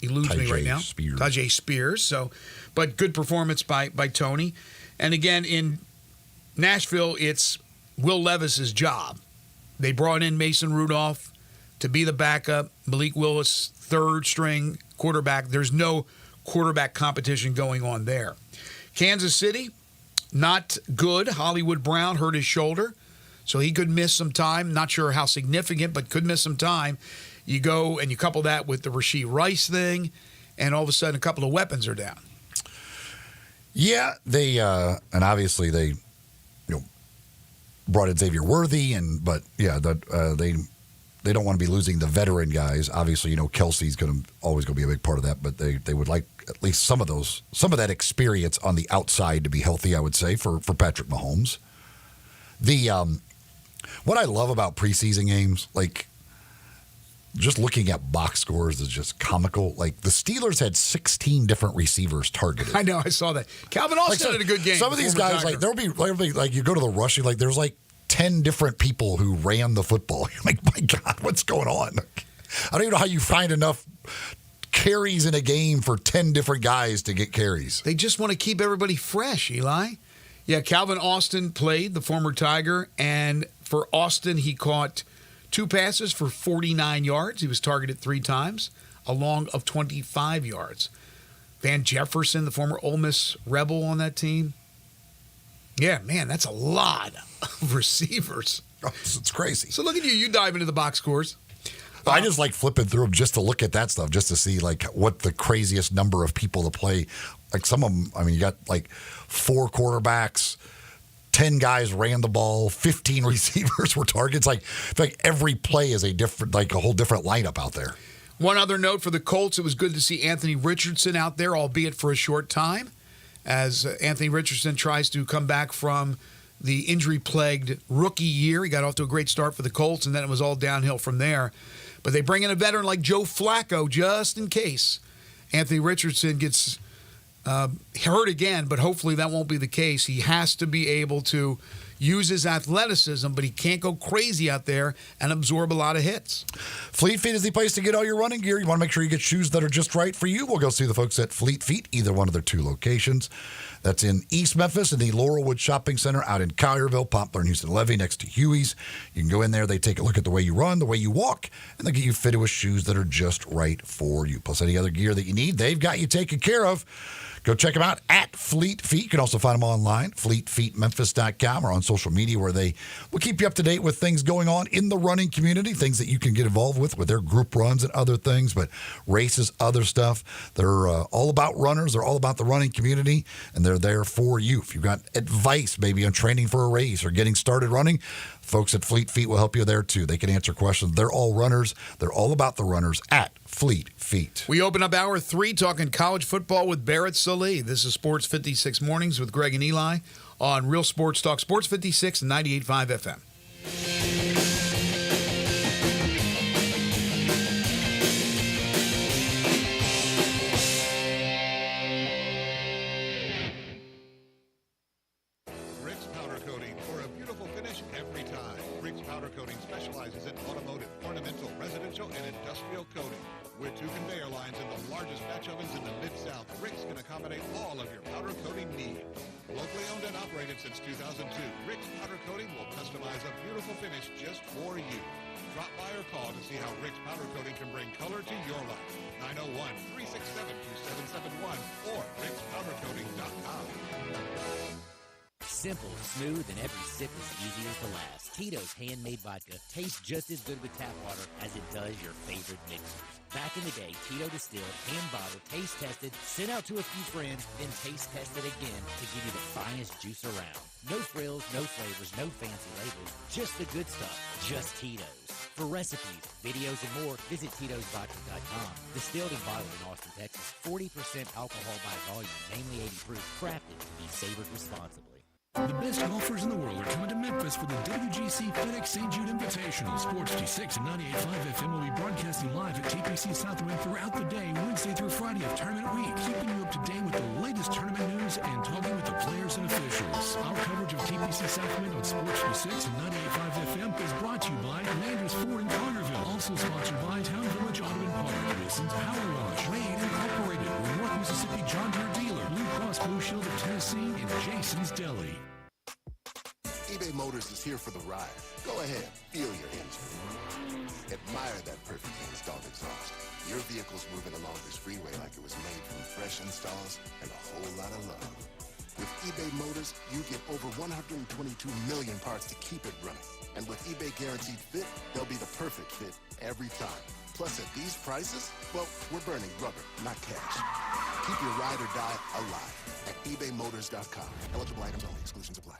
eludes me right now, Tajay Spears. So, but good performance by Tony. And again, in Nashville, it's Will Levis's job. They brought in Mason Rudolph to be the backup. Malik Willis, third string quarterback. There's no quarterback competition going on there. Kansas City, not good. Hollywood Brown hurt his shoulder, so he could miss some time. Not sure how significant, but could miss some time. You go and you couple that with the Rashee Rice thing, and all of a sudden a couple of weapons are down. Yeah, they and obviously they brought in Xavier Worthy, but they don't want to be losing the veteran guys. Obviously, Kelsey's always going to be a big part of that, but they would like at least some of that experience on the outside to be healthy, I would say, for Patrick Mahomes. What I love about preseason games, like just looking at box scores is just comical. Like the Steelers had 16 different receivers targeted. I know, I saw that. Calvin Austin had a good game. Some of these guys, there'll be like you go to the rushing, like there's like 10 different people who ran the football. You're like, my God, what's going on? I don't even know how you find enough carries in a game for 10 different guys to get carries. They just want to keep everybody fresh, Eli. Yeah, Calvin Austin played, the former Tiger, and for Austin, he caught 2 passes for 49 yards. He was targeted 3 times, a long of 25 yards. Van Jefferson, the former Ole Miss Rebel on that team. Yeah, man, that's a lot of receivers. Oh, it's crazy. So look at you. You dive into the box scores. I just like flipping through them just to look at that stuff, just to see like what the craziest number of people to play. Like some of them, I mean, you got like 4 quarterbacks, 10 guys ran the ball, 15 receivers were targets. Like every play is a whole different lineup out there. One other note for the Colts, it was good to see Anthony Richardson out there, albeit for a short time, as Anthony Richardson tries to come back from the injury-plagued rookie year. He got off to a great start for the Colts, and then it was all downhill from there. But they bring in a veteran like Joe Flacco just in case Anthony Richardson gets hurt again, but hopefully that won't be the case. He has to be able to use his athleticism, but he can't go crazy out there and absorb a lot of hits. Fleet Feet is the place to get all your running gear. You want to make sure you get shoes that are just right for you. We'll go see the folks at Fleet Feet, either one of their 2 locations. That's in East Memphis in the Laurelwood Shopping Center, out in Collierville, Poplar and Houston Levy next to Huey's. You can go in there. They take a look at the way you run, the way you walk, and they get you fitted with shoes that are just right for you. Plus any other gear that you need, they've got you taken care of. Go check them out at Fleet Feet. You can also find them online, fleetfeetmemphis.com, or on social media, where they will keep you up to date with things going on in the running community, things that you can get involved with their group runs and other things, but races, other stuff. They're all about runners. They're all about the running community, and they're there for you. If you've got advice maybe on training for a race or getting started running, folks at Fleet Feet will help you there too. They can answer questions. They're all runners. They're all about the runners at Fleet Feet. We open up hour 3 talking college football with Barrett Sallee. This is Sports 56 Mornings with Greg and Eli on Real Sports Talk, Sports 56 and 98.5 FM. With 2 conveyor lines and the largest batch ovens in the Mid-South, Rick's can accommodate all of your powder coating needs. Locally owned and operated since 2002, Rick's Powder Coating will customize a beautiful finish just for you. Drop by or call to see how Rick's Powder Coating can bring color to your life. 901-367-2771 or rickspowdercoating.com. Simple, smooth, and every sip as easy as the last. Tito's handmade vodka tastes just as good with tap water as it does your favorite mixers. Back in the day, Tito distilled, hand-bottled, taste-tested, sent out to a few friends, then taste-tested again to give you the finest juice around. No frills, no flavors, no fancy labels, just the good stuff, just Tito's. For recipes, videos, and more, visit Tito'sVodka.com. Distilled and bottled in Austin, Texas, 40% alcohol by volume, mainly 80 proof, crafted to be savored responsibly. The best golfers in the world are coming to Memphis for the WGC FedEx St. Jude Invitational. Sports 56 and 98.5 FM will be broadcasting live at TPC Southwind throughout the day, Wednesday through Friday of tournament week, keeping you up to date with the latest tournament news and talking with the players and officials. Our coverage of TPC Southwind on Sports 56 and 98.5 FM is brought to you by Landers Ford in Carterville. Also sponsored by Town Village Audubon Park, Wilson's Power Wash, Wade Incorporated, North Mississippi John Deere Dealer, Blue Cross Blue Shield of Tennessee, and Jason's Deli. eBay Motors is here for the ride. Go ahead, feel your engine. Admire that perfectly installed exhaust. Your vehicle's moving along this freeway like it was made from fresh installs and a whole lot of love. With eBay Motors, you get over 122 million parts to keep it running. And with eBay Guaranteed Fit, they'll be the perfect fit every time. Plus, at these prices, well, we're burning rubber, not cash. Keep your ride or die alive at ebaymotors.com. Eligible items only. Exclusions apply.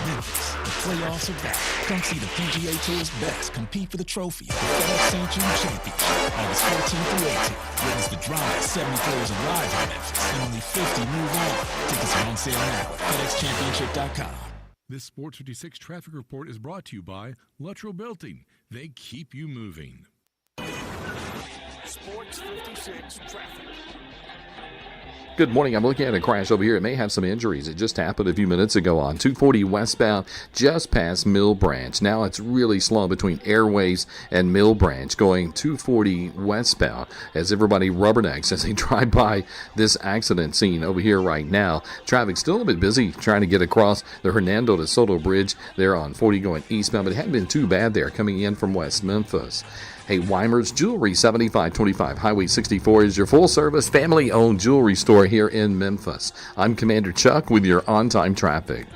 Memphis, the playoffs are back. Come see the PGA Tour's best compete for the trophy, the FedEx St. Jude Championship, August 14th through 18th. Witness the drama as 70 players arrive in Memphis and only 50 move on. Tickets are on sale now at FedExChampionship.com. This Sports 56 traffic report is brought to you by Luttrell Belting. They keep you moving. Sports 56 traffic. Good morning. I'm looking at a crash over here. It may have some injuries. It just happened a few minutes ago on 240 westbound, just past Mill Branch. Now it's really slow between Airways and Mill Branch, going 240 westbound as everybody rubbernecks as they drive by this accident scene over here right now. Traffic still a bit busy trying to get across the Hernando de Soto Bridge there on 40 going eastbound, but it hadn't been too bad there coming in from West Memphis. Hey, Weimer's Jewelry, 7525 Highway 64 is your full-service, family-owned jewelry store here in Memphis. I'm Commander Chuck with your on-time traffic.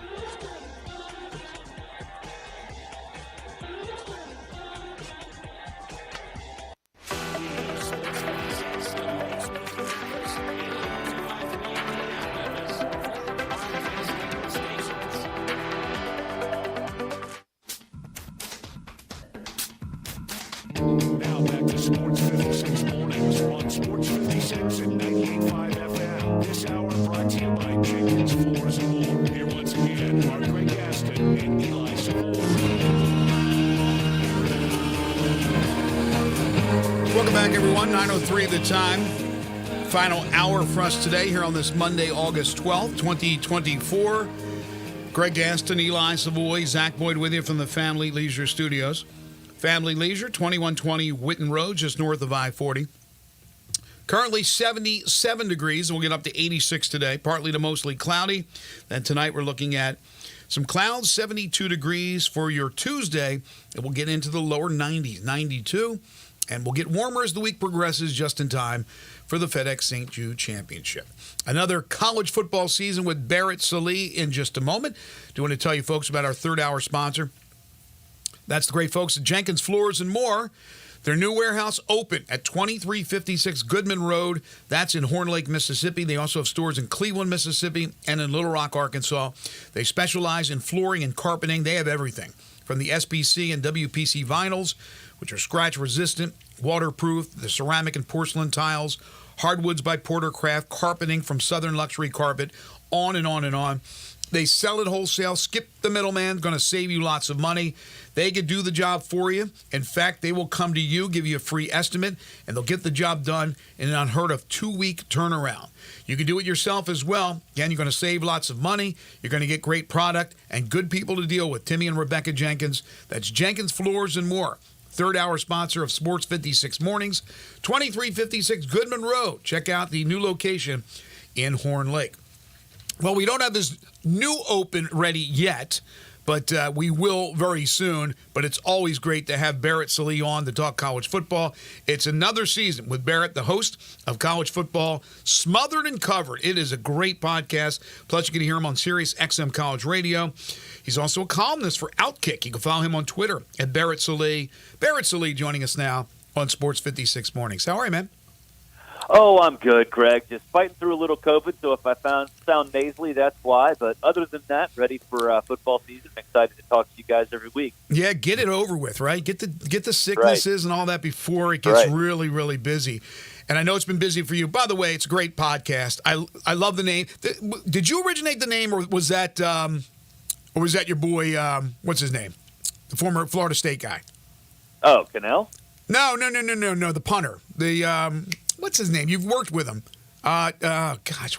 Now back to Sports 56 mornings on Sports 56 and 98.5 FM. This hour brought to you by Jenkins Floors and More. Here once again are Greg Gaston and Eli Savoy. Welcome back, everyone. 9:03 the time. Final hour for us today here on this Monday, August 12th, 2024. Greg Gaston, Eli Savoy, Zach Boyd with you from the Family Leisure Studios. Family Leisure, 2120 Whitten Road, just north of I-40. Currently 77 degrees, and we'll get up to 86 today, partly to mostly cloudy. Then tonight we're looking at some clouds, 72 degrees for your Tuesday, and we'll get into the lower 90s, 92. And we'll get warmer as the week progresses, just in time for the FedEx St. Jude Championship. Another college football season with Barrett Sallee in just a moment. Do want to tell you folks about our third hour sponsor. That's the great folks at Jenkins Floors and More. Their new warehouse open at 2356 Goodman Road. That's in Horn Lake, Mississippi. They also have stores in Cleveland, Mississippi, and in Little Rock, Arkansas. They specialize in flooring and carpeting. They have everything from the SPC and WPC vinyls, which are scratch-resistant, waterproof, the ceramic and porcelain tiles, hardwoods by Portercraft, carpeting from Southern Luxury Carpet, on and on and on. They sell it wholesale. Skip the middleman. Going to save you lots of money. They can do the job for you. In fact, they will come to you, give you a free estimate, and they'll get the job done in an unheard of 2-week turnaround. You can do it yourself as well. Again, you're going to save lots of money. You're going to get great product and good people to deal with. Timmy and Rebecca Jenkins. That's Jenkins Floors and More. Third hour sponsor of Sports 56 Mornings. 2356 Goodman Road. Check out the new location in Horn Lake. Well, we don't have this new open ready yet, but we will very soon. But it's always great to have Barrett Sallee on to talk college football. It's another season with Barrett, the host of College Football Smothered and Covered. It is a great podcast. Plus, you can hear him on Sirius XM College Radio. He's also a columnist for Outkick. You can follow him on Twitter at Barrett Sallee. Barrett Sallee joining us now on Sports 56 Mornings. How are you, man? Oh, I'm good, Greg. Just fighting through a little COVID, so if I sound nasally, that's why. But other than that, ready for football season. I'm excited to talk to you guys every week. Yeah, get it over with, right? Get the sicknesses and all that before it gets really, really busy. And I know it's been busy for you. By the way, it's a great podcast. I love the name. Did you originate the name, or was that Or was that your boy, what's his name? The former Florida State guy. Oh, Cannell? No, the punter. The, what's his name? You've worked with him. Gosh,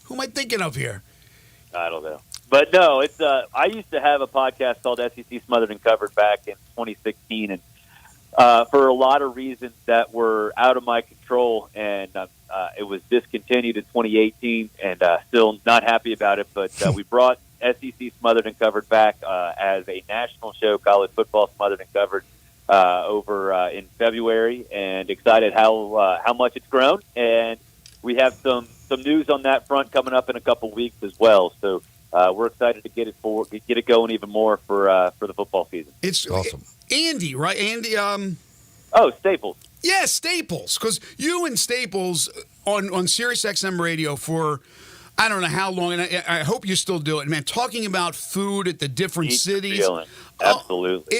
who am I thinking of here? I don't know. But no, it's I used to have a podcast called SEC Smothered and Covered back in 2016, and for a lot of reasons that were out of my control, and it was discontinued in 2018, and still not happy about it. But we brought SEC Smothered and Covered back as a national show, college football Smothered and Covered, over in February, and excited how much it's grown. And we have some news on that front coming up in a couple weeks as well. So we're excited to get it going even more for the football season. It's awesome. Andy, right? Andy. Oh, Staples. Yeah, Staples. Because you and Staples on Sirius XM radio for I don't know how long, and I hope you still do it, man. Talking about food at the different cities. Absolutely.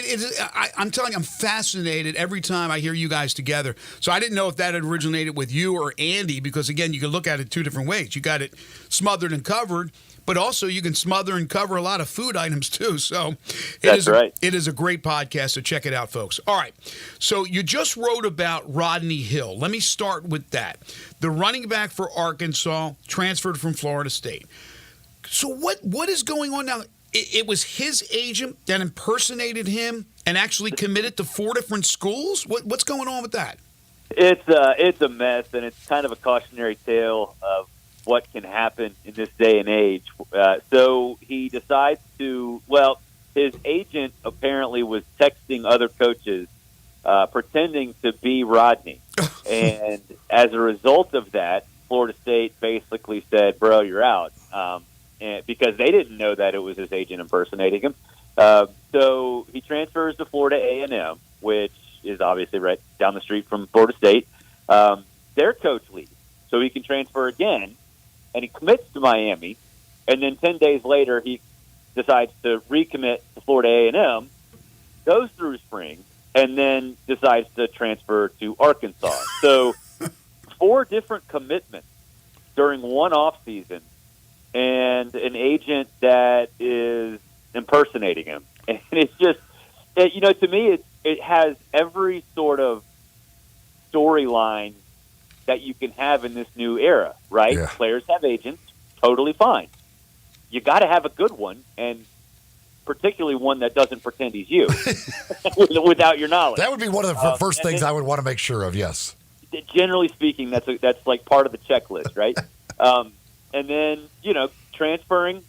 I'm telling you, I'm fascinated every time I hear you guys together. So I didn't know if that had originated with you or Andy, because, again, you can look at it two different ways. You got it smothered and covered, but also you can smother and cover a lot of food items, too. So it is a great podcast, so check it out, folks. All right. So you just wrote about Rodney Hill. Let me start with that. The running back for Arkansas, transferred from Florida State. So what is going on now? It was his agent that impersonated him and actually committed to 4 different schools? What's going on with that? It's a mess, and it's kind of a cautionary tale of what can happen in this day and age. So he decides his agent apparently was texting other coaches, pretending to be Rodney. And as a result of that, Florida State basically said, bro, you're out. And because they didn't know that it was his agent impersonating him. So he transfers to Florida A&M, which is obviously right down the street from Florida State. Their coach leaves, so he can transfer again, and he commits to Miami. And then 10 days later, he decides to recommit to Florida A&M, goes through spring, and then decides to transfer to Arkansas. So 4 different commitments during one off season, and an agent that is impersonating him. And it's just, to me, it has every sort of storyline that you can have in this new era, right? Yeah. Players have agents, totally fine. You got to have a good one, and particularly one that doesn't pretend he's you without your knowledge. That would be one of the first things I would want to make sure of, yes. Generally speaking, that's like part of the checklist, right? And then, transferring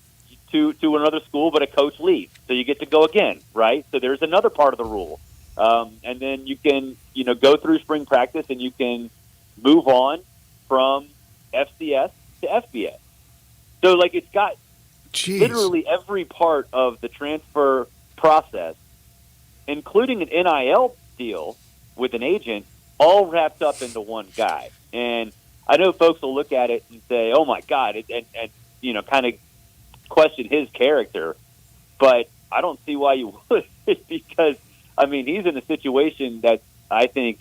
to another school, but a coach leaves. So you get to go again, right? So there's another part of the rule. And then you can, go through spring practice, and you can move on from FCS to FBS. So, it's got literally every part of the transfer process, including an NIL deal with an agent, all wrapped up into one guy. And I know folks will look at it and say, oh, my God, and kind of question his character. But I don't see why you would, because, he's in a situation that's, I think,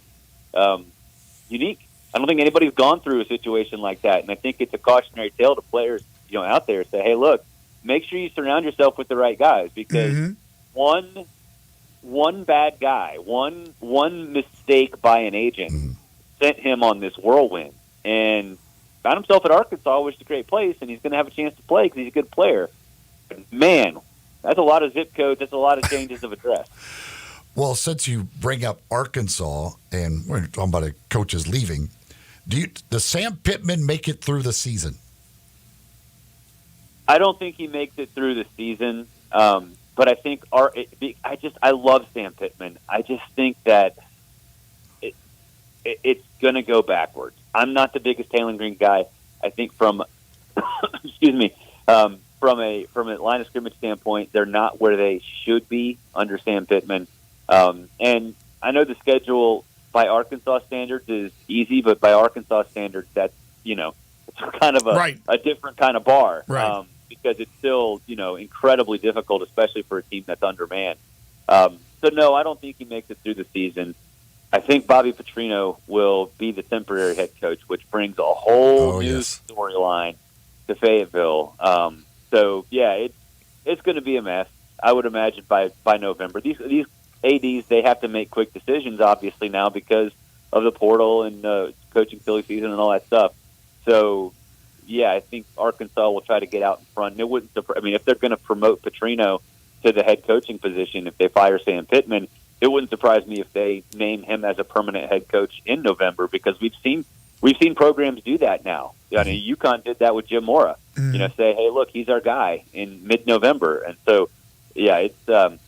unique. I don't think anybody's gone through a situation like that. And I think it's a cautionary tale to players, out there. Say, hey, look, make sure you surround yourself with the right guys, because one bad guy, one mistake by an agent sent him on this whirlwind, and found himself at Arkansas, which is a great place, and he's going to have a chance to play because he's a good player. But man, that's a lot of zip codes. That's a lot of changes of address. Well, since you bring up Arkansas, and we're talking about a coaches leaving, does Sam Pittman make it through the season? I don't think he makes it through the season, but I think I love Sam Pittman. I just think that it's going to go backwards. I'm not the biggest Taylor Green guy. I think from from a line of scrimmage standpoint, they're not where they should be under Sam Pittman. And I know the schedule by Arkansas standards is easy, but by Arkansas standards, that's it's kind of a different kind of bar. Right. Because it's still, incredibly difficult, especially for a team that's undermanned. So, no, I don't think he makes it through the season. I think Bobby Petrino will be the temporary head coach, which brings a whole new storyline to Fayetteville. it's going to be a mess. I would imagine by November. These ADs, they have to make quick decisions, obviously, now because of the portal and coaching silly season and all that stuff. So, yeah, I think Arkansas will try to get out in front. And it wouldn't. I mean, if they're going to promote Petrino to the head coaching position, if they fire Sam Pittman, it wouldn't surprise me if they name him as a permanent head coach in November, because we've seen programs do that now. I mean, UConn did that with Jim Mora. Mm-hmm. You know, say, hey, look, he's our guy in mid-November, and so yeah, it's.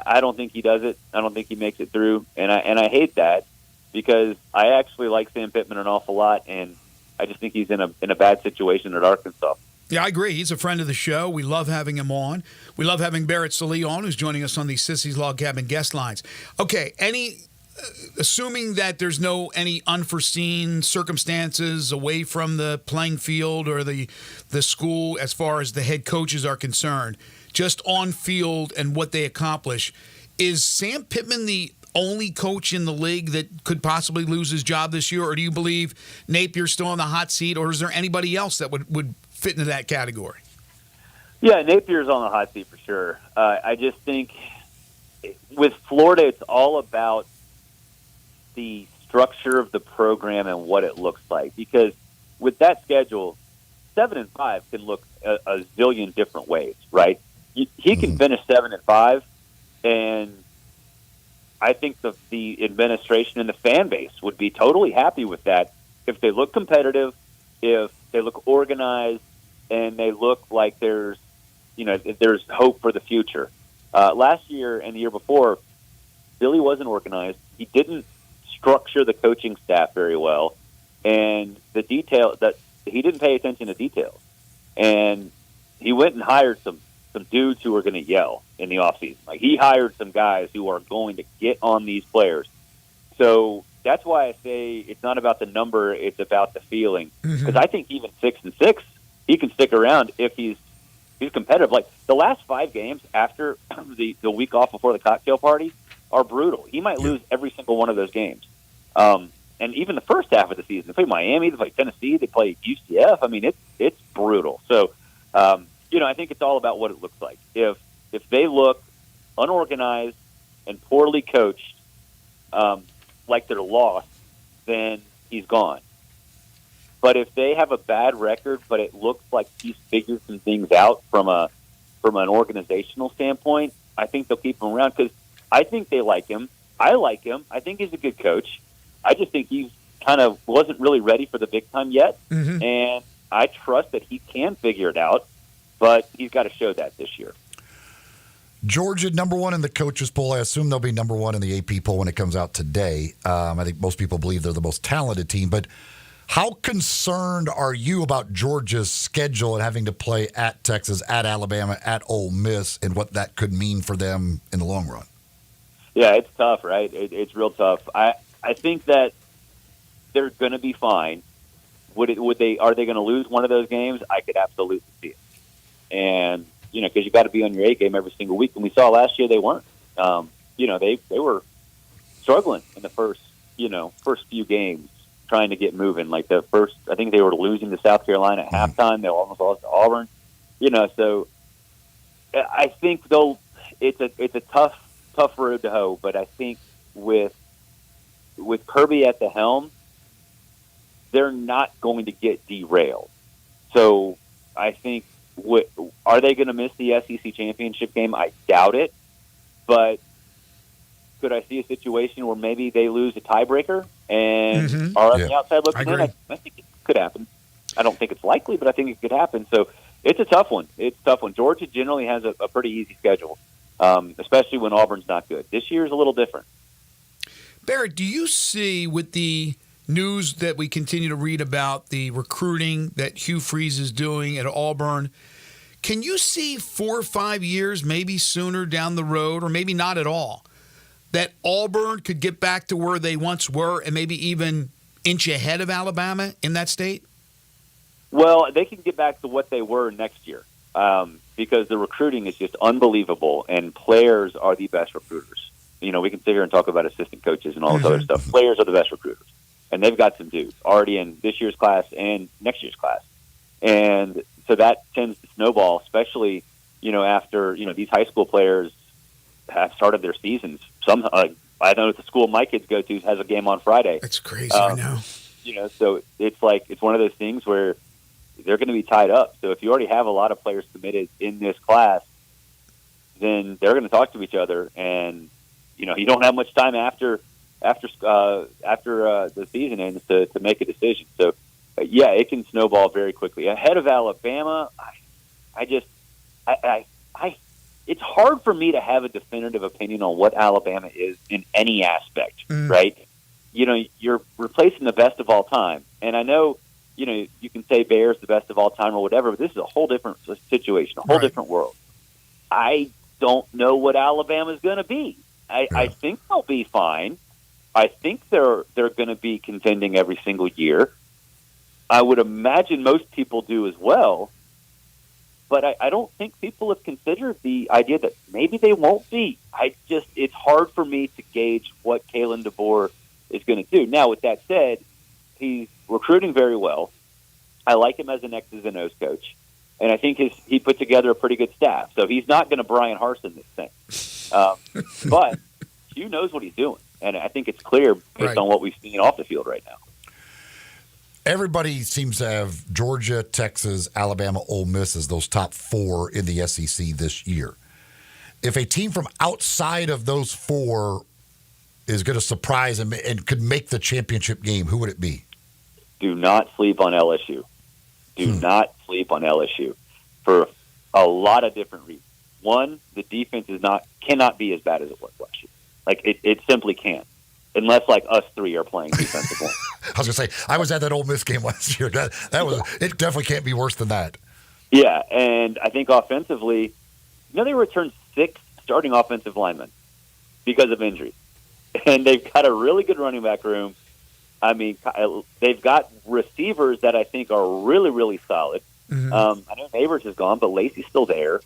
I don't think he does it. I don't think he makes it through, and I hate that, because I actually like Sam Pittman an awful lot, and I just think he's in a bad situation at Arkansas. Yeah, I agree. He's a friend of the show. We love having him on. We love having Barrett Sallee on, who's joining us on the Sissy's Log Cabin guest lines. Okay, assuming that there's any unforeseen circumstances away from the playing field or the school as far as the head coaches are concerned, just on field and what they accomplish, is Sam Pittman the only coach in the league that could possibly lose his job this year, or do you believe Napier's still on the hot seat, or is there anybody else that would fit into that category? Yeah, Napier's on the hot seat for sure. I just think with Florida, it's all about the structure of the program and what it looks like, because with that schedule, 7-5 can look a zillion different ways, right? He can finish 7-5, and I think the administration and the fan base would be totally happy with that if they look competitive, if they look organized, and they look like there's hope for the future. Last year and the year before, Billy wasn't organized. He didn't structure the coaching staff very well, and he didn't pay attention to details. And he went and hired some dudes who were going to yell in the offseason. Like, he hired some guys who are going to get on these players. So that's why I say it's not about the number, it's about the feeling. Because I think even 6-6, he can stick around if he's competitive. Like, the last 5 games after the week off before the cocktail party are brutal. He might lose every single one of those games. And even the first half of the season, they play Miami, they play Tennessee, they play UCF. I mean, it's brutal. So, I think it's all about what it looks like. If they look unorganized and poorly coached, like they're lost, then he's gone. But if they have a bad record, but it looks like he's figured some things out from an organizational standpoint, I think they'll keep him around, because I think they like him. I like him. I think he's a good coach. I just think he's kind of wasn't really ready for the big time yet, and I trust that he can figure it out, but he's got to show that this year. Georgia, number 1 in the coaches poll. I assume they'll be number 1 in the AP poll when it comes out today. I think most people believe they're the most talented team, but how concerned are you about Georgia's schedule and having to play at Texas, at Alabama, at Ole Miss, and what that could mean for them in the long run? Yeah, it's tough, right? It's real tough. I think that they're going to be fine. Are they going to lose one of those games? I could absolutely see it. And, because you got to be on your A game every single week. And we saw last year they weren't. They were struggling in the first few games, trying to get moving. Like I think they were losing to South Carolina at halftime. They almost lost to Auburn. So I think it's a tough road to hoe. But I think with Kirby at the helm, they're not going to get derailed. So I think, are they going to miss the SEC championship game? I doubt it. But could I see a situation where maybe they lose a tiebreaker and are on the outside looking in? I think it could happen. I don't think it's likely, but I think it could happen. So it's a tough one. Georgia generally has a pretty easy schedule, especially when Auburn's not good. This year is a little different. Barrett, do you see with the news that we continue to read about the recruiting that Hugh Freeze is doing at Auburn, can you see 4 or 5 years, maybe sooner down the road, or maybe not at all, that Auburn could get back to where they once were and maybe even inch ahead of Alabama in that state? Well, they can get back to what they were next year, because the recruiting is just unbelievable, and players are the best recruiters. We can sit here and talk about assistant coaches and all this other stuff. Players are the best recruiters. And they've got some dudes already in this year's class and next year's class. And so that tends to snowball, especially after these high school players have started their seasons. Some I know the school my kids go to has a game on Friday. That's crazy. I know. So it's one of those things where they're going to be tied up. So if you already have a lot of players committed in this class, then they're going to talk to each other, and you don't have much time after the season ends to make a decision. So it can snowball very quickly. Ahead of Alabama, it's hard for me to have a definitive opinion on what Alabama is in any aspect, right? You're replacing the best of all time. And I know, you can say Bears the best of all time or whatever, but this is a whole different situation, a whole different world. I don't know what Alabama's going to be. I think they'll be fine. I think they're going to be contending every single year. I would imagine most people do as well. But I don't think people have considered the idea that maybe they won't be. It's hard for me to gauge what Kalen DeBoer is going to do. Now, with that said, he's recruiting very well. I like him as an X's and O's coach. And I think he put together a pretty good staff. So he's not going to Brian Harsin this thing. But Hugh knows what he's doing. And I think it's clear based on what we've seen off the field right now. Everybody seems to have Georgia, Texas, Alabama, Ole Miss as those top four in the SEC this year. If a team from outside of those four is going to surprise and could make the championship game, who would it be? Do not sleep on LSU. Do not sleep on LSU for a lot of different reasons. One, the defense cannot be as bad as it was last year. It simply can't. Unless us three are playing defensive line. I was going to say, I was at that Ole Miss game last year. It definitely can't be worse than that. Yeah, and I think offensively, they returned 6 starting offensive linemen because of injury. And they've got a really good running back room. I mean, they've got receivers that I think are really, really solid. Mm-hmm. I know Neighbors is gone, but Lacey's still there.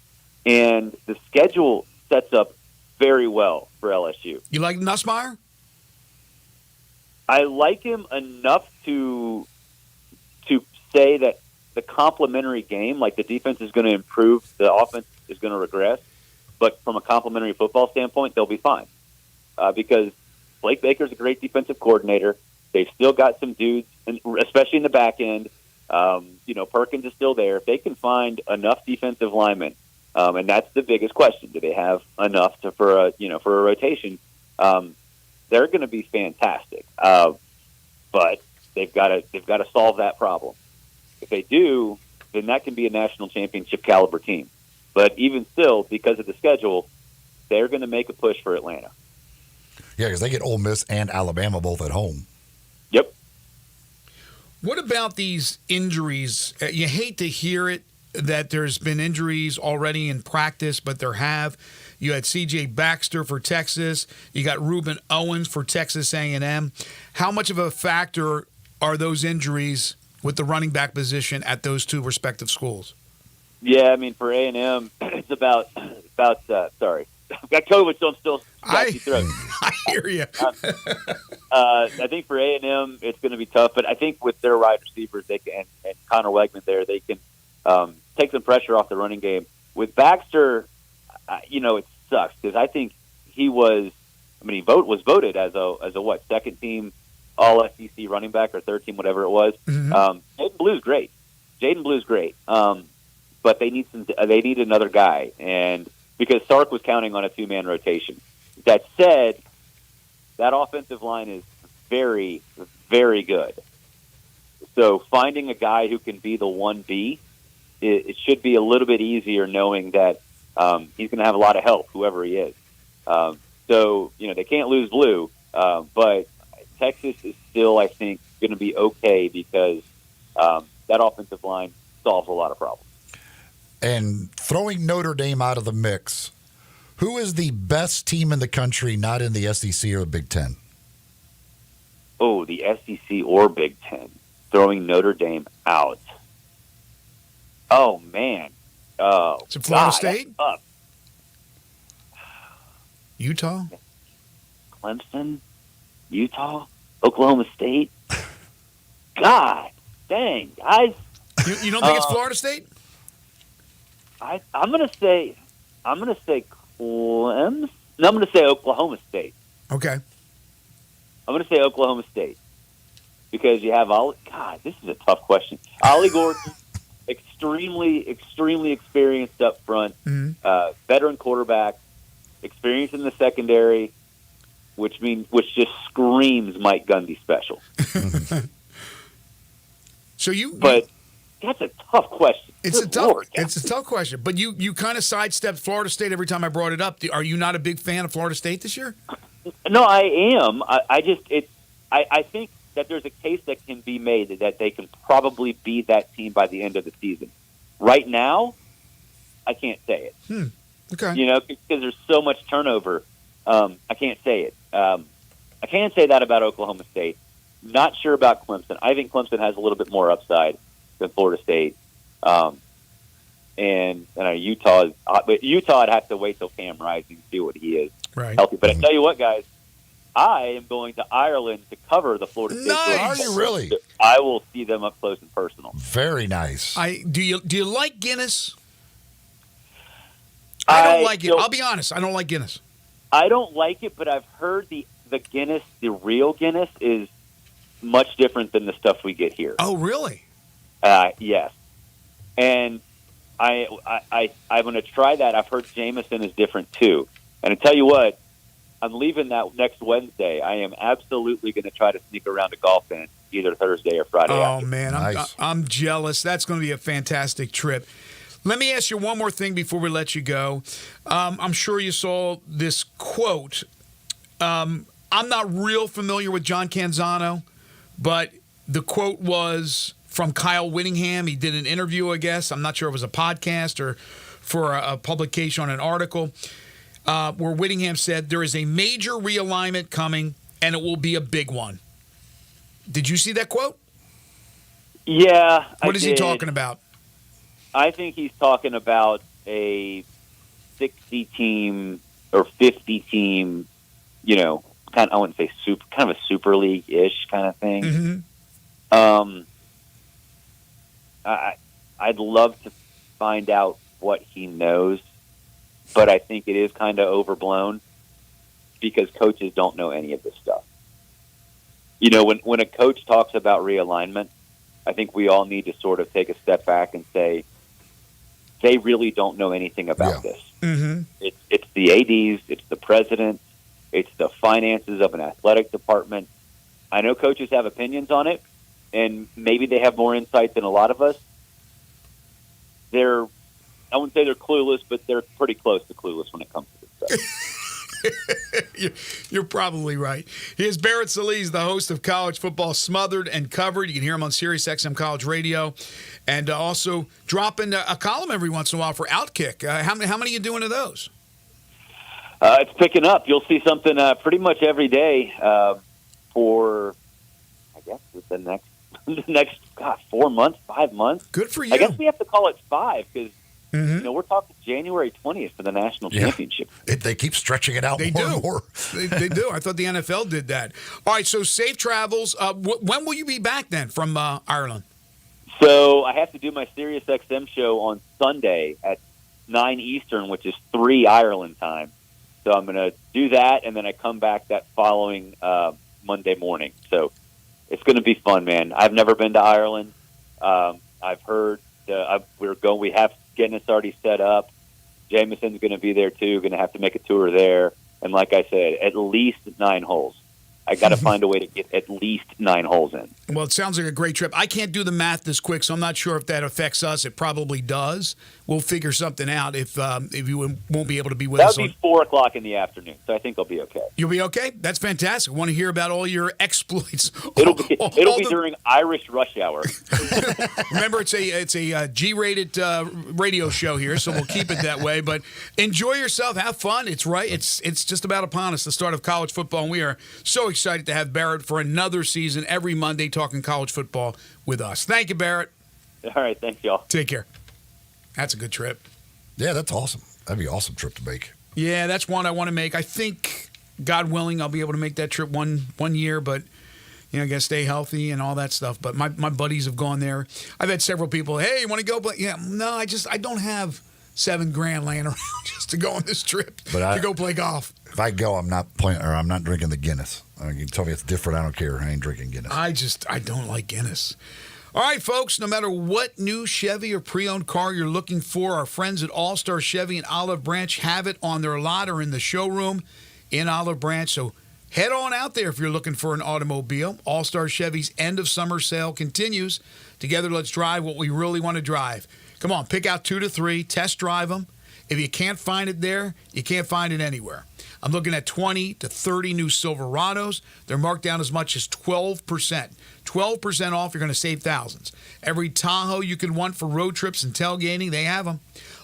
And the schedule sets up very well for LSU. You like Nussmeier? I like him enough to say that the complementary game, the defense is going to improve, the offense is going to regress, but from a complementary football standpoint, they'll be fine. Because Blake Baker's a great defensive coordinator. They've still got some dudes, especially in the back end. Perkins is still there. If they can find enough defensive linemen, and that's the biggest question, do they have enough for a rotation? They're going to be fantastic, but they've got to solve that problem. If they do, then that can be a national championship caliber team. But even still, because of the schedule, they're going to make a push for Atlanta. Yeah, because they get Ole Miss and Alabama both at home. Yep. What about these injuries? You hate to hear it, that there's been injuries already in practice, but there have. You had C.J. Baxter for Texas. You got Reuben Owens for Texas A&M. How much of a factor are those injuries with the running back position at those two respective schools? Yeah, I mean, for A&M, it's about sorry. I've got COVID, so I'm still scratchy throat. I hear you. I think for A&M, it's going to be tough, but I think with their wide receivers, they can, and Connor Wegman there, they can take some pressure off the running game. With Baxter, it sucks because I think he was voted as a second team All SEC running back or third team, whatever it was. Mm-hmm. Jaden Blue's great, but they need another guy, and because Sark was counting on a 2-man rotation. That said, that offensive line is very, very good. So finding a guy who can be the 1B, it should be a little bit easier knowing that he's going to have a lot of help, whoever he is. So, they can't lose Blue, but Texas is still, I think, going to be okay because that offensive line solves a lot of problems. And throwing Notre Dame out of the mix, who is the best team in the country not in the SEC or the Big Ten? Oh, the SEC or Big Ten. Throwing Notre Dame out. Oh, man. Is it Florida State? Utah? Clemson? Utah? Oklahoma State? God dang, guys. You don't think it's Florida State? I'm gonna say Clemson. No, I'm gonna say Oklahoma State. Okay. I'm gonna say Oklahoma State because you have Ollie. God, this is a tough question. Ollie Gordon, extremely experienced up front, veteran quarterback, experience in the secondary, which just screams Mike Gundy special. But that's a tough question. It's a tough question. But you kind of sidestepped Florida State every time I brought it up. Are you not a big fan of Florida State this year? No, I am. I think that there's a case that can be made that they can probably be that team by the end of the season. Right now, I can't say it. Okay. Because there's so much turnover. I can't say it. I can say that about Oklahoma State. Not sure about Clemson. I think Clemson has a little bit more upside than Florida State. And Utah, but Utah would have to wait till Cam Rising to see what he is healthy. But I tell you what, guys, I am going to Ireland to cover the Florida State. Nice. Are you really? I will see them up close and personal. Very nice. Do you like Guinness? I don't like it. I'll be honest. I don't like Guinness. I don't like it, but I've heard the Guinness, the real Guinness, is much different than the stuff we get here. Oh, really? Yes. And I'm going to try that. I've heard Jameson is different too. And I tell you what, I'm leaving that next Wednesday. I am absolutely going to try to sneak around to golf in either Thursday or Friday. Oh, man, I'm jealous. That's going to be a fantastic trip. Let me ask you one more thing before we let you go. I'm sure you saw this quote. I'm not real familiar with John Canzano, but the quote was from Kyle Whittingham. He did an interview, I guess. I'm not sure if it was a podcast or for a publication on an article, where Whittingham said, there is a major realignment coming, and it will be a big one. Did you see that quote? Yeah. What is he talking about? I think he's talking about a 60-team or 50-team, I wouldn't say kind of a Super League-ish kind of thing. Mm-hmm. I'd love to find out what he knows, but I think it is kind of overblown because coaches don't know any of this stuff. When a coach talks about realignment, I think we all need to sort of take a step back and say, they really don't know anything about this. Mm-hmm. It's the ADs, it's the president, it's the finances of an athletic department. I know coaches have opinions on it, and maybe they have more insight than a lot of us. I wouldn't say they're clueless, but they're pretty close to clueless when it comes to this stuff. You're probably right. Here's Barrett Salise, the host of College Football Smothered and Covered. You can hear him on Sirius XM College Radio, and also dropping a column every once in a while for Outkick. How many are you doing of those? It's picking up. You'll see something pretty much every day for, I guess, the next 4 months, 5 months. Good for you. I guess we have to call it 5 because we're talking January 20th for the national championship. They keep stretching it out they more do. and more. They do. I thought the NFL did that. All right, so safe travels. When will you be back then from Ireland? So I have to do my Sirius XM show on Sunday at 9 Eastern, which is 3 Ireland time. So I'm going to do that, and then I come back that following Monday morning. So it's going to be fun, man. I've never been to Ireland. I've heard we have Guinness already set up. Jameson's going to be there too. Going to have to make a tour there. And like I said, at least 9 holes. I got to find a way to get at least 9 holes in. Well, it sounds like a great trip. I can't do the math this quick, so I'm not sure if that affects us. It probably does. We'll figure something out if you won't be able to be with us. That would be 4 o'clock in the afternoon, so I think I'll be okay. You'll be okay? That's fantastic. I want to hear about all your exploits. It'll be during Irish rush hour. Remember, it's a G-rated radio show here, so we'll keep it that way. But enjoy yourself. Have fun. It's right. It's just about upon us, the start of college football, and we are so excited to have Barrett for another season every Monday talking college football with us. Thank you, Barrett. All right. Thanks, y'all. Take care. That's a good trip. Yeah, that's awesome. That'd be an awesome trip to make. Yeah, that's one I want to make. I think, God willing, I'll be able to make that trip one year, but I got to stay healthy and all that stuff. But my buddies have gone there. I've had several people, hey, you want to go? But yeah, no, I don't have $7,000 laying around just to go on this trip to go play golf. If I go, I'm not playing, or I'm not drinking the Guinness. I mean, you can tell me it's different. I don't care. I ain't drinking Guinness. I don't like Guinness. All right, folks, no matter what new Chevy or pre-owned car you're looking for, our friends at All-Star Chevy in Olive Branch have it on their lot or in the showroom in Olive Branch. So head on out there if you're looking for an automobile. All-Star Chevy's end of summer sale continues. Together, let's drive what we really want to drive. Come on, pick out 2 to 3, test drive them. If you can't find it there, you can't find it anywhere. I'm looking at 20 to 30 new Silverados. They're marked down as much as 12%. 12% off, you're going to save thousands. Every Tahoe you can want for road trips and tailgating, they have them.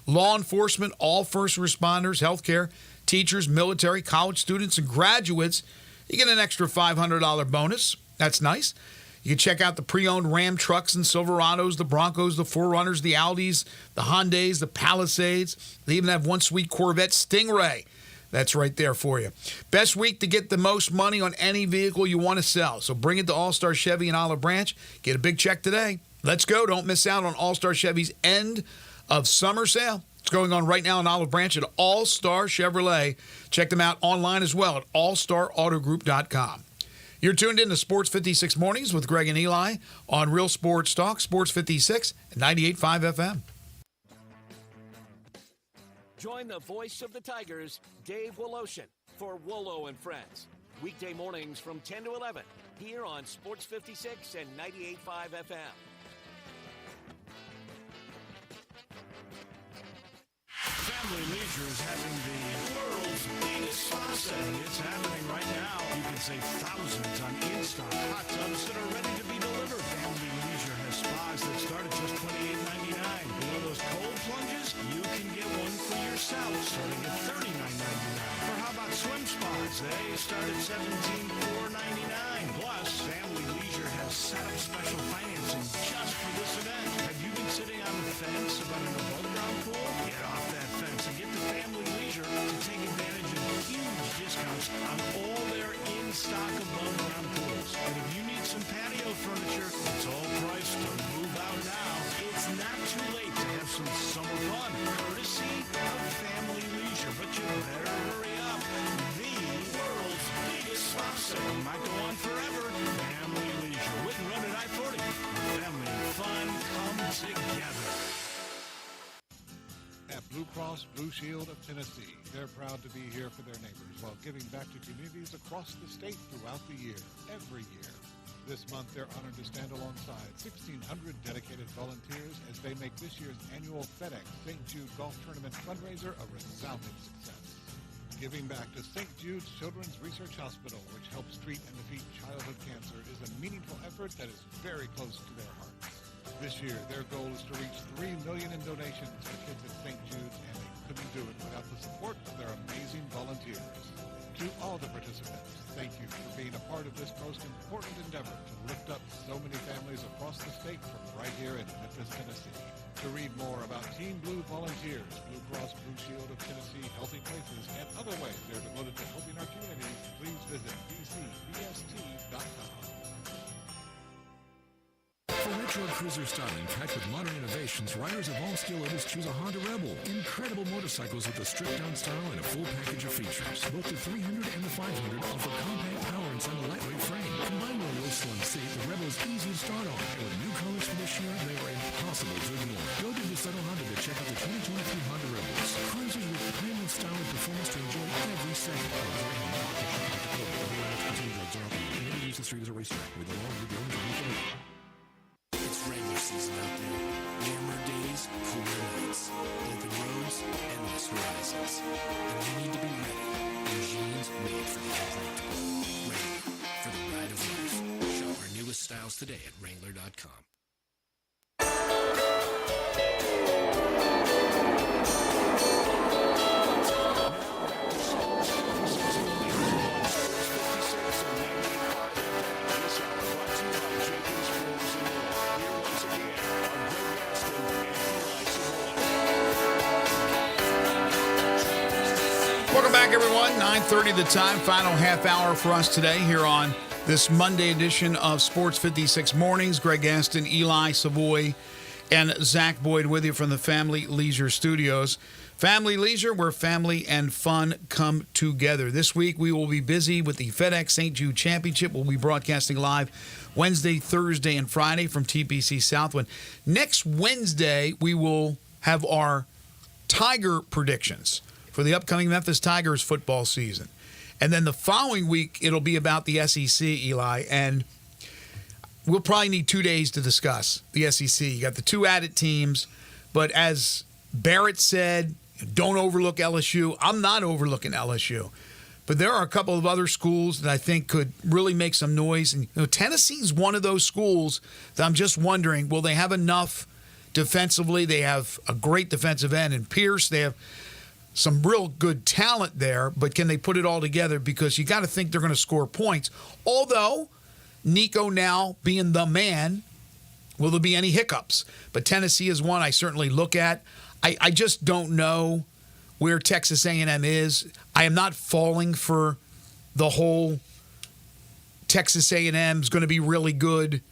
Law enforcement, all first responders, healthcare, teachers, military, college students, and graduates, you get an extra $500 bonus. That's nice. You can check out the pre-owned Ram trucks and Silverados, the Broncos, the 4Runners, the Audis, the Hyundais, the Palisades. They even have one sweet Corvette Stingray. That's right there for you. Best week to get the most money on any vehicle you want to sell. So bring it to All-Star Chevy in Olive Branch. Get a big check today. Let's go. Don't miss out on All-Star Chevy's end of summer sale. It's going on right now in Olive Branch at All-Star Chevrolet. Check them out online as well at allstarautogroup.com. You're tuned in to Sports 56 Mornings with Greg and Eli on Real Sports Talk, Sports 56 at 98.5 FM. Join the voice of the Tigers, Dave Woloshin, for Wolo and Friends. Weekday mornings from 10 to 11 here on Sports 56 and 98.5 FM. Family Leisure is having the world's biggest spa setting. It's happening right now. You can save thousands on in-stock hot tubs that are ready to be delivered. Family Leisure has spas that start at just $28.99. You know those cold plunges? You can get one for yourself starting at $39.99. Or how about swim spas? They start at $17,499. Plus, Family Leisure has set up special financing just for this event. Have you been sitting on the fence about an above-ground pool? Get off that fence and get to Family Leisure to take advantage of huge discounts on all their in-stock above-ground pools. And if you need some patio furniture, it's all priced to move out now. It's not too late to have some summer fun, courtesy of Family Leisure. But you better hurry up. The world's biggest spa sale might go on forever. Family Leisure, with and run at I-40. Family and fun come together. At Blue Cross Blue Shield of Tennessee, they're proud to be here for their neighbors while giving back to communities across the state throughout the year, every year. This month, they're honored to stand alongside 1,600 dedicated volunteers as they make this year's annual FedEx St. Jude Golf Tournament fundraiser a resounding success. Giving back to St. Jude's Children's Research Hospital, which helps treat and defeat childhood cancer, is a meaningful effort that is very close to their hearts. This year, their goal is to reach $3 million in donations for kids at St. Jude's, and they couldn't do it without the support of their amazing volunteers. To all the participants, thank you for being a part of this most important endeavor to lift up so many families across the state from right here in Memphis, Tennessee. To read more about Team Blue volunteers, Blue Cross Blue Shield of Tennessee, Healthy Places, and other ways they're devoted to helping our communities, please visit bcbst.com. For retro cruiser styling packed with modern innovations, riders of all skill levels choose a Honda Rebel. Incredible motorcycles with a stripped-down style and a full package of features. Both the 300 and the 500 offer compact power inside a lightweight frame. Combined with a low slim seat, the Rebel is easy to start on. And with new colors for this year, they are impossible to ignore. Go to DeSoto Honda to check out the 2023 Honda Rebels. Cruisers with premium style and performance to enjoy every second. Maybe use the street as a racetrack with the law of the owners. It's regular season out there. Warmer days, cooler nights. Open roads, endless horizons. And you need to be ready. In jeans made for the unpredictable. Wrangler, for the ride of life. Shop our newest styles today at Wrangler.com. Welcome back, everyone. 9:30 the time. Final half hour for us today here on this Monday edition of Sports 56 Mornings. Greg Gaston, Eli Savoy, And Zach Boyd with you from the Family Leisure Studios. Family Leisure, where family and fun come together. This week, we will be busy with the FedEx St. Jude Championship. We'll be broadcasting live Wednesday, Thursday, and Friday from TPC Southwind. Next Wednesday, we will have our Tiger predictions for the upcoming Memphis Tigers football season. And then the following week, it'll be about the SEC, Eli, and we'll probably need 2 days to discuss the SEC. You got the two added teams, but as Barrett said, don't overlook LSU. I'm not overlooking LSU. But there are a couple of other schools that I think could really make some noise. And Tennessee's one of those schools that I'm just wondering, will they have enough defensively? They have a great defensive end in Pierce. They have some real good talent there, but can they put it all together? Because you got to think they're going to score points. Although Nico now being the man, will there be any hiccups? But Tennessee is one I certainly look at. I just don't know where Texas A&M is. I am not falling for the whole Texas A&M is going to be really good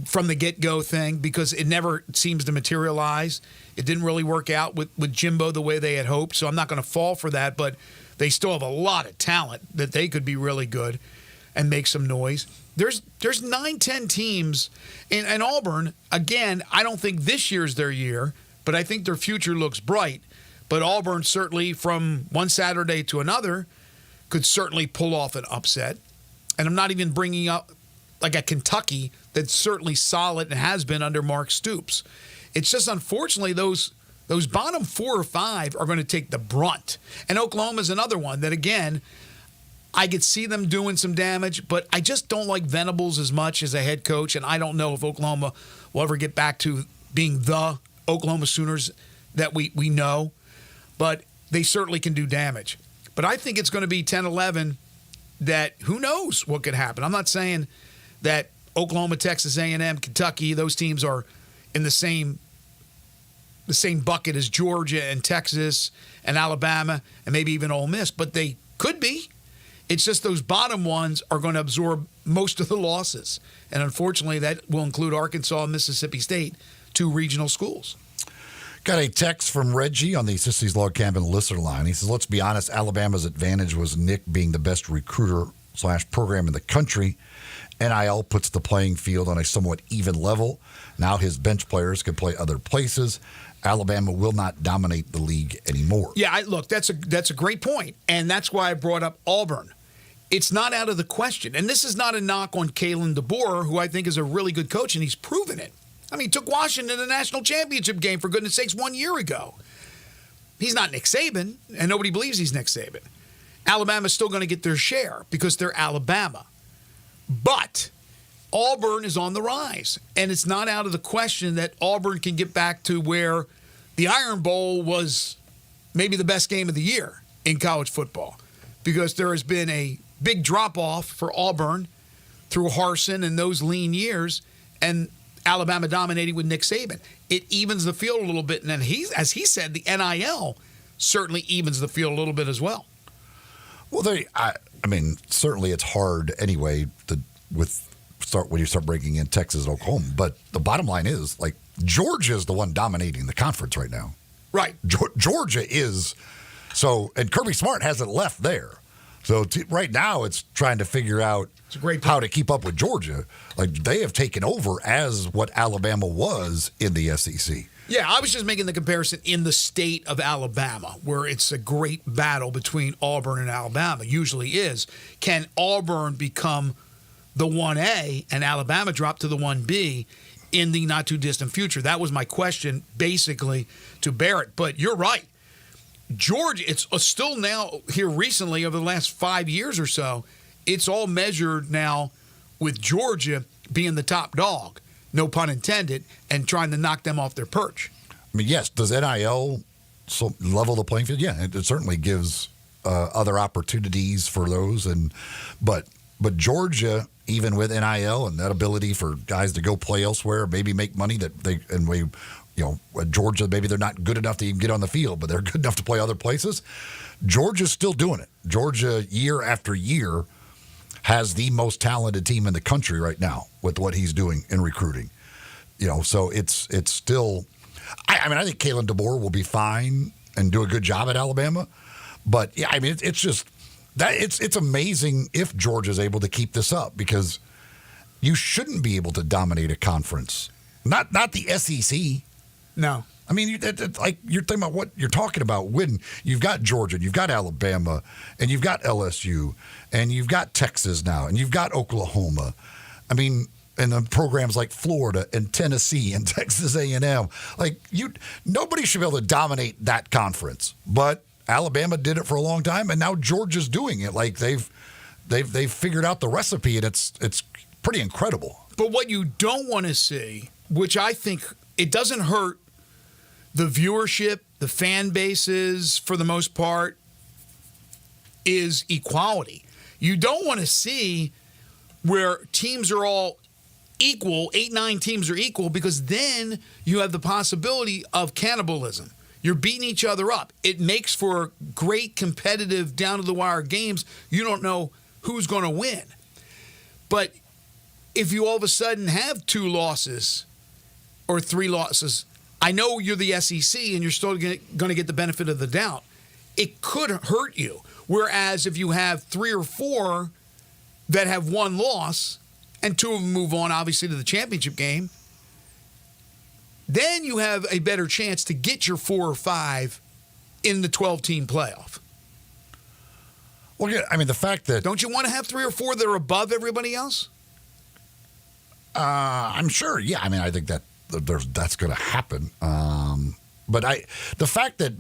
from the get-go thing because it never seems to materialize. It didn't really work out with Jimbo the way they had hoped, so I'm not going to fall for that, but they still have a lot of talent that they could be really good and make some noise. There's 9-10 teams in Auburn. Again, I don't think this year's their year, but I think their future looks bright. But Auburn certainly from one Saturday to another could certainly pull off an upset. And I'm not even bringing up like a Kentucky that's certainly solid and has been under Mark Stoops. It's just unfortunately those bottom 4 or 5 are going to take the brunt. And Oklahoma's another one that, again, I could see them doing some damage, but I just don't like Venables as much as a head coach, and I don't know if Oklahoma will ever get back to being the Oklahoma Sooners that we know, but they certainly can do damage. But I think it's going to be 10-11 that who knows what could happen. I'm not saying that Oklahoma, Texas A&M, Kentucky, those teams are in the same bucket as Georgia and Texas and Alabama and maybe even Ole Miss, but they could be. It's just those bottom ones are going to absorb most of the losses. And unfortunately, that will include Arkansas and Mississippi State, 2 regional schools. Got a text from Reggie on the Sissy's Log Cabin listener line. He says, let's be honest, Alabama's advantage was Nick being the best recruiter/program in the country. NIL puts the playing field on a somewhat even level. Now his bench players can play other places. Alabama will not dominate the league anymore. Yeah, look, that's a great point, and that's why I brought up Auburn. It's not out of the question, and this is not a knock on Kalen DeBoer, who I think is a really good coach, and he's proven it. I mean, he took Washington to the national championship game, for goodness sakes, 1 year ago. He's not Nick Saban, and nobody believes he's Nick Saban. Alabama's still going to get their share because they're Alabama. But Auburn is on the rise, and it's not out of the question that Auburn can get back to where the Iron Bowl was maybe the best game of the year in college football, because there has been a big drop-off for Auburn through Harsin and those lean years, and Alabama dominating with Nick Saban. It evens the field a little bit, and then as he said, the NIL certainly evens the field a little bit as well. Well, I mean, certainly it's hard anyway when you start breaking in Texas and Oklahoma. But the bottom line is, like, Georgia is the one dominating the conference right now. Right. Georgia is. So, and Kirby Smart hasn't left there. So right now it's trying to figure out how to keep up with Georgia. Like, they have taken over as what Alabama was in the SEC. Yeah, I was just making the comparison in the state of Alabama, where it's a great battle between Auburn and Alabama. Usually is. Can Auburn become the 1A and Alabama drop to the 1B in the not-too-distant future? That was my question, basically, to Barrett. But you're right. Georgia, it's still now here recently over the last 5 years or so, it's all measured now with Georgia being the top dog, no pun intended, and trying to knock them off their perch. I mean, yes, does NIL level the playing field? Yeah, it certainly gives other opportunities for those. But Georgia, even with NIL and that ability for guys to go play elsewhere, maybe make money Georgia, maybe they're not good enough to even get on the field, but they're good enough to play other places. Georgia's still doing it. Georgia, year after year, has the most talented team in the country right now with what he's doing in recruiting. So it's still. I mean, I think Kalen DeBoer will be fine and do a good job at Alabama, but yeah, I mean, it's just that it's amazing if Georgia's able to keep this up because you shouldn't be able to dominate a conference, not the SEC. No. I mean, like you're thinking about what you're talking about when you've got Georgia, and you've got Alabama, and you've got LSU, and you've got Texas now, and you've got Oklahoma. I mean, and the programs like Florida and Tennessee and Texas A&M. Like nobody should be able to dominate that conference, but Alabama did it for a long time, and now Georgia's doing it. Like they've figured out the recipe, and it's pretty incredible. But what you don't want to see, which I think it doesn't hurt the viewership, the fan bases, for the most part, is equality. You don't want to see where teams are all equal, 8-9 teams are equal, because then you have the possibility of cannibalism. You're beating each other up. It makes for great competitive, down-to-the-wire games. You don't know who's going to win. But if you all of a sudden have 2 losses or 3 losses, I know you're the SEC and you're still going to get the benefit of the doubt. It could hurt you. Whereas if you have 3 or 4 that have 1 loss and 2 of them move on, obviously, to the championship game, then you have a better chance to get your 4 or 5 in the 12-team playoff. Well, yeah, I mean, the fact that... Don't you want to have 3 or 4 that are above everybody else? I'm sure, yeah. I mean, I think that's going to happen. But the fact that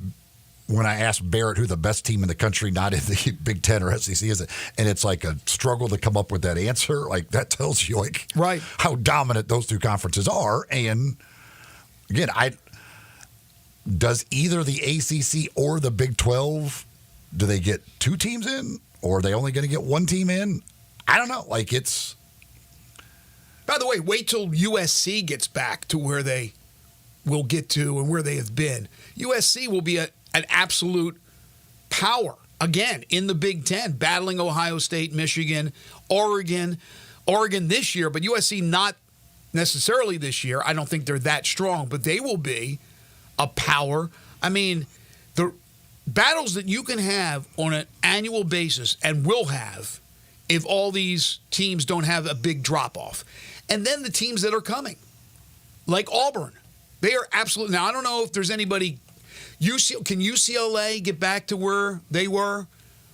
when I asked Barrett who the best team in the country, not in the Big Ten or SEC is, and it's like a struggle to come up with that answer, like that tells you right how dominant those 2 conferences are. And again, does either the ACC or the Big 12, do they get 2 teams in, or are they only going to get 1 team in? I don't know. Like it's. By the way, wait till USC gets back to where they will get to and where they have been. USC will be an absolute power, again, in the Big Ten, battling Ohio State, Michigan, Oregon this year, but USC not necessarily this year. I don't think they're that strong, but they will be a power. I mean, the battles that you can have on an annual basis and will have if all these teams don't have a big drop-off. And then the teams that are coming, like Auburn, they are absolutely. Now, I don't know if there's anybody. Can UCLA get back to where they were,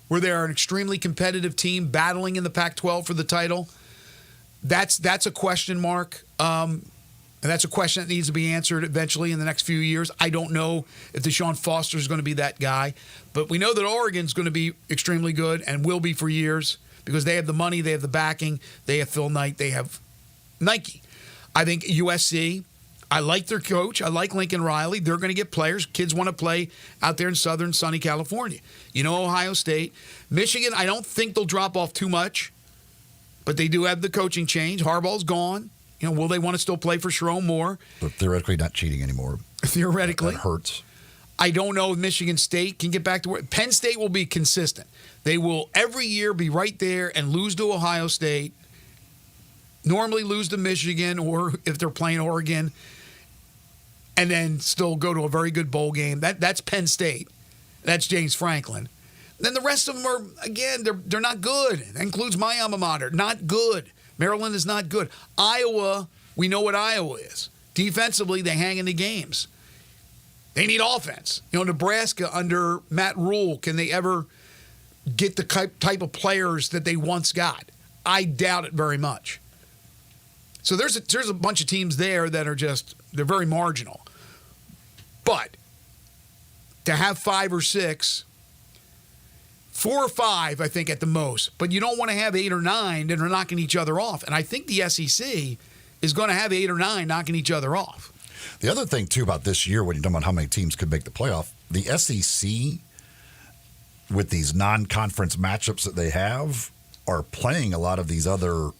where they are an extremely competitive team battling in the Pac-12 for the title? That's a question mark. And that's a question that needs to be answered eventually in the next few years. I don't know if Deshaun Foster is going to be that guy, but we know that Oregon's going to be extremely good and will be for years because they have the money, they have the backing, they have Phil Knight, they have Nike. I think USC, I like their coach. I like Lincoln Riley. They're going to get players. Kids want to play out there in southern sunny California. Ohio State. Michigan, I don't think they'll drop off too much, but they do have the coaching change. Harbaugh's gone. Will they want to still play for Sharon Moore? But theoretically not cheating anymore. Theoretically. That hurts. I don't know if Michigan State can get back to where. Penn State will be consistent. They will every year be right there and lose to Ohio State. Normally lose to Michigan, or if they're playing Oregon, and then still go to a very good bowl game. That's Penn State. That's James Franklin. Then the rest of them are, again, they're not good. That includes my alma mater. Not good. Maryland is not good. Iowa, we know what Iowa is. Defensively, they hang in the games. They need offense. Nebraska under Matt Rule, can they ever get the type of players that they once got? I doubt it very much. So there's a bunch of teams there that are they're very marginal. But to have 5 or 6, 4 or 5, I think at the most, but you don't want to have 8 or 9 that are knocking each other off. And I think the SEC is going to have 8 or 9 knocking each other off. The other thing, too, about this year, when you're talking about how many teams could make the playoff, the SEC, with these non-conference matchups that they have, are playing a lot of these other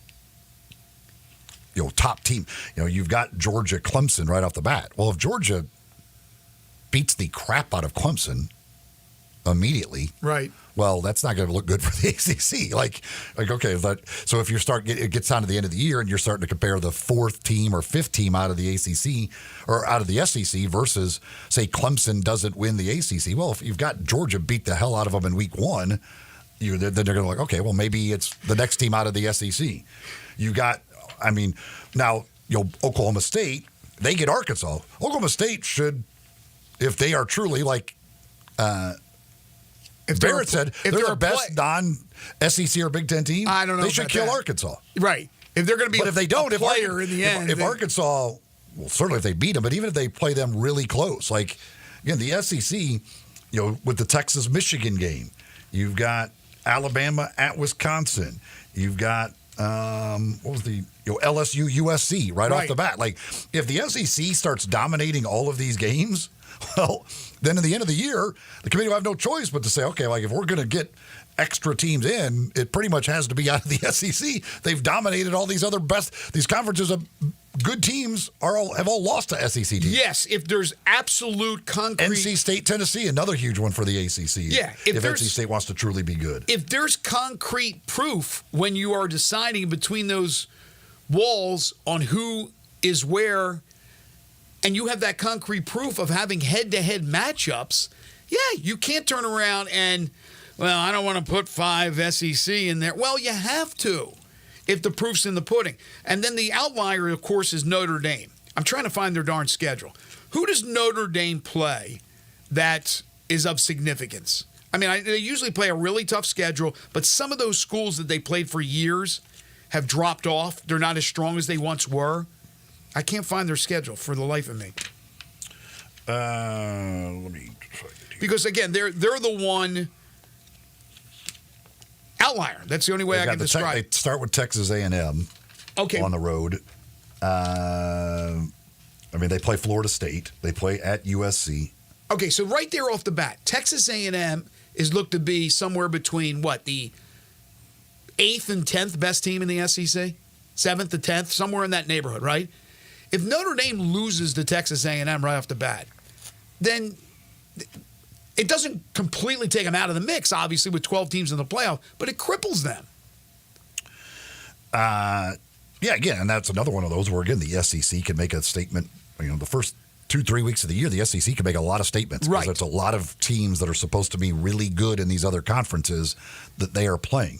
top team. You've got Georgia, Clemson right off the bat. Well, if Georgia beats the crap out of Clemson, immediately. Right. Well, that's not going to look good for the ACC. Like okay, so if it gets down to the end of the year and you're starting to compare the fourth team or fifth team out of the ACC or out of the SEC versus, say, Clemson doesn't win the ACC. Well, if you've got Georgia beat the hell out of them in week 1, then they're going to like, okay, well, maybe it's the next team out of the SEC. You got, now, Oklahoma State, they get Arkansas. Oklahoma State should, if they are truly like, if Barrett said they're the best non-SEC or Big Ten team, I don't know. They should kill Arkansas. Right. If they're going to be but if they don't, in the end. If Arkansas, well, certainly if they beat them, but even if they play them really close, like, again, the SEC, with the Texas-Michigan game, you've got Alabama at Wisconsin. You've got, LSU, USC right off the bat. Like, if the SEC starts dominating all of these games, well, then at the end of the year, the committee will have no choice but to say, okay, like if we're going to get extra teams in, it pretty much has to be out of the SEC. They've dominated all these other these conferences of good teams have all lost to SEC teams. Yes, if there's absolute concrete. NC State, Tennessee, another huge one for the ACC. Yeah, if NC State wants to truly be good. If there's concrete proof when you are deciding between those walls on who is where, and you have that concrete proof of having head-to-head matchups, yeah, you can't turn around and, well, I don't want to put 5 SEC in there. Well, you have to if the proof's in the pudding. And then the outlier, of course, is Notre Dame. I'm trying to find their darn schedule. Who does Notre Dame play that is of significance? They usually play a really tough schedule, but some of those schools that they played for years have dropped off. They're not as strong as they once were. I can't find their schedule for the life of me. Let me try it here. Because again, they're the one outlier. That's the only way I can describe. They start with Texas A&M. Okay. On the road. They play Florida State. They play at USC. Okay, so right there off the bat, Texas A&M is looked to be somewhere between the 8th and 10th best team in the SEC, 7th to 10th, somewhere in that neighborhood, right? If Notre Dame loses to Texas A&M right off the bat, then it doesn't completely take them out of the mix, obviously, with 12 teams in the playoff, but it cripples them. Again, and that's another one of those where, again, the SEC can make a statement. The first 2-3 weeks of the year, the SEC can make a lot of statements. Right. Because there's a lot of teams that are supposed to be really good in these other conferences that they are playing.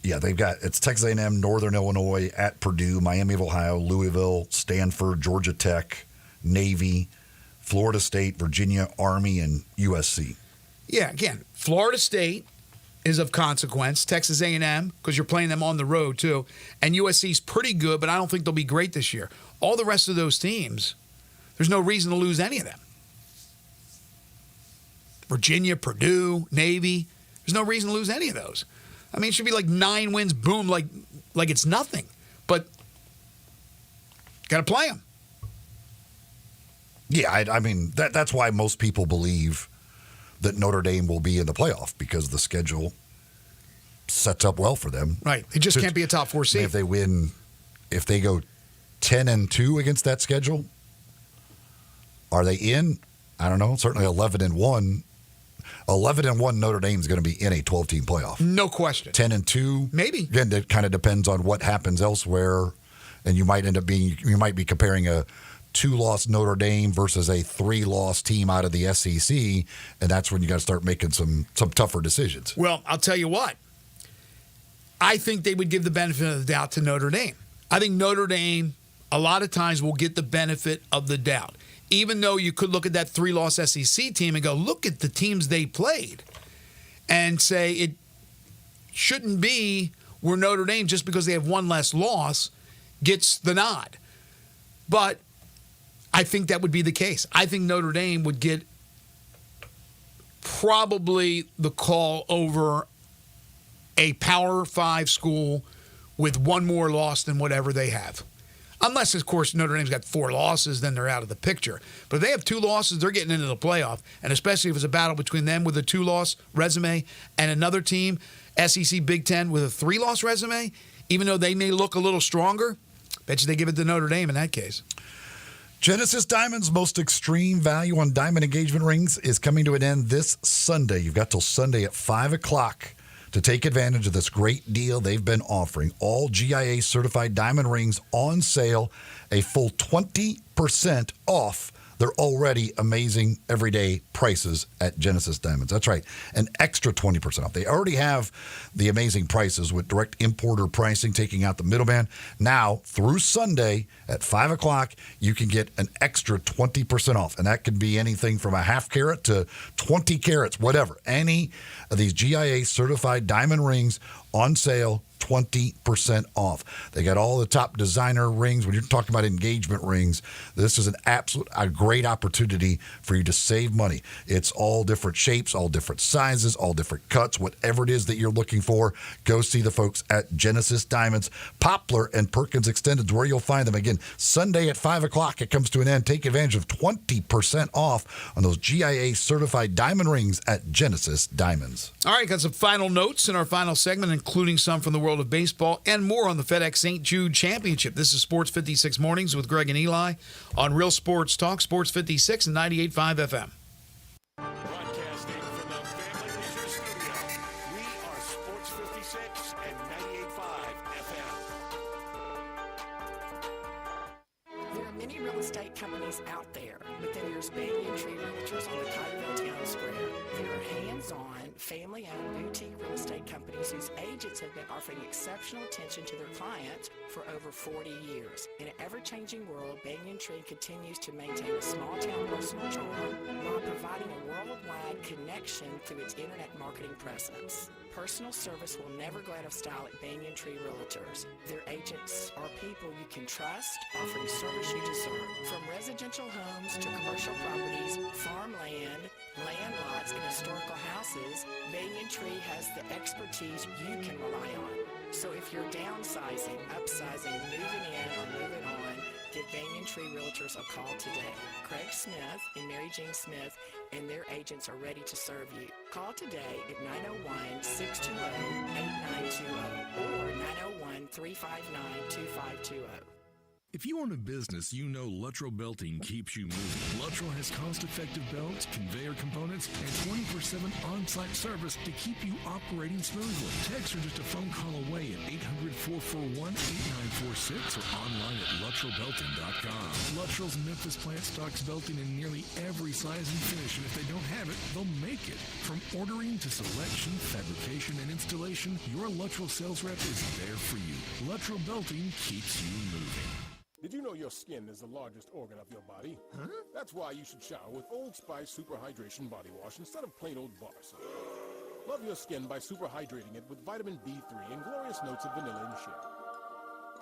It's Texas A&M, Northern Illinois, at Purdue, Miami of Ohio, Louisville, Stanford, Georgia Tech, Navy, Florida State, Virginia, Army, and USC. Yeah, again, Florida State is of consequence. Texas A&M, because you're playing them on the road too. And USC's pretty good, but I don't think they'll be great this year. All the rest of those teams, there's no reason to lose any of them. Virginia, Purdue, Navy, there's no reason to lose any of those. It should be like 9 wins, boom, like it's nothing. But got to play them. Yeah, that's why most people believe that Notre Dame will be in the playoff, because the schedule sets up well for them. Right. It just can't be a top 4 seed. If they go 10-2 against that schedule, are they in? I don't know. Certainly 11-1. 11-1 Notre Dame is going to be in a 12-team playoff. No question. 10-2, maybe. Again, it kind of depends on what happens elsewhere, and you might be comparing a 2-loss Notre Dame versus a 3-loss team out of the SEC, and that's when you got to start making some tougher decisions. Well, I'll tell you what. I think they would give the benefit of the doubt to Notre Dame. I think Notre Dame a lot of times will get the benefit of the doubt. Even though you could look at that 3-loss SEC team and go, look at the teams they played, and say it shouldn't be where Notre Dame, just because they have one less loss, gets the nod. But I think that would be the case. I think Notre Dame would get probably the call over a Power 5 school with one more loss than whatever they have. Unless, of course, Notre Dame's got 4 losses, then they're out of the picture. But if they have 2 losses, they're getting into the playoff. And especially if it's a battle between them with a 2-loss resume and another team, SEC Big Ten, with a 3-loss resume, even though they may look a little stronger, bet you they give it to Notre Dame in that case. Genesis Diamonds' most extreme value on diamond engagement rings is coming to an end this Sunday. You've got till Sunday at 5 o'clock to take advantage of this great deal they've been offering. All GIA certified diamond rings on sale, a full 20% off their already amazing everyday prices at Genesis Diamonds. That's right, an extra 20% off. They already have the amazing prices with direct importer pricing, taking out the middleman. Now, through Sunday at 5 o'clock, you can get an extra 20% off. And that could be anything from a half carat to 20 carats, whatever. Any of these GIA certified diamond rings on sale, 20% off. They got all the top designer rings. When you're talking about engagement rings, this is a great opportunity for you to save money. It's all different shapes, all different sizes, all different cuts, whatever it is that you're looking for. Go see the folks at Genesis Diamonds. Poplar and Perkins Extended is where you'll find them. Again, Sunday at 5 o'clock, it comes to an end. Take advantage of 20% off on those GIA certified diamond rings at Genesis Diamonds. All right, got some final notes in our final segment, including some from the world of baseball and more on the FedEx St. Jude Championship. This is Sports 56 Mornings with Greg and Eli on Real Sports Talk, Sports 56 and 98.5 FM. Broadcasting from the Family Leisure Studio, we are Sports 56 and 98.5 FM. There are many real estate companies out there, but then there's Banyan Tree Realtors on the Tigerville Town Square. There are hands-on, family-owned boutique real estate companies whose agents have been offering exceptional attention to their clients for over 40 years. In an ever-changing world, Banyan Tree continues to maintain a small-town personal charm while providing a worldwide connection through its internet marketing presence. Personal service will never go out of style at Banyan Tree Realtors. Their agents are people you can trust, offering service you deserve. From residential homes to commercial properties, farmland, land lots, and historical houses, Banyan Tree has the expertise you can rely on. So if you're downsizing, upsizing, moving in, or moving on, give Banyan Tree Realtors a call today. Craig Smith and Mary Jean Smith and their agents are ready to serve you. Call today at 901-620-8920 or 901-359-2520. If you own a business, you know Luttrell Belting keeps you moving. Luttrell has cost-effective belts, conveyor components, and 24/7 on-site service to keep you operating smoothly. Text are just a phone call away at 800-441-8946 or online at LuttrellBelting.com. Luttrell's Memphis plant stocks belting in nearly every size and finish, and if they don't have it, they'll make it. From ordering to selection, fabrication, and installation, your Luttrell sales rep is there for you. Luttrell Belting keeps you moving. Did you know your skin is the largest organ of your body? Huh? That's why you should shower with Old Spice Super Hydration Body Wash instead of plain old bar soap. Love your skin by super hydrating it with vitamin B3 and glorious notes of vanilla and shea.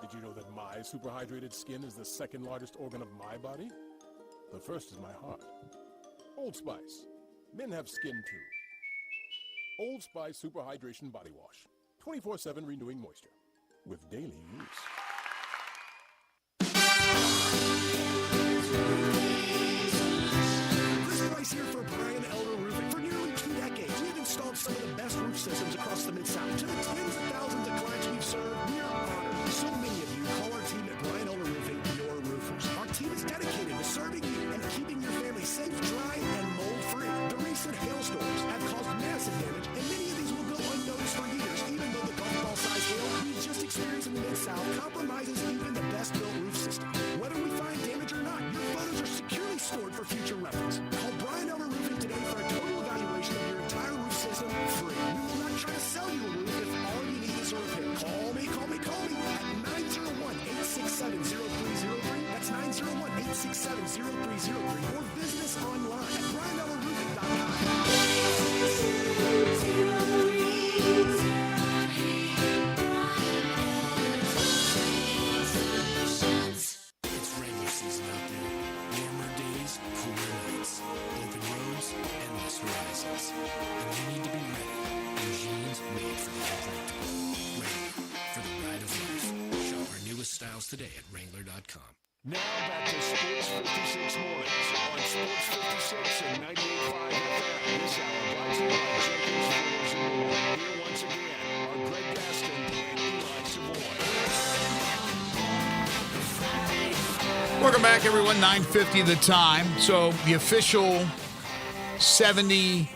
Did you know that my super hydrated skin is the second largest organ of my body? The first is my heart. Old Spice. Men have skin too. Old Spice Super Hydration Body Wash. 24/7 renewing moisture. With daily use. Chris Price here for Brian Elder Roofing. For nearly 2 decades, we've installed some of the best roof systems across the Mid-South. To the tens of thousands of clients we've served, we are honored. So many of you call our team at Brian Elder Roofing your roofers. Our team is dedicated to serving you and keeping your family safe, dry, and mold-free. The recent hailstorms have caused massive damage, and many of these will go unnoticed for years, even though the golf ball-sized hail we just experienced in the Mid-South compromises even the best-built roof system. Whether we find damage or not, your photos are securely stored for future reference. Call Brian Elder Roofing today for a total evaluation of your entire roof system free. We will not try to sell you a roof if all you need is a repair. Call me at 901-867-0303. That's 901-867-0303. Or visit us online at brianelderroofing.com. It's rainy season out there. Warmer days, cooler nights. Open roads, endless horizons. And you need to be ready. In jeans made for the unpredictable. Wrangler, for the ride of life. Shop our newest styles today at Wrangler.com. Now back to Sports 56 Mornings on Sports 56 and 98.5 FM. This hour brought to you by Jenkins Floors and More. Here once again are Greg Gaston and Eli Savoy. Welcome back, everyone. 9:50 the time. So the official 70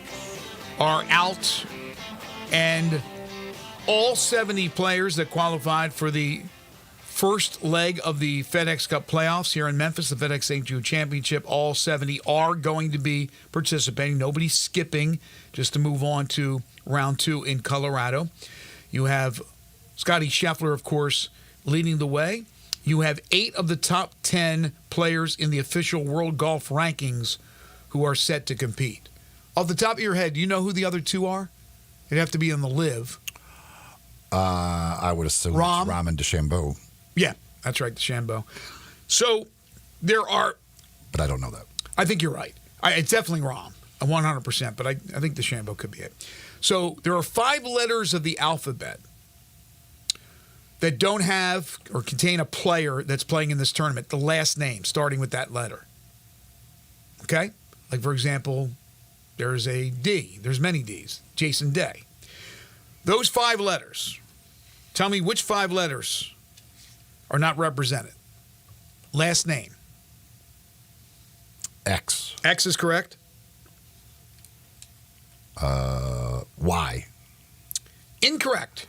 are out, and all 70 players that qualified for the first leg of the FedEx Cup playoffs here in Memphis, the FedEx St. Jude Championship, all 70 are going to be participating. Nobody's skipping just to move on to round 2 in Colorado. You have Scotty Scheffler, of course, leading the way. You have 8 of the top 10 players in the official World Golf Rankings who are set to compete. Off the top of your head, do you know who the other 2 are? It'd have to be in the live. I would assume it's Rahm and DeChambeau. Yeah, that's right, DeChambeau. So there are... But I don't know that. I think you're right. It's definitely Rahm, 100%, but I think DeChambeau could be it. So there are 5 letters of the alphabet that don't have or contain a player that's playing in this tournament, the last name starting with that letter. Okay? Like, for example, there's a D. There's many Ds. Jason Day. Those 5 letters, tell me which 5 letters are not represented. Last name. X. X is correct. Y. Incorrect.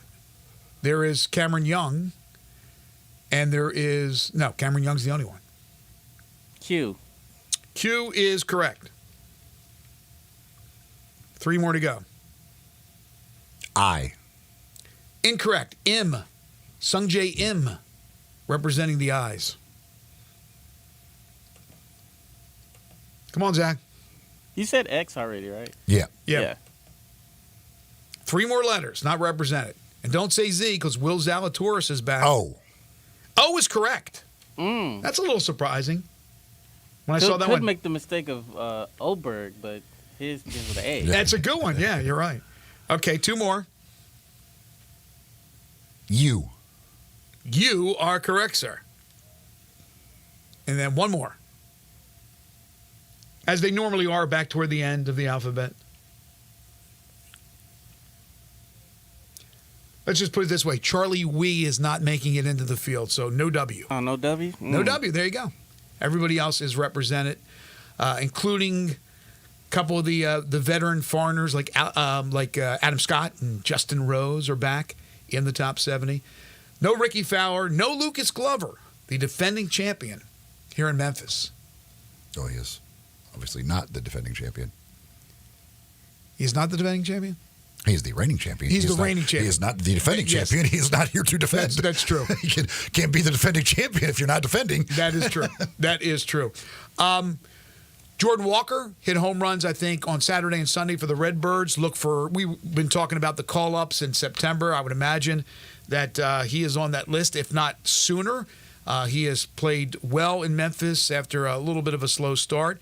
There is Cameron Young, and there is... No, Cameron Young's the only one. Q. Q is correct. 3 more to go. I. Incorrect. M. Sungjae Im, representing the I's. Come on, Zach. You said X already, right? Yeah. Yeah. 3 more letters, not represented. And don't say Z, because Will Zalatoris is back. O. O is correct. That's a little surprising. When I saw that could one. make the mistake of Oberg, but his begins with an A. That's a good one. Yeah, you're right. Okay, 2 more. U. You are correct, sir. And then 1 more. As they normally are back toward the end of the alphabet. Let's just put it this way. Charlie Wee is not making it into the field, so no W. Oh, no W? No W. There you go. Everybody else is represented, including a couple of the veteran foreigners like Adam Scott and Justin Rose are back in the top 70. No Ricky Fowler. No Lucas Glover, the defending champion here in Memphis. Oh, he is obviously not the defending champion. He's not the defending champion? He's the reigning champion. He's the reigning champion. He is not the defending champion. He is not here to defend. That's true. You can't be the defending champion if you're not defending. That is true. That is true. Jordan Walker hit home runs, I think, on Saturday and Sunday for the Redbirds. We've been talking about the call-ups in September. I would imagine that he is on that list, if not sooner. He has played well in Memphis after a little bit of a slow start.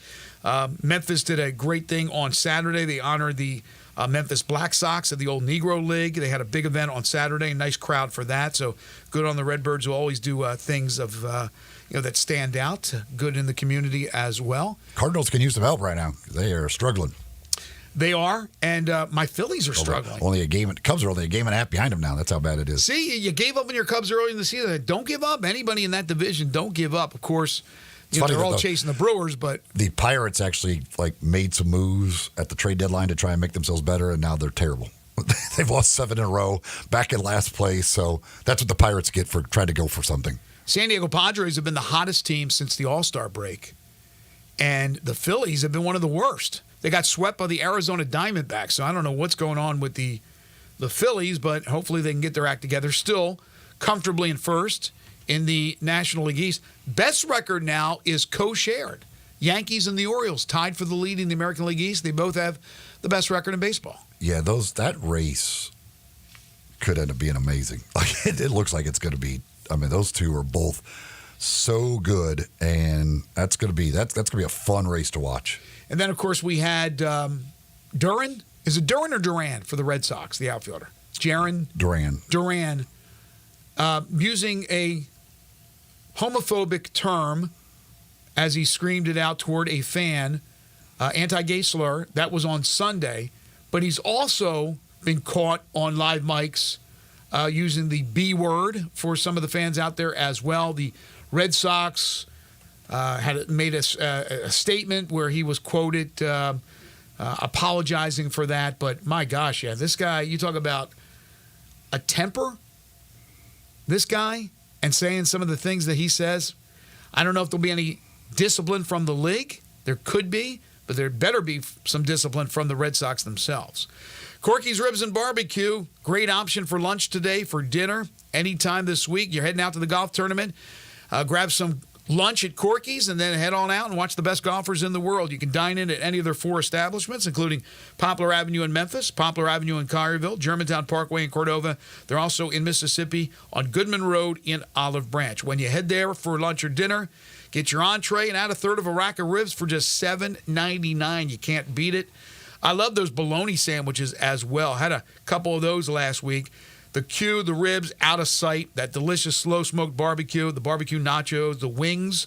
Memphis did a great thing on Saturday. They honored the Memphis Black Sox at the old Negro League. They had a big event on Saturday, a nice crowd for that. So good on the Redbirds, who always do things of that stand out. Good in the community as well. Cardinals can use some help right now. They are struggling. They are, and my Phillies are struggling. Cubs are only a game and a half behind them now. That's how bad it is. See, you gave up on your Cubs early in the season. Don't give up. Anybody in that division, don't give up. Of course, they're all chasing the Brewers, but the Pirates actually made some moves at the trade deadline to try and make themselves better, and now they're terrible. They've lost 7 in a row, back in last place. So that's what the Pirates get for trying to go for something. San Diego Padres have been the hottest team since the All-Star break, and the Phillies have been one of the worst. They got swept by the Arizona Diamondbacks, so I don't know what's going on with the Phillies, but hopefully they can get their act together. Still comfortably in first in the National League East. Best record now is co-shared. Yankees and the Orioles tied for the lead in the American League East. They both have the best record in baseball. Yeah, that race could end up being amazing. It looks like it's going to be. I mean, those two are both so good, and that's going to be a fun race to watch. And then, of course, we had Duran. Is it Duran or Duran for the Red Sox, the outfielder? Duran, using a homophobic term as he screamed it out toward a fan, anti-gay slur. That was on Sunday. But he's also been caught on live mics using the B word for some of the fans out there as well. The Red Sox had made a statement where he was quoted apologizing for that. But my gosh, yeah, this guy, you talk about a temper, this guy, and saying some of the things that he says. I don't know if there'll be any discipline from the league. There could be, but there better be some discipline from the Red Sox themselves. Corky's Ribs and Barbecue, great option for lunch today, for dinner, anytime this week. You're heading out to the golf tournament, grab some lunch at Corky's and then head on out and watch the best golfers in the world. You can dine in at any of their 4 establishments, including Poplar Avenue in Memphis, Poplar Avenue in Collierville, Germantown Parkway in Cordova. They're also in Mississippi on Goodman Road in Olive Branch. When you head there for lunch or dinner, get your entree and add a third of a rack of ribs for just $7.99. You can't beat it. I love those bologna sandwiches as well. Had a couple of those last week. The Q, the ribs, out of sight. That delicious slow-smoked barbecue, the barbecue nachos, the wings,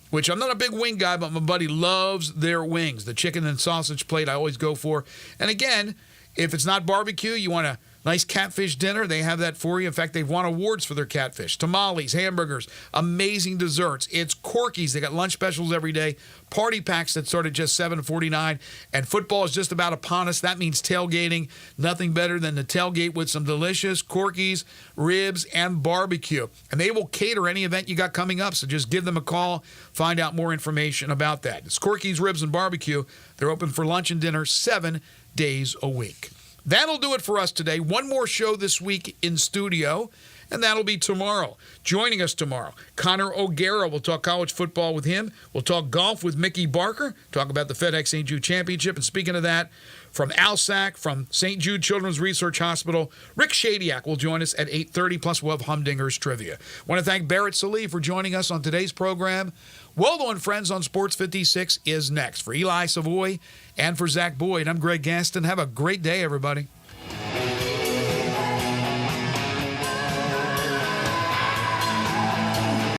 which I'm not a big wing guy, but my buddy loves their wings. The chicken and sausage plate I always go for. And again, if it's not barbecue, you want a nice catfish dinner, they have that for you. In fact, they've won awards for their catfish. Tamales, hamburgers, amazing desserts. It's Corky's. They got lunch specials every day. Party packs that start at just $7.49. And football is just about upon us. That means tailgating. Nothing better than to tailgate with some delicious Corky's, ribs, and barbecue. And they will cater any event you got coming up. So just give them a call. Find out more information about that. It's Corky's Ribs and Barbecue. They're open for lunch and dinner 7 days a week. That'll do it for us today. One more show this week in studio, and that'll be tomorrow. Joining us tomorrow, Connor O'Gara. We'll talk college football with him. We'll talk golf with Mickey Barker, talk about the FedEx St. Jude Championship. And speaking of that, from ALSAC, from St. Jude Children's Research Hospital, Rick Shadiak will join us at 8:30, plus we'll have Humdinger's Trivia. I want to thank Barrett Sallee for joining us on today's program. Waldo and Friends on Sports 56 is next. For Eli Savoy and for Zach Boyd, I'm Greg Gaston. Have a great day, everybody.